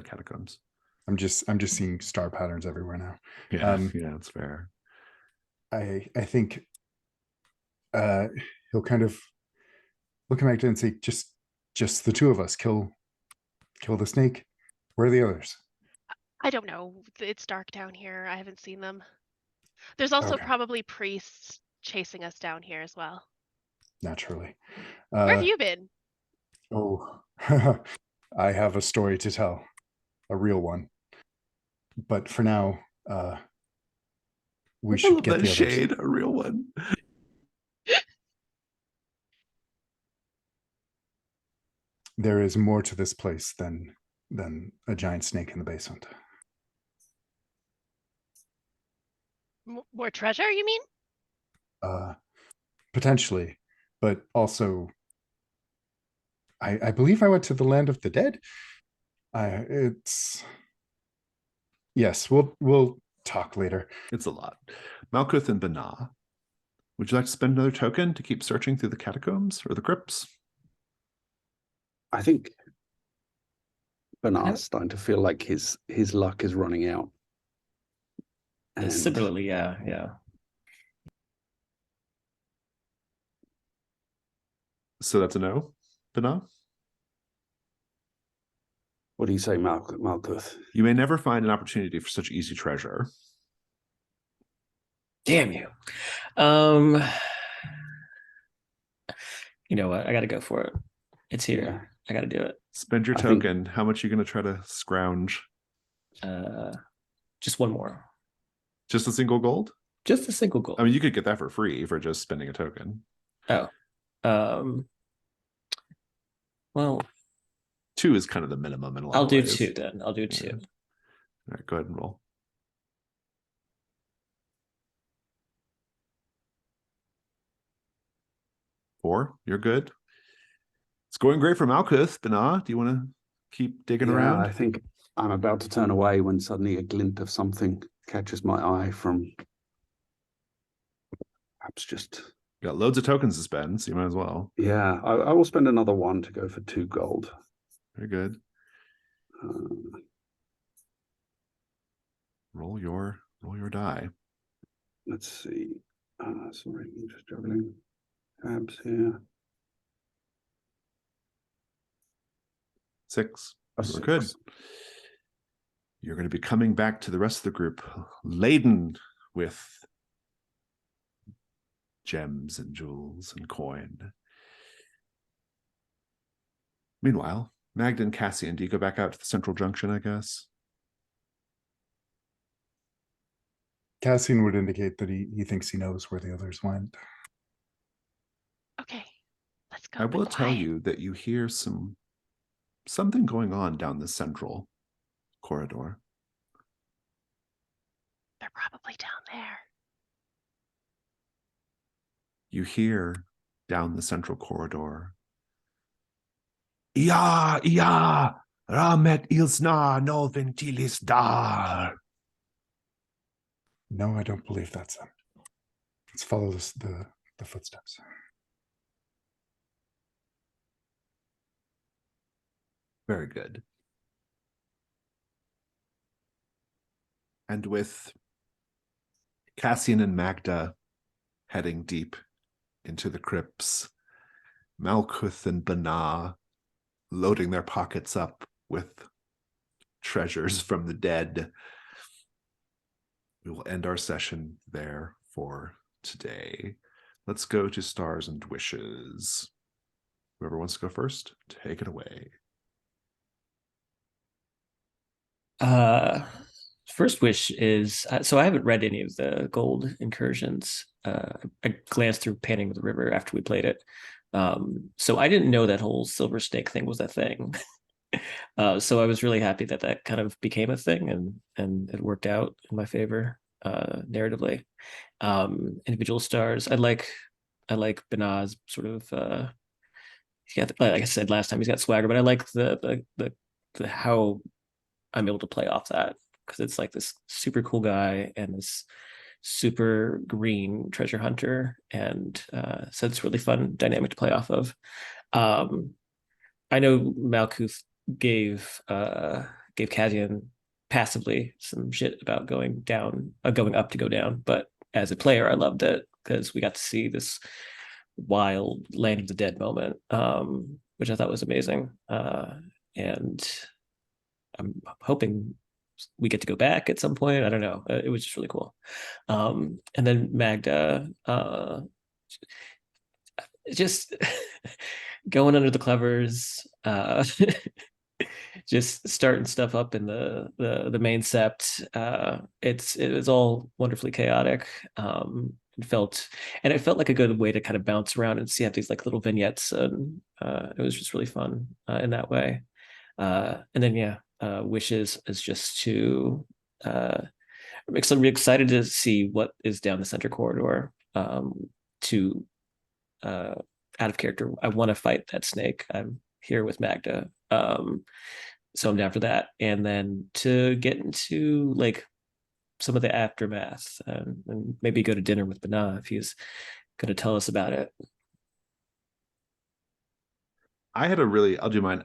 catacombs. I'm just seeing star patterns everywhere now. Yeah, yeah, that's fair. I think he'll kind of look at Magda and say, just the 2 of us, kill the snake. Where are the others? I don't know. It's dark down here. I haven't seen them. There's also Okay. probably priests chasing us down here as well. Naturally. Where have you been? Oh, I have a story to tell, a real one. But for now, we should get the shade, others. a real one. There is more to this place than a giant snake in the basement. More treasure, you mean? Potentially, but also, I believe I went to the land of the dead. It's Yes, we'll talk later. It's a lot. Malkuth and Bana, would you like to spend another token to keep searching through the catacombs or the crypts? I think Bernard's starting to feel like his luck is running out. And Similarly, yeah. So that's a no, Bana? what do you say, Malkuth? You may never find an opportunity for such easy treasure. Damn you. You know what? I got to go for it. It's here. Yeah. I got to do it. Spend your I think- token. How much are you going to try to scrounge? Just one more. Just a single gold? Just a single goal. I mean, you could get that for free for just spending a token. Oh. Well, 2 is kind of the minimum in a lot I'll of do ways. 2 then. I'll do 2. Yeah. All right, go ahead and roll. 4, you're good. It's going great for Malkuth. Bana, do you want to keep digging around? I think I'm about to turn away when suddenly a glint of something catches my eye from perhaps just... You got loads of tokens to spend, so you might as well. Yeah, I will spend another 1 to go for 2 gold. Very good. Uh, Roll your die. let's see. Sorry, I'm just juggling tabs here. 6. A We're good. 6. You're going to be coming back to the rest of the group laden with gems and jewels and coin. Meanwhile, Magda and Cassian, do you go back out to the central junction, I guess? Cassian would indicate that he thinks he knows where the others went. Okay, let's go. I but will tell quiet. you that you hear something going on down the central corridor. They're probably down there. You hear down the central corridor, "Ia, ramet ilsna no ventilis dar." No, I don't believe that's him. Let's follow the footsteps. Very good. And with Cassian and Magda heading deep into the crypts, Malkuth and Bana loading their pockets up with treasures from the dead, we will end our session there for today. Let's go to stars and wishes. Whoever wants to go first, take it away. First wish is so I haven't read any of the gold incursions. I glanced through Panning of the River after we played it. So I didn't know that whole silver snake thing was a thing. So I was really happy that that kind of became a thing and it worked out in my favor narratively. Individual stars. I like Banaz sort of he's got, like I said last time, he's got swagger, but I like the how I'm able to play off that because it's like this super cool guy and this super green treasure hunter, and so it's really fun dynamic to play off of. I know Malkuth gave Kazian passively some shit about going up to go down, but as a player, I loved it because we got to see this wild Land of the Dead moment, which I thought was amazing, and I'm hoping we get to go back at some point. I don't know. It was just really cool. And then Magda, just going under the clevers, just starting stuff up in the main sept. It was all wonderfully chaotic. It felt like a good way to kind of bounce around and see how these like little vignettes, and it was just really fun in that way. And then wishes is just to I'm really excited to see what is down the center corridor. To out of character, I want to fight that snake. I'm here with Magda. so I'm down for that. And then to get into like some of the aftermath, and maybe go to dinner with Bana if he's going to tell us about it. I'll do mine.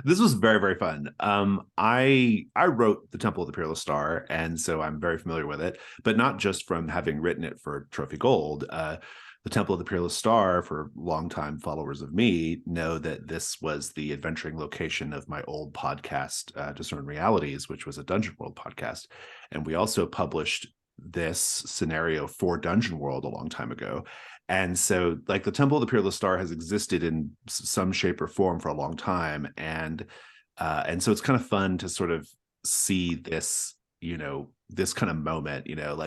This was very, very fun. I wrote the Temple of the Peerless Star, and so I'm very familiar with it, but not just from having written it for Trophy Gold. The Temple of the Peerless Star, for longtime followers of me, know that this was the adventuring location of my old podcast, Discern Realities, which was a Dungeon World podcast. And we also published this scenario for Dungeon World a long time ago. And so, like, the Temple of the Peerless Star has existed in some shape or form for a long time, and so it's kind of fun to sort of see this, this kind of moment,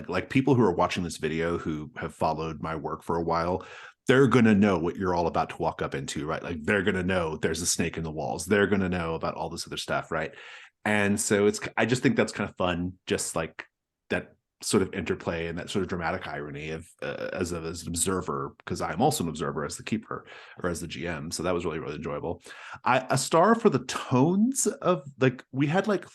like people who are watching this video who have followed my work for a while, they're gonna know what you're all about to walk up into, right? Like, they're gonna know there's a snake in the walls. They're gonna know about all this other stuff, right? And so I just think that's kind of fun, just like that sort of interplay and that sort of dramatic irony of as an observer, because I'm also an observer as the keeper or as the GM. So that was really, really enjoyable. A star for the tones of, like, we had like,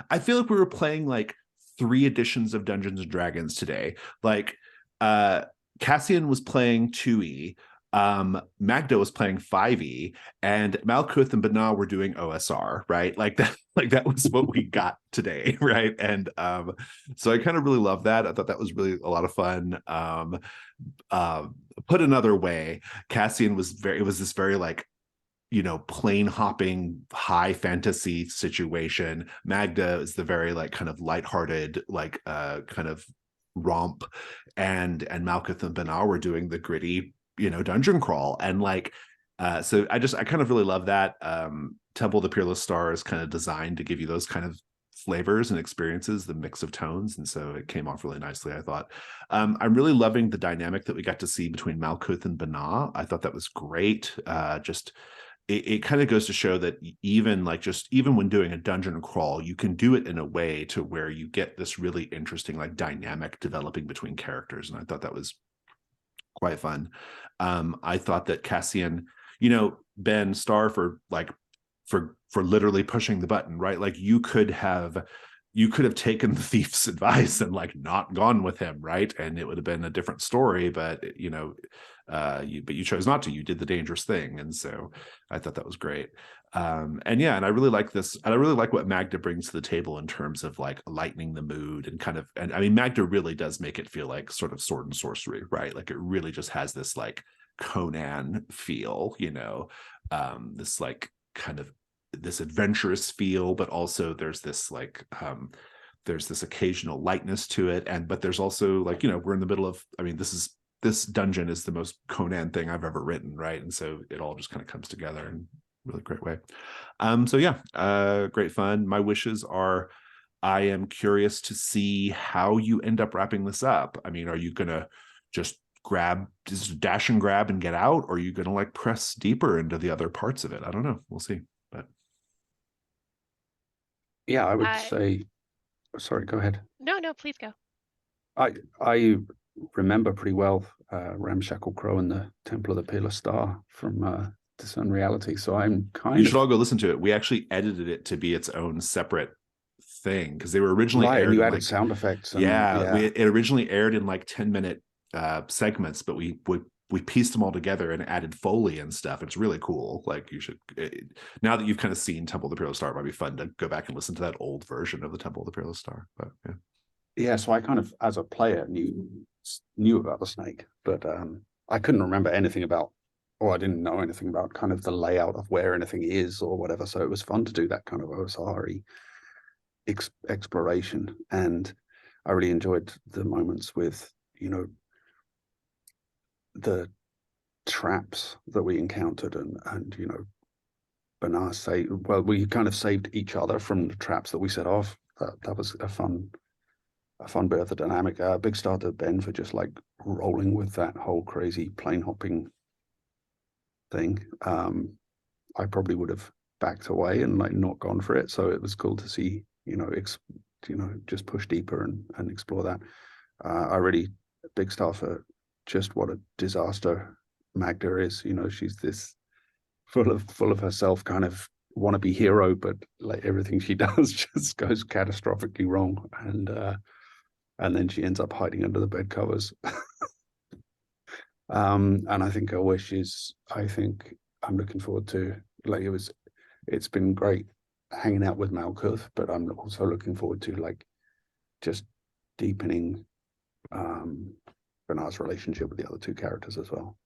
I feel like we were playing like 3 editions of Dungeons and Dragons today. Like Cassian was playing 2E, Magda was playing 5E, and Malkuth and Bana were doing OSR, right? Like that was what we got today, right? And so I kind of really love that. I thought that was really a lot of fun. Put another way, Cassian was it was this very like, plane hopping high fantasy situation. Magda is the very like kind of lighthearted, like kind of romp, and Malkuth and Bana were doing the gritty, dungeon crawl. And like so I kind of really love that. Temple of the Peerless Star is kind of designed to give you those kind of flavors and experiences, the mix of tones, and so it came off really nicely, I thought. I'm really loving the dynamic that we got to see between Malkuth and Bana. I thought that was great. It kind of goes to show that even when doing a dungeon crawl, you can do it in a way to where you get this really interesting like dynamic developing between characters, and I thought that was quite fun. I thought that Cassian, Ben Star for literally pushing the button, right? Like you could have taken the thief's advice and like not gone with him, right? And it would have been a different story, but you chose not to. You did the dangerous thing, and so I thought that was great. And I really like this. I really like what Magda brings to the table in terms of like lightening the mood and I mean, Magda really does make it feel like sort of sword and sorcery, right? Like it really just has this like Conan feel, this like kind of this adventurous feel, but also there's this like there's this occasional lightness to it, but there's also like, we're in the middle of, I mean, this dungeon is the most Conan thing I've ever written, right? And so it all just kind of comes together in a really great way. Great fun. My wishes are, I am curious to see how you end up wrapping this up. I mean, are you gonna just dash and grab and get out, or are you gonna like press deeper into the other parts of it? I don't know. We'll see. But yeah, I would say, sorry, go ahead. No, please go. I remember pretty well Ramshackle Crow and the Temple of the Peerless Star from Discern Reality, so I'm you should all go listen to it. We actually edited it to be its own separate thing because they were originally aired. And you added sound effects. It originally aired in like 10-minute segments, but we pieced them all together and added Foley and stuff. It's really cool. Like you should, now that you've kind of seen Temple of the Peerless Star, it might be fun to go back and listen to that old version of the Temple of the Peerless Star. But yeah, so I kind of, as a player, knew about the snake, but I couldn't remember anything about, or I didn't know anything about kind of the layout of where anything is or whatever. So it was fun to do that kind of OSR-y exploration, and I really enjoyed the moments with the traps that we encountered, and Bana we kind of saved each other from the traps that we set off. That was a fun bit of the dynamic. Big star to Ben for just like rolling with that whole crazy plane hopping thing. I probably would have backed away and like not gone for it. So it was cool to see, just push deeper and explore that. I really, big star for just what a disaster Magda is. She's this full of herself kind of wannabe hero, but like everything she does just goes catastrophically wrong, and then she ends up hiding under the bed covers. And I think her wish is, I think I'm looking forward to, like, it's been great hanging out with Malkuth, but I'm also looking forward to like just deepening Bernard's relationship with the other two characters as well.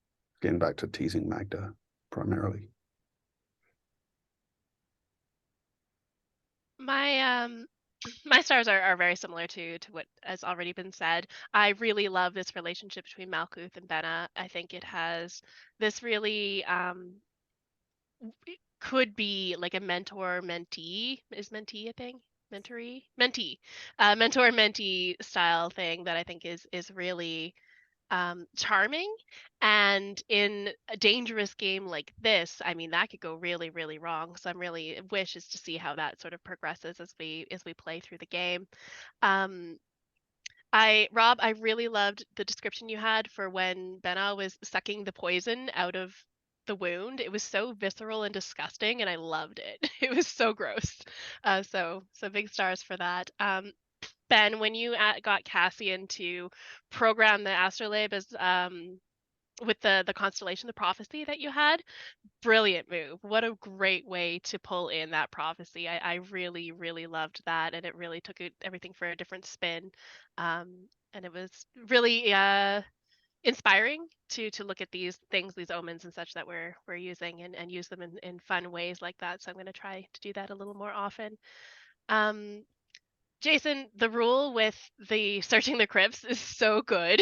Getting back to teasing Magda primarily. My my stars are very similar to what has already been said. I really love this relationship between Malkuth and Benna. I think it has this really it could be like a mentor mentee. Is mentee a thing? Mentoree? Mentee. Mentor mentee style thing that I think is really charming. And in a dangerous game like this, I mean, that could go really, really wrong. So I'm really wish is to see how that sort of progresses as we play through the game. Rob, I really loved the description you had for when Benna was sucking the poison out of the wound. It was so visceral and disgusting, and I loved it. It was so gross. So big stars for that. Ben, when you got Cassian to program the Astrolabe as with the constellation, the prophecy that you had, brilliant move. What a great way to pull in that prophecy. I really, really loved that, and it really took everything for a different spin. And it was really inspiring to look at these things, these omens and such that we're using and use them in fun ways like that. So I'm going to try to do that a little more often. Jason, the rule with the searching the crypts is so good.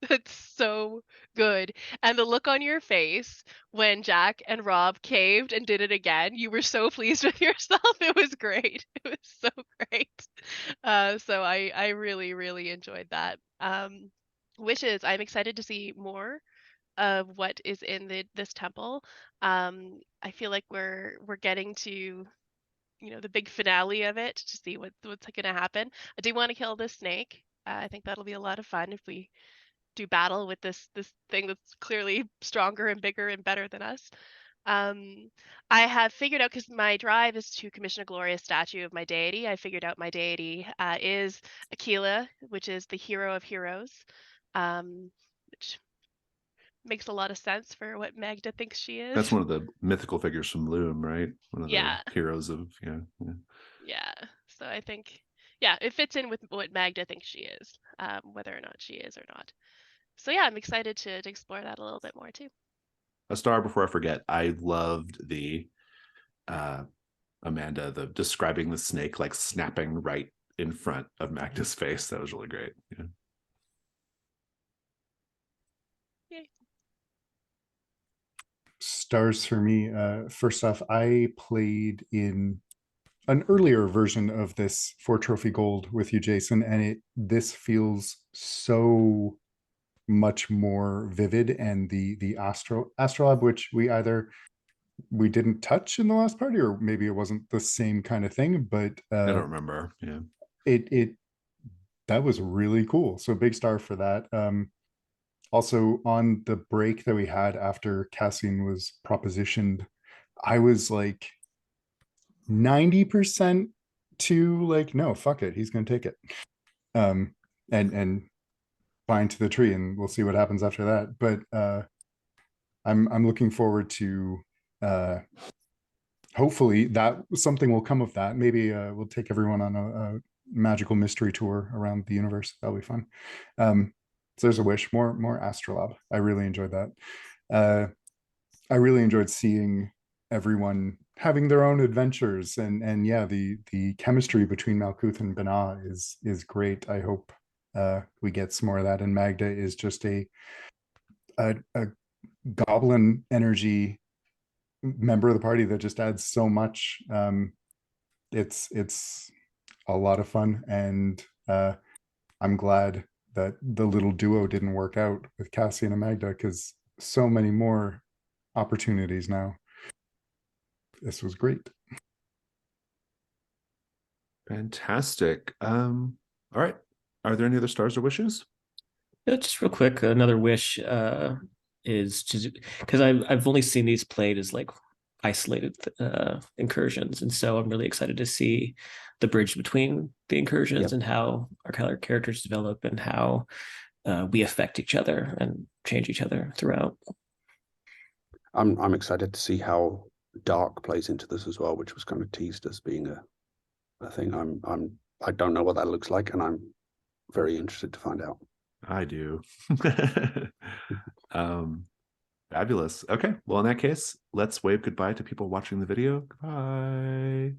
That's so good. And the look on your face when Jack and Rob caved and did it again, you were so pleased with yourself. It was great. It was so great. So I really, really enjoyed that. Wishes, I'm excited to see more of what is in this temple. I feel like we're getting to the big finale of it to see what's going to happen. I do want to kill this snake. I think that'll be a lot of fun if we do battle with this thing that's clearly stronger and bigger and better than us. I have figured out, because my drive is to commission a glorious statue of my deity. I figured out my deity is Aquila, which is the hero of heroes, which makes a lot of sense for what Magda thinks she is. That's one of the mythical figures from Loom, right? One of Yeah. the heroes of Yeah. So I think, yeah, it fits in with what Magda thinks she is, whether or not she is or not. So yeah, I'm excited to explore that a little bit more too. A star before I forget. I loved the Amanda, the describing the snake like snapping right in front of Magda's face. That was really great. Yeah. Yay. Stars for me. First off, I played in an earlier version of this for Trophy Gold with you, Jason, and this feels so much more vivid. And the Astrolabe, which we didn't touch in the last party, or maybe it wasn't the same kind of thing, but I don't remember. Yeah, it that was really cool. So big star for that. Also, on the break that we had after Cassian was propositioned, I was like 90% to like, no, fuck it, he's gonna take it. And bind to the tree, and we'll see what happens after that. But I'm looking forward to hopefully that something will come of that. Maybe we'll take everyone on a magical mystery tour around the universe. That'll be fun. So there's a wish, more Astrolabe. I really enjoyed that. I really enjoyed seeing everyone having their own adventures, and yeah, the chemistry between Malkuth and Benna is great. I hope we get some more of that. And Magda is just a goblin energy member of the party that just adds so much. It's a lot of fun, and I'm glad that the little duo didn't work out with Cassian and Magda, because so many more opportunities now. This was great. fantastic. All right, are there any other stars or wishes? Yeah, just real quick, another wish is to, because I've only seen these played as like isolated incursions, and so I'm really excited to see the bridge between the incursions Yep. and how our characters develop and how we affect each other and change each other throughout. I'm excited to see how dark plays into this as well, which was kind of teased as being a thing. I don't know what that looks like, and I'm very interested to find out. I do. Fabulous. Okay. Well, in that case, let's wave goodbye to people watching the video. Goodbye.